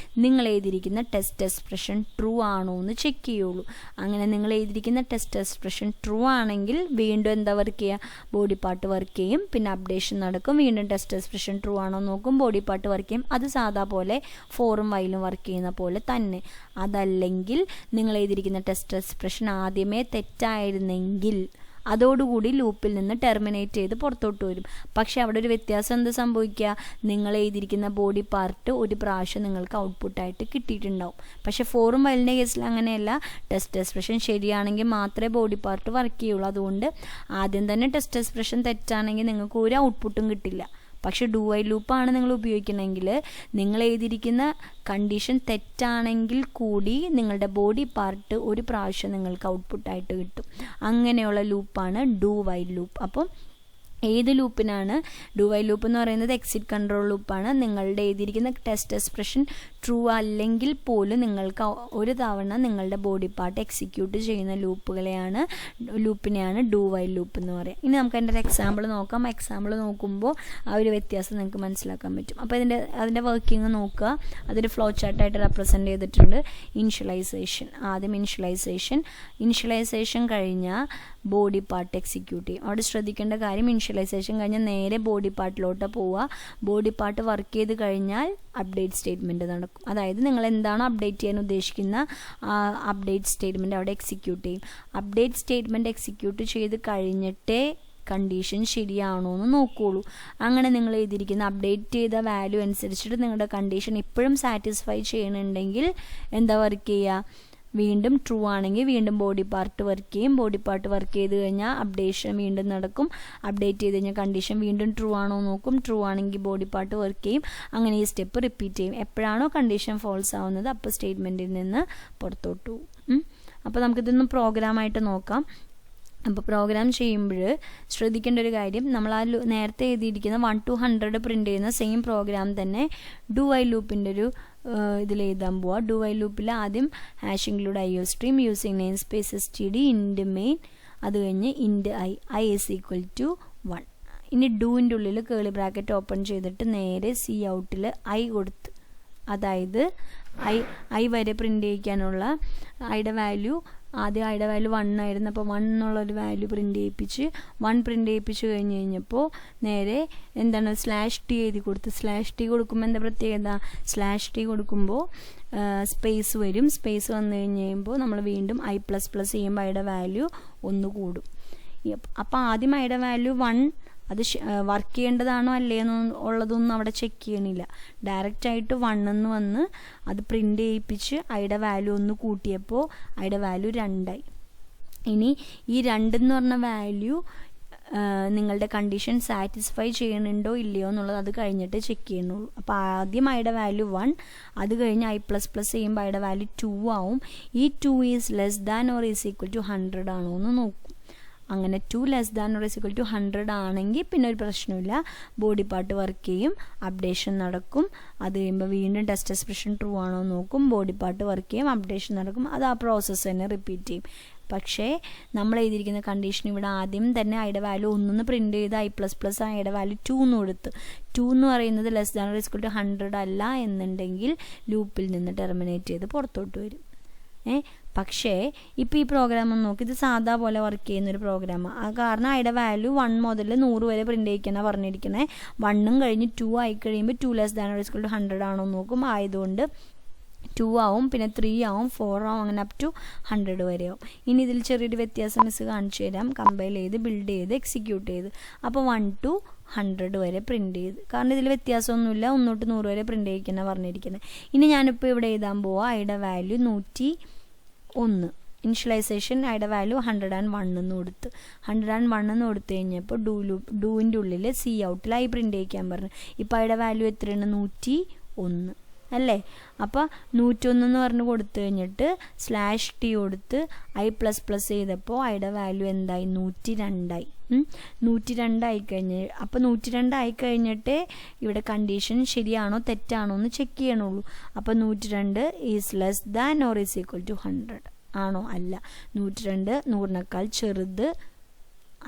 നിങ്ങൾ എഴുതിയിരിക്കുന്ന ടെസ്റ്റ് എക്സ്പ്രഷൻ ട്രൂ ആണോ എന്ന് ചെക്ക് ചെയ്യുള്ളൂ. അങ്ങനെ നിങ്ങൾ എഴുതിയിരിക്കുന്ന ടെസ്റ്റ് എക്സ്പ്രഷൻ ട്രൂ ആണെങ്കിൽ വീണ്ടും എന്താ വർക്ക് ചെയ്യുക, ബോഡി പാർട്ട് വർക്ക് ചെയ്യും, പിന്നെ അപ്ഡേഷൻ നടക്കും, വീണ്ടും ടെസ്റ്റ് എക്സ്പ്രഷൻ ട്രൂ ആണോ നോക്കും, ബോഡി പാർട്ട് വർക്ക് ചെയ്യും. അത് സാധാ പോലെ ഫോറും വൈലും വർക്ക് ചെയ്യുന്ന പോലെ തന്നെ. അതല്ലെങ്കിൽ നിങ്ങൾ എഴുതിയിരിക്കുന്ന ടെസ്റ്റ് എക്സ്പ്രഷൻ ആദ്യമേ തെറ്റായിരുന്നെങ്കിൽ അതോടുകൂടി ലൂപ്പിൽ നിന്ന് ടെർമിനേറ്റ് ചെയ്ത് പുറത്തോട്ട് വരും. പക്ഷേ അവിടെ ഒരു വ്യത്യാസം എന്ത് സംഭവിക്കുക, നിങ്ങൾ എഴുതിയിരിക്കുന്ന ബോഡി പാർട്ട് ഒരു പ്രാവശ്യം നിങ്ങൾക്ക് ഔട്ട്പുട്ടായിട്ട് കിട്ടിയിട്ടുണ്ടാവും. പക്ഷേ ഫോറും വൈലിൻ്റെ കേസിൽ അങ്ങനെയല്ല, ടെസ്റ്റ് എക്സ്പ്രഷൻ ശരിയാണെങ്കിൽ മാത്രമേ ബോഡി പാർട്ട് വർക്ക് ചെയ്യുള്ളൂ. അതുകൊണ്ട് ആദ്യം തന്നെ ടെസ്റ്റ് എക്സ്പ്രഷൻ തെറ്റാണെങ്കിൽ നിങ്ങൾക്ക് ഒരു ഔട്ട്പുട്ടും കിട്ടില്ല. പക്ഷേ ഡു വൈൽ ലൂപ്പാണ് നിങ്ങൾ ഉപയോഗിക്കണമെങ്കിൽ നിങ്ങൾ എഴുതിയിരിക്കുന്ന കണ്ടീഷൻ തെറ്റാണെങ്കിൽ കൂടി നിങ്ങളുടെ ബോഡി പാർട്ട് ഒരു പ്രാവശ്യം നിങ്ങൾക്ക് ഔട്ട്പുട്ടായിട്ട് കിട്ടും. അങ്ങനെയുള്ള ലൂപ്പാണ് ഡു വൈൽ ലൂപ്പ്. അപ്പം ഏത് ലൂപ്പിനാണ് ഡു വൈൽ ലൂപ്പ് എന്ന് പറയുന്നത് എക്സിറ്റ് കൺട്രോൾ ലൂപ്പാണ്. നിങ്ങളുടെ എഴുതിയിരിക്കുന്ന ടെസ്റ്റ് എക്സ്പ്രഷൻ ട്രൂ അല്ലെങ്കിൽ പോലും നിങ്ങൾക്ക് ഒരു തവണ നിങ്ങളുടെ ബോഡി പാർട്ട് എക്സിക്യൂട്ട് ചെയ്യുന്ന ലൂപ്പിനെയാണ് ഡു വൈൽ ലൂപ്പ് എന്ന് പറയുക. ഇനി നമുക്ക് അതിൻ്റെ ഒരു എക്സാമ്പിൾ നോക്കാം. എക്സാമ്പിൾ നോക്കുമ്പോൾ ആ ഒരു വ്യത്യാസം നിങ്ങൾക്ക് മനസ്സിലാക്കാൻ പറ്റും. അപ്പോൾ അതിൻ്റെ വർക്കിംഗ് നോക്കുക. അതൊരു ഫ്ലോ ചാർട്ടായിട്ട് റെപ്രസെൻറ്റ് ചെയ്തിട്ടുണ്ട്. ആദ്യം ഇനിഷ്യലൈസേഷൻ കഴിഞ്ഞാൽ ബോഡി പാർട്ട് എക്സിക്യൂട്ട് ചെയ്യും. അവിടെ ശ്രദ്ധിക്കേണ്ട കാര്യം, ഇനിഷ്യലൈസേഷൻ കഴിഞ്ഞാൽ നേരെ ബോഡി പാർട്ടിലോട്ട് പോവുക. ബോഡി പാർട്ട് വർക്ക് ചെയ്ത് കഴിഞ്ഞാൽ അപ്ഡേറ്റ് സ്റ്റേറ്റ്മെൻറ്റ് നടക്കും. അതായത് നിങ്ങൾ എന്താണോ അപ്ഡേറ്റ് ചെയ്യാൻ ഉദ്ദേശിക്കുന്ന ആ അപ്ഡേറ്റ് സ്റ്റേറ്റ്മെൻറ്റ് അവിടെ എക്സിക്യൂട്ട് ചെയ്യും. അപ്ഡേറ്റ് സ്റ്റേറ്റ്മെൻറ്റ് എക്സിക്യൂട്ട് ചെയ്ത് കഴിഞ്ഞിട്ടേ കണ്ടീഷൻ ശരിയാണോ എന്ന് നോക്കുകയുള്ളൂ. അങ്ങനെ നിങ്ങൾ എഴുതിയിരിക്കുന്ന അപ്ഡേറ്റ് ചെയ്ത വാല്യൂ അനുസരിച്ചിട്ട് നിങ്ങളുടെ കണ്ടീഷൻ ഇപ്പോഴും സാറ്റിസ്ഫൈ ചെയ്യണമെങ്കിൽ എന്താ വർക്ക് ചെയ്യുക? വീണ്ടും ട്രൂ ആണെങ്കിൽ വീണ്ടും ബോഡി പാർട്ട് വർക്ക് ചെയ്യും. ബോഡി പാർട്ട് വർക്ക് ചെയ്ത് കഴിഞ്ഞാൽ അപ്ഡേഷൻ വീണ്ടും നടക്കും. അപ്ഡേറ്റ് ചെയ്ത് കഴിഞ്ഞാൽ കണ്ടീഷൻ വീണ്ടും ട്രൂ ആണോ നോക്കും. ട്രൂ ആണെങ്കിൽ ബോഡി പാർട്ട് വർക്ക് ചെയ്യും. അങ്ങനെ ഈ സ്റ്റെപ്പ് റിപ്പീറ്റ് ചെയ്യും. എപ്പോഴാണോ കണ്ടീഷൻ ഫോൾസ് ആവുന്നത് അപ്പോൾ സ്റ്റേറ്റ്മെൻറ്റിൽ നിന്ന് പുറത്തോട്ട് പോകും. അപ്പോൾ നമുക്കിതൊന്ന് പ്രോഗ്രാമായിട്ട് നോക്കാം. അപ്പോൾ പ്രോഗ്രാം ചെയ്യുമ്പോൾ ശ്രദ്ധിക്കേണ്ട ഒരു കാര്യം, നമ്മൾ ആ നേരത്തെ എഴുതിയിരിക്കുന്ന 1 to 100 പ്രിൻ്റ് ചെയ്യുന്ന സെയിം പ്രോഗ്രാം തന്നെ ഡു വൈൽ ലൂപ്പിൻ്റെ ഒരു ഇതിൽ എഴുതാൻ പോവുക. ഡു വൈൽ ലൂപ്പിൽ ആദ്യം hash include IO stream using namespace std int main, അത് കഴിഞ്ഞ് ഇൻഡ് i is equal to 1. ഇനി ഡൂവിൻ്റെ ഉള്ളിൽ കേളി ബ്രാക്കറ്റ് ഓപ്പൺ ചെയ്തിട്ട് നേരെ സി ഔട്ടിൽ i കൊടുത്ത്, അതായത് i വരെ പ്രിൻ്റ് ചെയ്യിക്കാനുള്ള ഐയുടെ വാല്യൂ, ആദ്യം ഐയുടെ വാല്യൂ 1 ആയിരുന്നു. അപ്പോൾ 1 എന്നുള്ളൊരു വാല്യൂ പ്രിൻ്റ് ചെയ്യിപ്പിച്ച് 1 പ്രിൻ്റ് ചെയ്യിപ്പിച്ച് കഴിഞ്ഞപ്പോൾ നേരെ എന്താണ് /t എഴുതി കൊടുത്ത്. /t കൊടുക്കുമ്പോൾ എന്താ പ്രത്യേകത? /t കൊടുക്കുമ്പോൾ സ്പേസ് വരും. സ്പേസ് വന്നു കഴിയുമ്പോൾ നമ്മൾ വീണ്ടും i++ ചെയ്യുമ്പോൾ ഐയുടെ വാല്യൂ 1 കൂടും. അപ്പോൾ ആദ്യം ഐയുടെ വാല്യൂ 1 അത് വർക്ക് ചെയ്യേണ്ടതാണോ അല്ലേന്നോ ഉള്ളതൊന്നും അവിടെ ചെക്ക് ചെയ്യണില്ല. ഡയറക്റ്റായിട്ട് 1 എന്ന് വന്ന് അത് പ്രിൻ്റ് ചെയ്യിപ്പിച്ച് ഐയുടെ വാല്യൂ 1 കൂട്ടിയപ്പോൾ ഐയുടെ വാല്യൂ 2 ആയി. ഇനി ഈ 2 എന്ന് പറഞ്ഞ വാല്യൂ നിങ്ങളുടെ കണ്ടീഷൻ സാറ്റിസ്ഫൈ ചെയ്യണുണ്ടോ ഇല്ലയോ എന്നുള്ളത് അത് കഴിഞ്ഞിട്ട് ചെക്ക് ചെയ്യണുള്ളൂ. അപ്പോൾ ആദ്യം ഐയുടെ വാല്യൂ 1, അത് കഴിഞ്ഞ് i++ ചെയ്യുമ്പോൾ ഐയുടെ വാല്യൂ 2 ആവും. ഈ 2 is less than or is equal to 100 ആണോ എന്ന് നോക്കും. അങ്ങനെ 2 less than or is equal to 100 ആണെങ്കിൽ പിന്നെ ഒരു പ്രശ്നമില്ല, ബോഡി പാർട്ട് വർക്ക് ചെയ്യും, അപ്ഡേഷൻ നടക്കും. അത് കഴിയുമ്പോൾ വീണ്ടും ടെസ്റ്റ് എക്സ്പ്രഷൻ ട്രൂ ആണോ നോക്കും, ബോഡി പാർട്ട് വർക്ക് ചെയ്യും, അപ്ഡേഷൻ നടക്കും. അത് ആ പ്രോസസ്സ് തന്നെ റിപ്പീറ്റ് ചെയ്യും. പക്ഷേ നമ്മൾ എഴുതിയിരിക്കുന്ന കണ്ടീഷൻ ഇവിടെ ആദ്യം തന്നെ ഐയുടെ വാല്യൂ 1 പ്രിൻ്റ് ചെയ്ത് i++ ഐയുടെ വാല്യൂ 2 എന്ന് കൊടുത്ത്. 2 എന്ന് പറയുന്നത് less than or is equal to 100 അല്ല എന്നുണ്ടെങ്കിൽ ലൂപ്പിൽ നിന്ന് ടെർമിനേറ്റ് ചെയ്ത് പുറത്തോട്ട് വരും. പക്ഷേ ഇപ്പോൾ ഈ പ്രോഗ്രാം ഒന്ന് നോക്കി, ഇത് സാധാ പോലെ വർക്ക് ചെയ്യുന്നൊരു പ്രോഗ്രാമാണ്. ആ കാരണം ഐയുടെ വാല്യൂ 1 മുതൽ 100 വരെ പ്രിൻ്റ് ചെയ്യിക്കാനാണ് പറഞ്ഞിരിക്കുന്നത്. 1 കഴിഞ്ഞ് 2 ആയി കഴിയുമ്പോൾ 2 less than or is equal to 100 ആണോ നോക്കും. ആയതുകൊണ്ട് 2 ആവും, പിന്നെ 3 ആവും, 4 ആവും, അങ്ങനെ അപ് ടു 100 വരെ ആവും. ഇനി ഇതിൽ ചെറിയൊരു വ്യത്യാസം മിസ് കാണിച്ചു തരാം. കമ്പൈൽ ചെയ്ത് ബിൽഡ് ചെയ്ത് എക്സിക്യൂട്ട് ചെയ്ത് അപ്പോൾ 1 to 100 വരെ പ്രിൻ്റ് ചെയ്ത്, കാരണം ഇതിൽ വ്യത്യാസമൊന്നുമില്ല. 1 തൊട്ട് 100 വരെ പ്രിൻ്റ് ചെയ്യിക്കാനാണ് പറഞ്ഞിരിക്കുന്നത്. ഇനി ഞാനിപ്പോൾ ഇവിടെ എഴുതാൻ പോവാം ഐയുടെ വാല്യൂ 101. ഇനിഷ്യലൈസേഷൻ ഐയുടെ വാല്യൂ 101 എന്ന് കൊടുത്ത് 101 എന്ന് കൊടുത്തു കഴിഞ്ഞപ്പോൾ ഡൂവിൻ്റെ ഉള്ളിൽ സി ഔട്ടിൽ i പ്രിൻ്റ് ചെയ്യിക്കാൻ പറഞ്ഞു. ഇപ്പോൾ ഐയുടെ വാല്യൂ എത്രയാണ്? 101 അല്ലേ? അപ്പോൾ 101 എന്ന് പറഞ്ഞ് കൊടുത്തു കഴിഞ്ഞിട്ട് /t കൊടുത്ത് i++ ചെയ്തപ്പോൾ ഐയുടെ വാല്യൂ എന്തായി? 102 ആയി. 102 ആയിക്കഴിഞ്ഞ്, അപ്പോൾ 102 ആയിക്കഴിഞ്ഞിട്ട് ഇവിടെ കണ്ടീഷൻ ശരിയാണോ തെറ്റാണോ എന്ന് ചെക്ക് ചെയ്യണുള്ളൂ. അപ്പോൾ 102 is less than or is equal to 100 ആണോ? അല്ല. 102 100-നേക്കാൾ ചെറുത്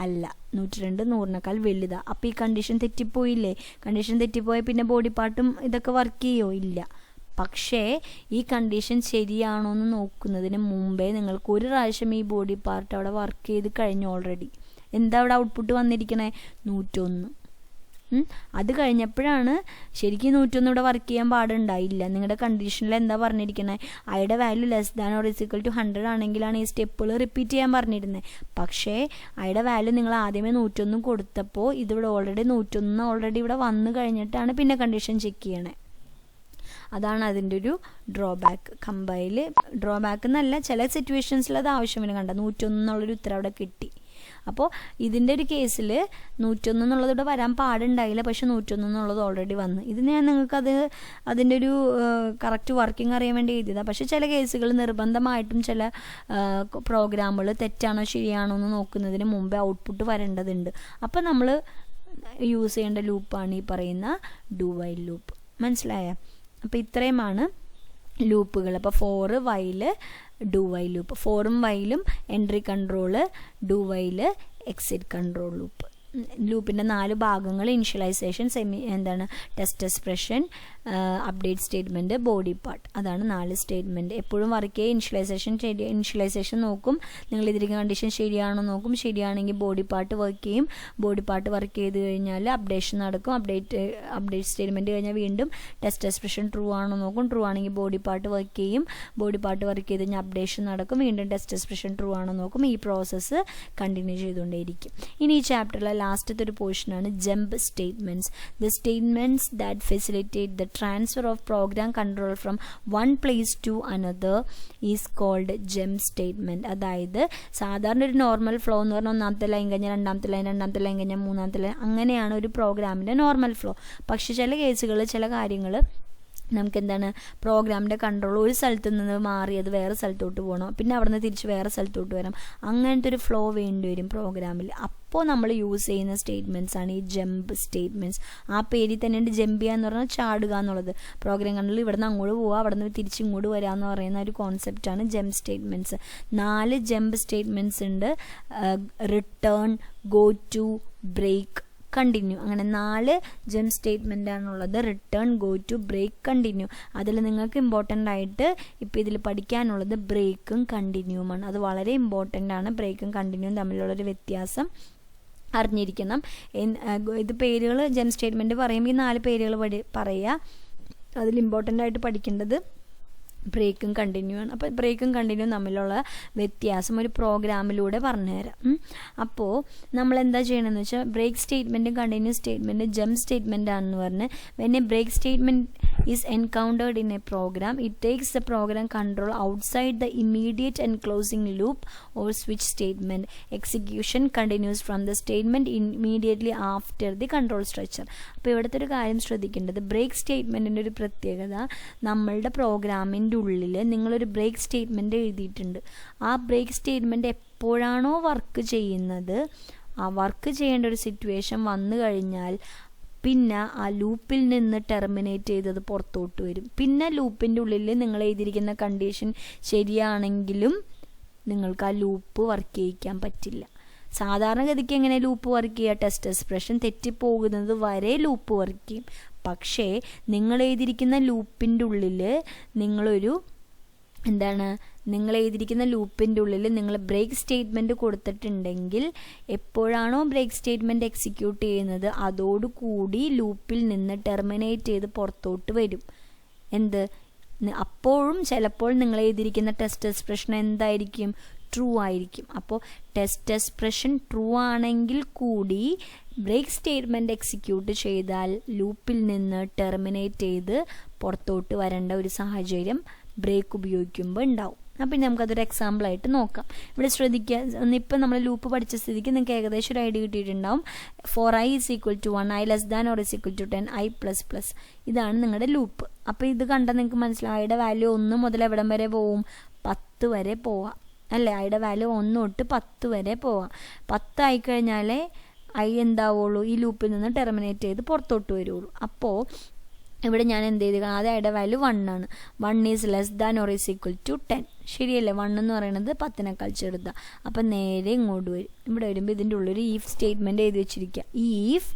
അല്ല, 102 100-നേക്കാൾ വലുതാ. അപ്പോൾ ഈ കണ്ടീഷൻ തെറ്റിപ്പോയില്ലേ? കണ്ടീഷൻ തെറ്റിപ്പോയാൽ പിന്നെ ബോഡി പാർട്ടും ഇതൊക്കെ വർക്ക് ചെയ്യുമോ? ഇല്ല. പക്ഷേ ഈ കണ്ടീഷൻ ശരിയാണോ എന്ന് നോക്കുന്നതിന് മുമ്പേ നിങ്ങൾക്ക് ഒരു പ്രാവശ്യം ഈ ബോഡി പാർട്ട് അവിടെ വർക്ക് ചെയ്ത് കഴിഞ്ഞു ഓൾറെഡി. എന്താ അവിടെ ഔട്ട്പുട്ട് വന്നിരിക്കണേ? 101. അത് കഴിഞ്ഞപ്പോഴാണ് ശരിക്കും 101 ഇവിടെ വർക്ക് ചെയ്യാൻ പാടുണ്ടായില്ല. നിങ്ങളുടെ കണ്ടീഷനിൽ എന്താ പറഞ്ഞിരിക്കുന്നത്? ഐയുടെ value less than or is equal to 100 ആണെങ്കിലാണ് ഈ സ്റ്റെപ്പുകൾ റിപ്പീറ്റ് ചെയ്യാൻ പറഞ്ഞിരുന്നത്. പക്ഷേ ഐയുടെ വാല്യൂ നിങ്ങൾ ആദ്യമേ 101 കൊടുത്തപ്പോൾ ഇതിവിടെ ഓൾറെഡി 101 ഇവിടെ വന്നു കഴിഞ്ഞിട്ടാണ് പിന്നെ കണ്ടീഷൻ ചെക്ക് ചെയ്യണേ. അതാണ് അതിൻ്റെ ഒരു ഡ്രോബാക്ക്. കമ്പൈൽ ഡ്രോബാക്ക് എന്നല്ല, ചില സിറ്റുവേഷൻസിൽ അത് ആവശ്യം വരും. കണ്ട 101 എന്നുള്ളൊരു ഉത്തരം അവിടെ കിട്ടി. അപ്പോൾ ഇതിൻ്റെ ഒരു കേസിൽ 101 എന്നുള്ളത് ഇവിടെ വരാൻ പാടുണ്ടായില്ല, പക്ഷെ 101 എന്നുള്ളത് ഓൾറെഡി വന്നു. ഇത് ഞാൻ നിങ്ങൾക്ക് അതിൻ്റെ ഒരു കറക്റ്റ് വർക്കിംഗ് അറിയാൻ വേണ്ടി എഴുതിയതാണ്. പക്ഷേ ചില കേസുകൾ നിർബന്ധമായിട്ടും ചില പ്രോഗ്രാമുകൾ തെറ്റാണോ ശരിയാണോ എന്ന് നോക്കുന്നതിന് മുമ്പേ ഔട്ട്പുട്ട് വരേണ്ടതുണ്ട്. അപ്പോൾ നമ്മൾ യൂസ് ചെയ്യേണ്ട ലൂപ്പാണ് ഈ പറയുന്ന ഡു വൈൽ ലൂപ്പ്. മനസ്സിലായോ? അപ്പോൾ ഇത്രയുമാണ് ലൂപ്പുകൾ. അപ്പോൾ for while do while loop, ഫോറും വൈലും entry control, do while exit control loop. ലൂപ്പിൻ്റെ 4 ഭാഗങ്ങൾ: initialization, test expression, update statement, body part. അതാണ് 4 സ്റ്റേറ്റ്മെൻറ്റ്. എപ്പോഴും വർക്ക് ചെയ്യുക. ഇനിഷ്യലൈസേഷൻ നോക്കും, നിങ്ങൾ ഇതിരിക്കുന്ന കണ്ടീഷൻ ശരിയാണോ നോക്കും. ശരിയാണെങ്കിൽ ബോഡി പാർട്ട് വർക്ക് ചെയ്യും. ബോഡി പാർട്ട് വർക്ക് ചെയ്ത് കഴിഞ്ഞാൽ അപ്ഡേഷൻ നടക്കും. അപ്ഡേറ്റ് സ്റ്റേറ്റ്മെൻറ്റ് കഴിഞ്ഞാൽ വീണ്ടും ടെസ്റ്റ് എക്സ്പ്രഷൻ ട്രൂ ആണോ നോക്കും. ട്രൂ ആണെങ്കിൽ ബോഡി പാർട്ട് വർക്ക് ചെയ്യും. ബോഡി പാർട്ട് വർക്ക് ചെയ്ത് കഴിഞ്ഞാൽ അപ്ഡേഷൻ നടക്കും. വീണ്ടും ടെസ്റ്റ് എക്സ്പ്രഷൻ ട്രൂ ആണോ നോക്കും. ഈ പ്രോസസ്സ് കണ്ടിന്യൂ ചെയ്തുകൊണ്ടേയിരിക്കും. ഇനി ഈ ചാപ്റ്ററിലെ ലാസ്റ്റത്തെ ഒരു പോർഷനാണ് jump statements. The statements that facilitate the transfer of program control from one place to another is called jump statement. അതായത് സാധാരണ ഒരു നോർമൽ ഫ്ലോ എന്ന് പറഞ്ഞാൽ ഒന്നാമത്തെ ലൈൻ കഴിഞ്ഞാൽ രണ്ടാമത്തെ ലൈൻ കഴിഞ്ഞാൽ മൂന്നാമത്തെ ലൈൻ, അങ്ങനെയാണ് ഒരു പ്രോഗ്രാമിൻ്റെ നോർമൽ ഫ്ലോ. പക്ഷേ ചില കേസുകൾ, ചില കാര്യങ്ങൾ നമുക്കെന്താണ്, പ്രോഗ്രാമിൻ്റെ കൺട്രോൾ ഒരു സ്ഥലത്ത് നിന്ന് മാറി അത് വേറെ സ്ഥലത്തോട്ട് പോകണം, പിന്നെ അവിടെ നിന്ന് തിരിച്ച് വേറെ സ്ഥലത്തോട്ട് വരാം. അങ്ങനത്തെ ഒരു ഫ്ലോ വേണ്ടി വരും പ്രോഗ്രാമിൽ. അപ്പോൾ നമ്മൾ യൂസ് ചെയ്യുന്ന സ്റ്റേറ്റ്മെൻറ്റ്സ് ആണ് ഈ ജമ്പ് സ്റ്റേറ്റ്മെൻറ്റ്സ്. ആ പേരിൽ തന്നെയുണ്ട് ജമ്പ് ചെയ്യുക എന്ന് പറഞ്ഞാൽ ചാടുക എന്നുള്ളത്. പ്രോഗ്രാം കൺട്രോൾ ഇവിടെ നിന്ന് അങ്ങോട്ട് പോവുക, അവിടെ നിന്ന് തിരിച്ച് ഇങ്ങോട്ട് വരിക എന്ന് പറയുന്ന ഒരു കോൺസെപ്റ്റാണ് ജമ്പ് സ്റ്റേറ്റ്മെൻറ്റ്സ്. 4 ജമ്പ് സ്റ്റേറ്റ്മെൻറ്റ്സ് ഉണ്ട്: return, go to, break, continue. അങ്ങനെ 4 ജമ്പ് സ്റ്റേറ്റ്മെൻ്റ് ആണുള്ളത്: return, go to, break, continue. അതിൽ നിങ്ങൾക്ക് ഇമ്പോർട്ടൻ്റ് ആയിട്ട് ഇപ്പോൾ ഇതിൽ പഠിക്കാനുള്ളത് ബ്രേക്കും കണ്ടിന്യൂവുമാണ്. അത് വളരെ ഇമ്പോർട്ടൻ്റ് ആണ്. ബ്രേക്കും കണ്ടിന്യൂവും തമ്മിലുള്ളൊരു വ്യത്യാസം അറിഞ്ഞിരിക്കണം. ഇത് പേരുകൾ ജമ്പ് സ്റ്റേറ്റ്മെൻറ്റ് പറയുമ്പോൾ ഈ 4 പേരുകൾ പറയുക. അതിൽ ഇമ്പോർട്ടൻ്റ് ആയിട്ട് പഠിക്കേണ്ടത് ബ്രേക്കും കണ്ടിന്യൂ ആണ്. അപ്പോൾ ബ്രേക്കും കണ്ടിന്യൂ തമ്മിലുള്ള വ്യത്യാസം ഒരു പ്രോഗ്രാമിലൂടെ പറഞ്ഞുതരാം. അപ്പോൾ നമ്മൾ എന്താ ചെയ്യണമെന്ന് വെച്ചാൽ, ബ്രേക്ക് സ്റ്റേറ്റ്മെൻറ്റും കണ്ടിന്യൂ സ്റ്റേറ്റ്മെൻറ്റും ജമ്പ് സ്റ്റേറ്റ്മെൻ്റ് ആണെന്ന് പറഞ്ഞ് when a break statement is encountered in a program, it takes the program control outside the immediate and closing loop or switch statement. Execution continues from the statement immediately after the control structure. അപ്പോൾ ഇവിടുത്തെ ഒരു കാര്യം ശ്രദ്ധിക്കേണ്ടത്, break സ്റ്റേറ്റ്മെൻറ്റിൻ്റെ ഒരു പ്രത്യേകത, നമ്മളുടെ പ്രോഗ്രാമിൻ്റെ ഉള്ളിൽ നിങ്ങളൊരു ബ്രേക്ക് സ്റ്റേറ്റ്മെൻറ്റ് എഴുതിയിട്ടുണ്ട്. ആ ബ്രേക്ക് സ്റ്റേറ്റ്മെൻറ്റ് എപ്പോഴാണോ വർക്ക് ചെയ്യുന്നത്, ആ വർക്ക് ചെയ്യേണ്ട ഒരു സിറ്റുവേഷൻ വന്നു കഴിഞ്ഞാൽ പിന്നെ ആ ലൂപ്പിൽ നിന്ന് ടെർമിനേറ്റ് ചെയ്തത് പുറത്തോട്ട് വരും. പിന്നെ ലൂപ്പിൻ്റെ ഉള്ളിൽ നിങ്ങൾ എഴുതിയിരിക്കുന്ന കണ്ടീഷൻ ശരിയാണെങ്കിലും നിങ്ങൾക്ക് ആ ലൂപ്പ് വർക്ക് ചെയ്യിക്കാൻ പറ്റില്ല. സാധാരണഗതിക്ക് എങ്ങനെ ലൂപ്പ് വർക്ക് ചെയ്യുക? ടെസ്റ്റ് എക്സ്പ്രഷൻ തെറ്റിപ്പോകുന്നത് വരെ ലൂപ്പ് വർക്ക് ചെയ്യും. പക്ഷേ നിങ്ങൾ എഴുതിയിരിക്കുന്ന ലൂപ്പിൻ്റെ ഉള്ളിൽ നിങ്ങൾ എഴുതിയിരിക്കുന്ന ലൂപ്പിൻ്റെ ഉള്ളിൽ നിങ്ങൾ ബ്രേക്ക് സ്റ്റേറ്റ്മെൻറ്റ് കൊടുത്തിട്ടുണ്ടെങ്കിൽ എപ്പോഴാണോ ബ്രേക്ക് സ്റ്റേറ്റ്മെൻറ്റ് എക്സിക്യൂട്ട് ചെയ്യുന്നത് അതോടുകൂടി ലൂപ്പിൽ നിന്ന് ടെർമിനേറ്റ് ചെയ്ത് പുറത്തോട്ട് വരും. അപ്പോഴും ചിലപ്പോൾ നിങ്ങൾ എഴുതിയിരിക്കുന്ന ടെസ്റ്റ് എക്സ്പ്രഷൻ എന്തായിരിക്കും? ട്രൂ ആയിരിക്കും. അപ്പോൾ ടെസ്റ്റ് എക്സ്പ്രഷൻ ട്രൂ ആണെങ്കിൽ കൂടി ബ്രേക്ക് സ്റ്റേറ്റ്മെൻറ്റ് എക്സിക്യൂട്ട് ചെയ്താൽ ലൂപ്പിൽ നിന്ന് ടെർമിനേറ്റ് ചെയ്ത് പുറത്തോട്ട് വരേണ്ട ഒരു സാഹചര്യം ബ്രേക്ക് ഉപയോഗിക്കുമ്പോൾ ഉണ്ടാവും. അപ്പം നമുക്കതൊരു എക്സാമ്പിളായിട്ട് നോക്കാം. ഇവിടെ ശ്രദ്ധിക്കുക, ഇപ്പം നമ്മൾ ലൂപ്പ് പഠിച്ച സ്ഥിതിക്ക് നിങ്ങൾക്ക് ഏകദേശം ഒരു ഐഡിയ കിട്ടിയിട്ടുണ്ടാവും. for i is equal to 1, i less than or is equal to 10, i plus plus. ഇതാണ് നിങ്ങളുടെ ലൂപ്പ്. അപ്പോൾ ഇത് കണ്ടാൽ നിങ്ങൾക്ക് മനസ്സിലാവും ഐയുടെ വാല്യൂ 1 മുതൽ എവിടം വരെ പോവും? 10 വരെ പോവാം അല്ലേ? ഐയുടെ വാല്യൂ 1 തൊട്ട് 10 വരെ പോവാം. 10 ആയിക്കഴിഞ്ഞാലേ ഐ എന്താവുള്ളൂ? ഈ ലൂപ്പിൽ നിന്ന് ടെർമിനേറ്റ് ചെയ്ത് പുറത്തോട്ട് വരുള്ളൂ. അപ്പോൾ ഇവിടെ ഞാൻ എന്ത് ചെയ്ത് ആദ്യം ഐയുടെ വാല്യൂ 1 ആണ്. 1 is less than or is equal to 10. ശരിയല്ലേ? 1 എന്ന് പറയുന്നത് 10നേക്കാൾ ചെറുതാണ്. അപ്പം നേരെ ഇങ്ങോട്ട് വരും. ഇവിടെ വരുമ്പോൾ ഇതിൻ്റെ ഉള്ളൊരു ഈഫ് സ്റ്റേറ്റ്മെൻറ്റ് എഴുതി വെച്ചിരിക്കുക. ഈഫ്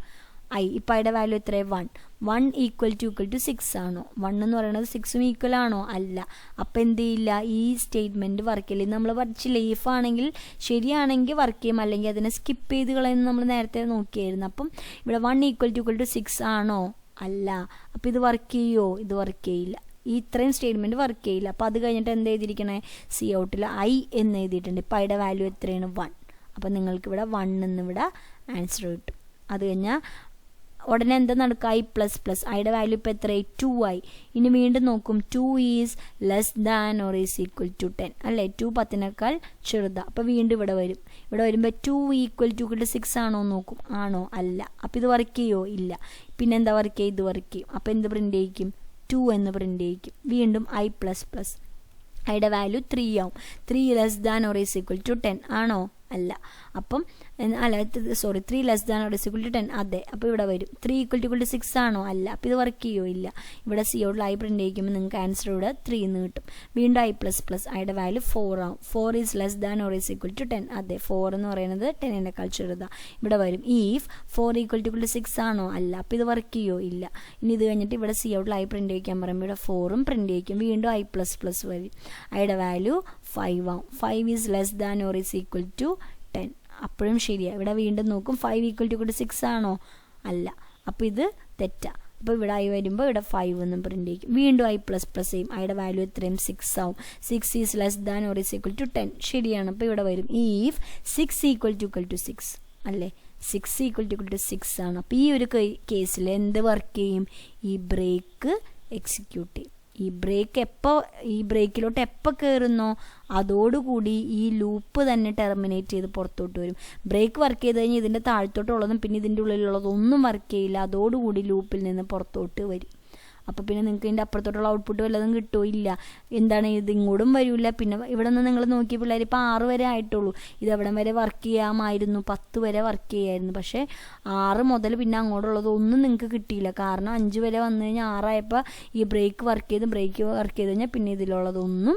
ഐ, ഇപ്പം ഐയുടെ വാല്യൂ എത്രയാണ്? 1 ഈക്വൽ ടു 6 ആണോ? 1 എന്ന് പറയുന്നത് 6ഉം ഈക്വൽ ആണോ? അല്ല. അപ്പം എന്ത് ചെയ്യില്ല? ഈ സ്റ്റേറ്റ്മെൻറ്റ് വർക്ക് ചെയ്യില്ല. നമ്മൾ പഠിച്ചില്ല, ഈഫ് ആണെങ്കിൽ ശരിയാണെങ്കിൽ വർക്ക് ചെയ്യും, അല്ലെങ്കിൽ അതിനെ സ്കിപ്പ് ചെയ്ത് കളയുന്ന നമ്മൾ നേരത്തെ നോക്കിയായിരുന്നു. അപ്പം ഇവിടെ 1 ഈക്വൽ ടു 6 ആണോ? അല്ല. അപ്പോൾ ഇത് വർക്ക് ചെയ്യുമോ? ഇത് വർക്ക് ചെയ്യില്ല. ഈ ഇത്രയും സ്റ്റേറ്റ്മെൻറ്റ് വർക്ക് ചെയ്യില്ല. അപ്പോൾ അത് കഴിഞ്ഞിട്ട് എന്ത് എഴുതിയിരിക്കണേ? സി ഔട്ടിൽ ഐ എന്ന് എഴുതിയിട്ടുണ്ട്. ഇപ്പോൾ ഐയുടെ വാല്യൂ എത്രയാണ്? 1. അപ്പോൾ നിങ്ങൾക്കിവിടെ 1 എന്നിവിടെ ആൻസർ കിട്ടും. അത് കഴിഞ്ഞാൽ ഉടനെ എന്താ നടക്കുക, ഐ പ്ലസ് പ്ലസ്, ഐയുടെ വാല്യൂ ഇപ്പോൾ എത്രയായി 2 ആയി. ഇനി വീണ്ടും നോക്കും 2 is less than or is equal to 10 അല്ലേ, 2 10നേക്കാൾ ചെറുതാണ്. അപ്പോൾ വീണ്ടും ഇവിടെ വരും. ഇവിടെ വരുമ്പോൾ 2 ഈക്വൽ ടു 6 ആണോ നോക്കും, ആണോ അല്ല. അപ്പോൾ ഇത് വർക്ക് ചെയ്യുമോ, ഇല്ല. പിന്നെ എന്താ വർക്ക് ചെയ്യുക, ഇത് വർക്ക് ചെയ്യും. അപ്പോൾ എന്ത് പ്രിൻ്റ് ചെയ്യിക്കും, 2 എന്ന് പ്രിൻ്റ് ചെയ്യിക്കും. വീണ്ടും ഐ പ്ലസ് പ്ലസ്, ഐയുടെ വാല്യൂ 3 ആവും. 3 less than or is equal to 10 ആണോ അല്ല. അപ്പം 3 less than or is equal to 10 അതെ. അപ്പോൾ ഇവിടെ വരും 3 ഈക്വൽ ടു 6 ആണോ അല്ല. അപ്പോൾ ഇത് വർക്ക് ചെയ്യുമോ, ഇല്ല. ഇവിടെ സിയോട്ടിൽ ഐ പ്രിൻ്റ് ചെയ്യിക്കുമ്പോൾ നിങ്ങൾക്ക് ആൻസർ ഇവിടെ 3 എന്ന് കിട്ടും. വീണ്ടും ഐ പ്ലസ് പ്ലസ്, ഐയുടെ വാല്യൂ 4 ആവും. 4 is less than or is equal to 10 അതെ. 4 എന്ന് പറയുന്നത് 10നേക്കാൾ ചെറുതാണ്. ഇവിടെ വരും ഈഫ് 4 ഈക്വൽ ടു 6 ആണോ അല്ല. അപ്പോൾ ഇത് വർക്ക് ചെയ്യുമോ, ഇല്ല. ഇനി ഇത് കഴിഞ്ഞിട്ട് ഇവിടെ സിയോട്ടിൽ ഐ പ്രിൻ്റ് ചെയ്യിക്കാൻ പറയുമ്പോൾ ഇവിടെ 4ഉം പ്രിൻ്റ് ചെയ്യിക്കും. വീണ്ടും ഐ പ്ലസ് പ്ലസ് വരും. ഐയുടെ വാല്യൂ 5 ആവും. 5 is less than or is equal to 10 അപ്പോഴും ശരിയാണ്. ഇവിടെ വീണ്ടും നോക്കും 5 ഈക്വൽ ടു 6 ആണോ അല്ല. അപ്പോൾ ഇത് തെറ്റാണ്. അപ്പോൾ ഇവിടെ ഐ വരുമ്പോൾ ഇവിടെ 5 എന്നും പ്രിൻ്റ് ചെയ്യും. വീണ്ടും ഐ പ്ലസ് പ്ലസ് ചെയ്യും. ഐയുടെ വാല്യൂ എത്രയും 6 ആവും. 6 is less than or is equal to 10 ശരിയാണ്. അപ്പോൾ ഇവിടെ വരും ഈഫ് 6 ഈക്വൽ ടു 6 അല്ലേ. 6 ഈക്വൽ ടു 6 ആണ്. അപ്പോൾ ഈ ഒരു കേസിൽ എന്ത് വർക്ക് ചെയ്യും, ഈ ബ്രേക്ക് എക്സിക്യൂട്ട് ചെയ്യും. ഈ ബ്രേക്കിലോട്ട് എപ്പോൾ കയറുന്നോ അതോടുകൂടി ഈ ലൂപ്പ് തന്നെ ടെർമിനേറ്റ് ചെയ്ത് പുറത്തോട്ട് വരും. ബ്രേക്ക് വർക്ക് ചെയ്ത് കഴിഞ്ഞാൽ ഇതിൻ്റെ താഴത്തോട്ടുള്ളതും പിന്നെ ഇതിൻ്റെ ഉള്ളിലുള്ളതൊന്നും വർക്ക് ചെയ്യില്ല. അതോടുകൂടി ലൂപ്പിൽ നിന്ന് പുറത്തോട്ട് വരും. അപ്പോൾ പിന്നെ നിങ്ങൾക്ക് ഇതിൻ്റെ അപ്പുറത്തോട്ടുള്ള ഔട്ട്പുട്ട് വല്ലതും കിട്ടുമോ, ഇല്ല. എന്താണ് ഇത് ഇങ്ങോട്ടും വരില്ല. പിന്നെ ഇവിടെ നിന്ന് നിങ്ങൾ നോക്കിയ പിള്ളേർ ഇപ്പോൾ 6 വരെ ആയിട്ടുള്ളൂ. ഇത് എവിടം വരെ വർക്ക് ചെയ്യാമായിരുന്നു, 10 വരെ വർക്ക് ചെയ്യായിരുന്നു. പക്ഷേ 6 മുതൽ പിന്നെ അങ്ങോട്ടുള്ളതൊന്നും നിങ്ങൾക്ക് കിട്ടിയില്ല. കാരണം 5 വരെ വന്നു കഴിഞ്ഞാൽ 6 ആയപ്പോൾ ഈ ബ്രേക്ക് വർക്ക് ചെയ്ത് കഴിഞ്ഞാൽ പിന്നെ ഇതിലുള്ളതൊന്നും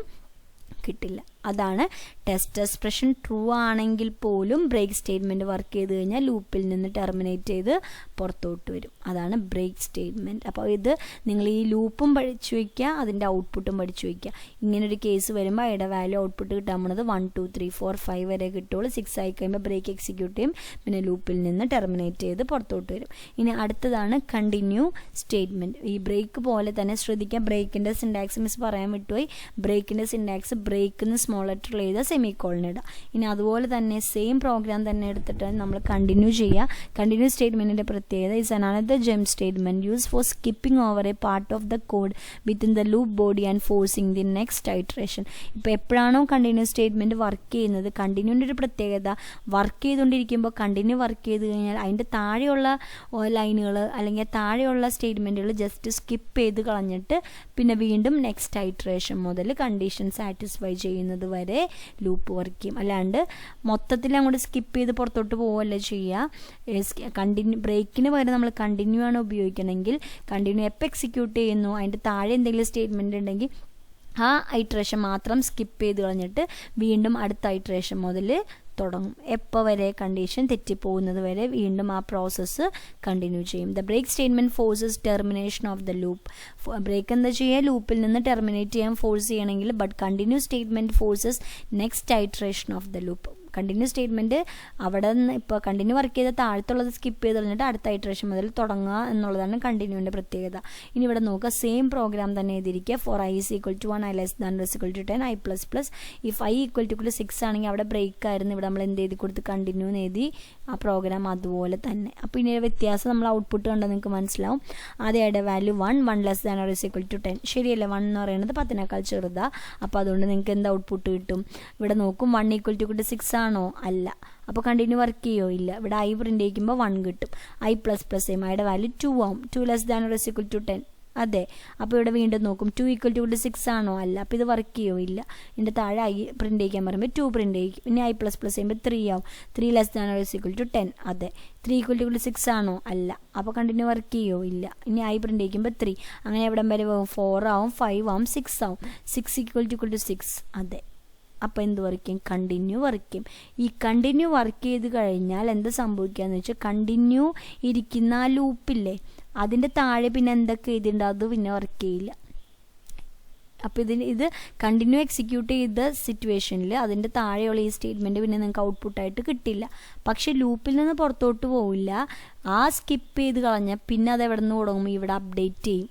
കിട്ടില്ല. അതാണ് ടെസ്റ്റ് എക്സ്പ്രഷൻ ട്രൂ ആണെങ്കിൽ പോലും ബ്രേക്ക് സ്റ്റേറ്റ്മെൻറ്റ് വർക്ക് ചെയ്ത് കഴിഞ്ഞാൽ ലൂപ്പിൽ നിന്ന് ടെർമിനേറ്റ് ചെയ്ത് പുറത്തോട്ട് വരും. അതാണ് ബ്രേക്ക് സ്റ്റേറ്റ്മെൻറ്റ്. അപ്പോൾ ഇത് നിങ്ങൾ ഈ ലൂപ്പും പഠിച്ചു വയ്ക്കുക, അതിൻ്റെ ഔട്ട്പുട്ടും പഠിച്ചു വയ്ക്കുക. ഇങ്ങനൊരു കേസ് വരുമ്പോൾ അതിയുടെ വാല്യൂ ഔട്ട്പുട്ട് കിട്ടാൻ പോകുന്നത് 1 2 3 4 5 വരെ കിട്ടുള്ളൂ. 6 ആയി കഴിയുമ്പോൾ ബ്രേക്ക് എക്സിക്യൂട്ട് ചെയ്യും. പിന്നെ ലൂപ്പിൽ നിന്ന് ടെർമിനേറ്റ് ചെയ്ത് പുറത്തോട്ട് വരും. ഇനി അടുത്തതാണ് കണ്ടിന്യൂ സ്റ്റേറ്റ്മെൻറ്റ്. ഈ ബ്രേക്ക് പോലെ തന്നെ ശ്രദ്ധിക്കുക. ബ്രേക്കിൻ്റെ സിൻടാക്സ് മിസ് പറയാൻ വിട്ടുപോയി. ബ്രേക്കിൻ്റെ സിൻടാക്സ് ബ്രേക്കിന് സ്മോൾ ലെറ്റർ ചെയ്ത സെമിക്കോളൻ ഇടുക. ഇനി അതുപോലെ തന്നെ സെയിം പ്രോഗ്രാം തന്നെ എടുത്തിട്ട് നമ്മൾ കണ്ടിന്യൂ ചെയ്യുക. കണ്ടിന്യൂ സ്റ്റേറ്റ്മെൻറ്റിൻ്റെ പ്രത്യേകത is another jump statement use for skipping over A part of the code within the loop body and forcing the next iteration. ഇപ്പോൾ എപ്പോഴാണോ കണ്ടിന്യൂ സ്റ്റേറ്റ്മെൻറ്റ് വർക്ക് ചെയ്യുന്നത്, കണ്ടിന്യൂവിൻ്റെ ഒരു പ്രത്യേകത വർക്ക് ചെയ്തുകൊണ്ടിരിക്കുമ്പോൾ കണ്ടിന്യൂ വർക്ക് ചെയ്ത് കഴിഞ്ഞാൽ അതിൻ്റെ താഴെയുള്ള ലൈനുകൾ അല്ലെങ്കിൽ താഴെയുള്ള സ്റ്റേറ്റ്മെൻറ്റുകൾ ജസ്റ്റ് സ്കിപ്പ് ചെയ്ത് കളഞ്ഞിട്ട് പിന്നെ വീണ്ടും നെക്സ്റ്റ് ഐട്രേഷൻ മുതൽ കണ്ടീഷൻ സാറ്റിസ്ഫൈ ചെയ്യുന്നത് വരെ ലൂപ്പ് വർക്ക് ചെയ്യും. അല്ലാണ്ട് മൊത്തത്തിൽ അങ്ങോട്ട് സ്കിപ്പ് ചെയ്ത് പുറത്തോട്ട് പോവുകയല്ല ചെയ്യുക. ബ്രേക്കിന് പകരം നമ്മൾ കണ്ടിന്യൂ ആണ് ഉപയോഗിക്കണമെങ്കിൽ കണ്ടിന്യൂ എപ്പോൾ എക്സിക്യൂട്ട് ചെയ്യുന്നു അതിൻ്റെ താഴെ എന്തെങ്കിലും സ്റ്റേറ്റ്മെൻറ്റ് ഉണ്ടെങ്കിൽ ആ ഐട്രേഷൻ മാത്രം സ്കിപ്പ് ചെയ്ത് കളഞ്ഞിട്ട് വീണ്ടും അടുത്ത ഐട്രേഷൻ മുതൽ തുടങ്ങും. എപ്പോൾ വരെ കണ്ടീഷൻ തെറ്റിപ്പോകുന്നത് വരെ വീണ്ടും ആ പ്രോസസ്സ് കണ്ടിന്യൂ ചെയ്യും. The break statement forces termination of the loop. Break എന്താ ചെയ്യുക, ലൂപ്പിൽ നിന്ന് ടെർമിനേറ്റ് ചെയ്യാൻ ഫോഴ്സ് ചെയ്യണമെങ്കിൽ, but continue statement forces next iteration of the loop. Continue statement അവിടെ നിന്ന് ഇപ്പോൾ കണ്ടിന്യൂ വർക്ക് ചെയ്ത താഴത്തുള്ളത് സ്കിപ്പ് ചെയ്ത് കളഞ്ഞിട്ട് അടുത്ത ഐട്രേഷൻ മുതൽ തുടങ്ങുക എന്നുള്ളതാണ് കണ്ടിന്യൂവിൻ്റെ പ്രത്യേകത. ഇനി ഇവിടെ നോക്കുക, സെയിം പ്രോഗ്രാം തന്നെ എഴുതിയിരിക്കുക. For I is equal to 1 I less than or is equal to 10 I plus plus. If I equal to 6 ആണെങ്കിൽ അവിടെ ബ്രേക്ക് ആയിരുന്നു. ഇവിടെ നമ്മൾ എന്ത് എഴുതി കൊടുത്ത് കണ്ടിന്യൂ എന്ന് എഴുതി. ആ പ്രോഗ്രാം അതുപോലെ തന്നെ. അപ്പോൾ ഇനി വ്യത്യാസം നമ്മൾ ഔട്ട്പുട്ട് കണ്ടാൽ നിങ്ങൾക്ക് മനസ്സിലാവും. ആദ്യമായിട്ട് value 1 less than or is equal to 10 ശരിയല്ലേ. 1 എന്ന് പറയുന്നത് 10നേക്കാൾ ചെറുതാണ്. അപ്പോൾ അതുകൊണ്ട് നിങ്ങൾക്ക് എന്ത് ഔട്ട്പുട്ട് കിട്ടും, ഇവിടെ നോക്കും 1 ഈക്വൽ ടു 6 ആണോ അല്ല. അപ്പോൾ കണ്ടിന്യൂ വർക്ക് ചെയ്യുമോ, ഇല്ല. ഇവിടെ ഐ പ്രിൻ്റ് ചെയ്യിക്കുമ്പോൾ 1 കിട്ടും. ഐ പ്ലസ് പ്ലസ് ചെയ്യും. ഐയുടെ വാല്യൂ 2 ആവും. 2 less than or is equal to 10 അതെ. അപ്പോൾ ഇവിടെ വീണ്ടും നോക്കും 2 ഈക്വൽ ടു 6 ആണോ അല്ല. അപ്പോൾ ഇത് വർക്ക് ചെയ്യുമോ, ഇല്ല. ഇതിൻ്റെ താഴെ ഐ പ്രിൻ്റ് ചെയ്യിക്കാൻ പറയുമ്പോൾ 2 പ്രിൻ്റ് ചെയ്യിക്കും. ഇനി ഐ പ്ലസ് പ്ലസ് ചെയ്യുമ്പോൾ 3 ആവും. 3 less than or is equal to 10 അതെ. 3 ഈക്വൽ ടു 6 ആണോ അല്ല. അപ്പോൾ കണ്ടിന്യൂ വർക്ക് ചെയ്യുമോ, ഇല്ല. ഇനി ഐ പ്രിൻ്റ് ചെയ്യിക്കുമ്പോൾ 3. അങ്ങനെ എവിടം വരെ 4 ആവും, 5 ആവും, 6 ആവും. 6 ഈക്വൽ ടു 6 അതെ. അപ്പോൾ എന്ത് വർക്ക് ചെയ്യും, കണ്ടിന്യൂ വർക്ക് ചെയ്യും. ഈ കണ്ടിന്യൂ വർക്ക് ചെയ്ത് കഴിഞ്ഞാൽ എന്ത് സംഭവിക്കുക എന്ന് വെച്ചാൽ, കണ്ടിന്യൂ ഇരിക്കുന്ന ആ ലൂപ്പില്ലേ അതിൻ്റെ താഴെ പിന്നെ എന്തൊക്കെ എഴുതിയിട്ടുണ്ട് അത് പിന്നെ വർക്ക് ചെയ്യില്ല. അപ്പോൾ ഇത് കണ്ടിന്യൂ എക്സിക്യൂട്ട് ചെയ്ത സിറ്റുവേഷനിൽ അതിൻ്റെ താഴെയുള്ള ഈ സ്റ്റേറ്റ്മെൻറ്റ് പിന്നെ നിങ്ങൾക്ക് ഔട്ട്പുട്ടായിട്ട് കിട്ടില്ല. പക്ഷേ ലൂപ്പിൽ നിന്ന് പുറത്തോട്ട് പോവില്ല. ആ സ്കിപ്പ് ചെയ്ത് കളഞ്ഞാൽ പിന്നെ അത് എവിടെ നിന്ന് തുടങ്ങും, ഇവിടെ അപ്ഡേറ്റ് ചെയ്യും.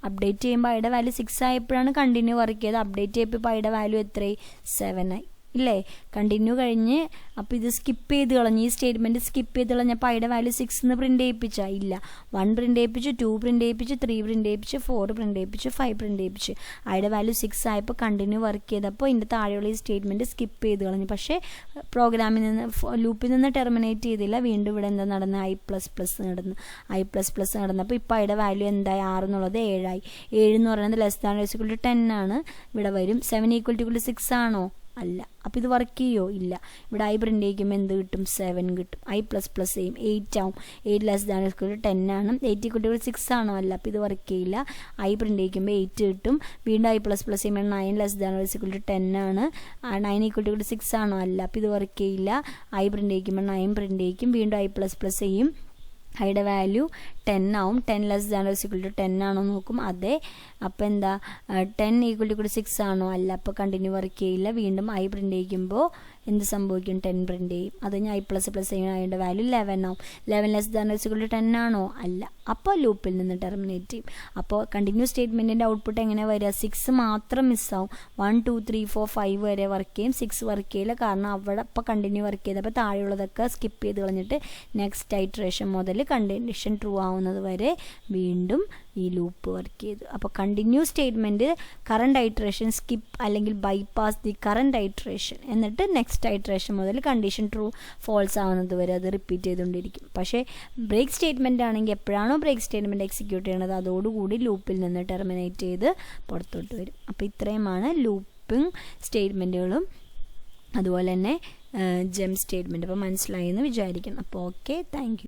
അപ്ഡേറ്റ് ചെയ്യുമ്പോൾ ഐയുടെ വാല്യൂ 6 ആയപ്പോഴാണ് കണ്ടിന്യൂ വർക്ക് ചെയ്ത്. അപ്ഡേറ്റ് ചെയ്യപ്പോൾ ഐയുടെ വാല്യൂ എത്രയായി, 7 ആയി. ഇല്ലേ? കണ്ടിന്യൂ കഴിഞ്ഞ് അപ്പോൾ ഇത് സ്കിപ്പ് ചെയ്ത് കളഞ്ഞ്, ഈ സ്റ്റേറ്റ്മെൻറ്റ് സ്കിപ്പ് ചെയ്ത് കളഞ്ഞപ്പോൾ അതിയുടെ വാല്യൂ 6 എന്ന് പ്രിൻ്റ് ചെയ്യിപ്പിച്ചാ? ഇല്ല. 1 പ്രിൻ്റ് ചെയ്യിപ്പിച്ചു, 2 പ്രിൻ്റ് ചെയ്യിപ്പിച്ചു, 3 പ്രിൻ്റ് ചെയ്യിപ്പിച്ചു, 4 പ്രിൻ്റ് ചെയ്യിപ്പിച്ചു, 5 പ്രിൻ്റ് ചെയ്യിപ്പിച്ചു. അതിയുടെ വാല്യൂ 6 ആയപ്പോൾ കണ്ടിന്യൂ വർക്ക് ചെയ്തപ്പോൾ ഇതിൻ്റെ താഴെയുള്ള ഈ സ്റ്റേറ്റ്മെൻറ്റ് സ്കിപ്പ് ചെയ്ത് കളഞ്ഞു. പക്ഷേ പ്രോഗ്രാമിൽ നിന്ന് ലൂപ്പിൽ നിന്ന് ടെർമിനേറ്റ് ചെയ്തില്ല. വീണ്ടും ഇവിടെ എന്താ നടന്ന് I++ നടന്നപ്പോൾ ഇപ്പോൾ അതിയുടെ വാല്യൂ എന്തായി? 6 എന്നുള്ളത് 7 ആയി. 7 എന്ന് പറയുന്നത് <10 ആണ്. ഇവിടെ വരും. 7 = 6 ആണോ? അല്ല. അപ്പോൾ ഇത് വർക്ക് ചെയ്യുമോ? ഇല്ല. ഇവിടെ I പ്രിൻ്റ് ചെയ്യിക്കുമ്പോൾ എന്ത് കിട്ടും? 7 കിട്ടും. I++ ചെയ്യും 8 ആവും. 8 < 10 ആണ്. 8 = 6 ആണോ? അല്ല. അപ്പോൾ ഇത് വർക്ക് ചെയ്യില്ല. I പ്രിൻ്റ് ചെയ്യിക്കുമ്പോൾ 8 കിട്ടും. വീണ്ടും I++ ചെയ്യുമ്പോൾ 9 < 10 ആണ്. 9 = 6 ആണോ? അല്ല. അപ്പോൾ ഇത് വർക്ക് ചെയ്യില്ല. I പ്രിൻ്റ് ചെയ്യിക്കുമ്പോൾ 9 പ്രിൻ്റ് ചെയ്യിക്കും. വീണ്ടും I++ ചെയ്യും. അതിയുടെ വാല്യൂ 10 ആവും. 10 < 10 ആണോ നോക്കും. അതെ. അപ്പോൾ എന്താ? 10 = 6 ആണോ? അല്ല. അപ്പോൾ കണ്ടിന്യൂ വർക്ക് ചെയ്യില്ല. വീണ്ടും I പ്രിൻ്റ് ചെയ്യിക്കുമ്പോൾ എന്ത് സംഭവിക്കും? 10 പ്രിൻ്റ് ചെയ്യും. അത് ഞാൻ I++ ചെയ്യണം. അതിൻ്റെ വാല്യൂ 11 ആവും. 11 < 10 ആണോ? അല്ല. അപ്പോൾ ലൂപ്പിൽ നിന്ന് ടെർമിനേറ്റ് ചെയ്യും. അപ്പോൾ കണ്ടിന്യൂ സ്റ്റേറ്റ്മെൻറ്റിൻ്റെ ഔട്ട്പുട്ട് എങ്ങനെ വരിക? 6 മാത്രം മിസ്സാവും. 1 2 3 4 5 വരെ വർക്ക് ചെയ്യും. 6 വർക്ക് ചെയ്യില്ല. കാരണം അവിടെ ഇപ്പോൾ കണ്ടിന്യൂ വർക്ക് ചെയ്തപ്പോൾ താഴെയുള്ളതൊക്കെ സ്കിപ്പ് ചെയ്ത് കളഞ്ഞിട്ട് നെക്സ്റ്റ് ഐറ്ററേഷൻ മുതൽ കണ്ടീഷൻ ട്രൂ ആവുന്നത് വരെ വീണ്ടും ഈ ലൂപ്പ് വർക്ക് ചെയ്തു. അപ്പോൾ continue statement current iteration skip അല്ലെങ്കിൽ ബൈപ്പാസ് ദി കറണ്ട് ഐറ്ററേഷൻ, എന്നിട്ട് നെക്സ്റ്റ് ഐറ്ററേഷൻ മുതൽ കണ്ടീഷൻ ട്രൂ ഫോൾസ് ആവുന്നത് വരെ അത് റിപ്പീറ്റ് ചെയ്തുകൊണ്ടിരിക്കും. പക്ഷേ ബ്രേക്ക് സ്റ്റേറ്റ്മെൻറ്റ് ആണെങ്കിൽ എപ്പോഴാണോ ബ്രേക്ക് സ്റ്റേറ്റ്മെൻറ്റ് എക്സിക്യൂട്ട് ചെയ്യണത് അതോടുകൂടി ലൂപ്പിൽ നിന്ന് ടെർമിനേറ്റ് ചെയ്ത് പുറത്തോട്ട് വരും. അപ്പോൾ ഇത്രയുമാണ് ലൂപ്പിംഗ് സ്റ്റേറ്റ്മെൻറ്റുകളും അതുപോലെ തന്നെ ജംപ് സ്റ്റേറ്റ്മെൻറ്റ്. അപ്പോൾ മനസ്സിലായി എന്ന് വിചാരിക്കണം. അപ്പോൾ ഓക്കെ, താങ്ക് യു.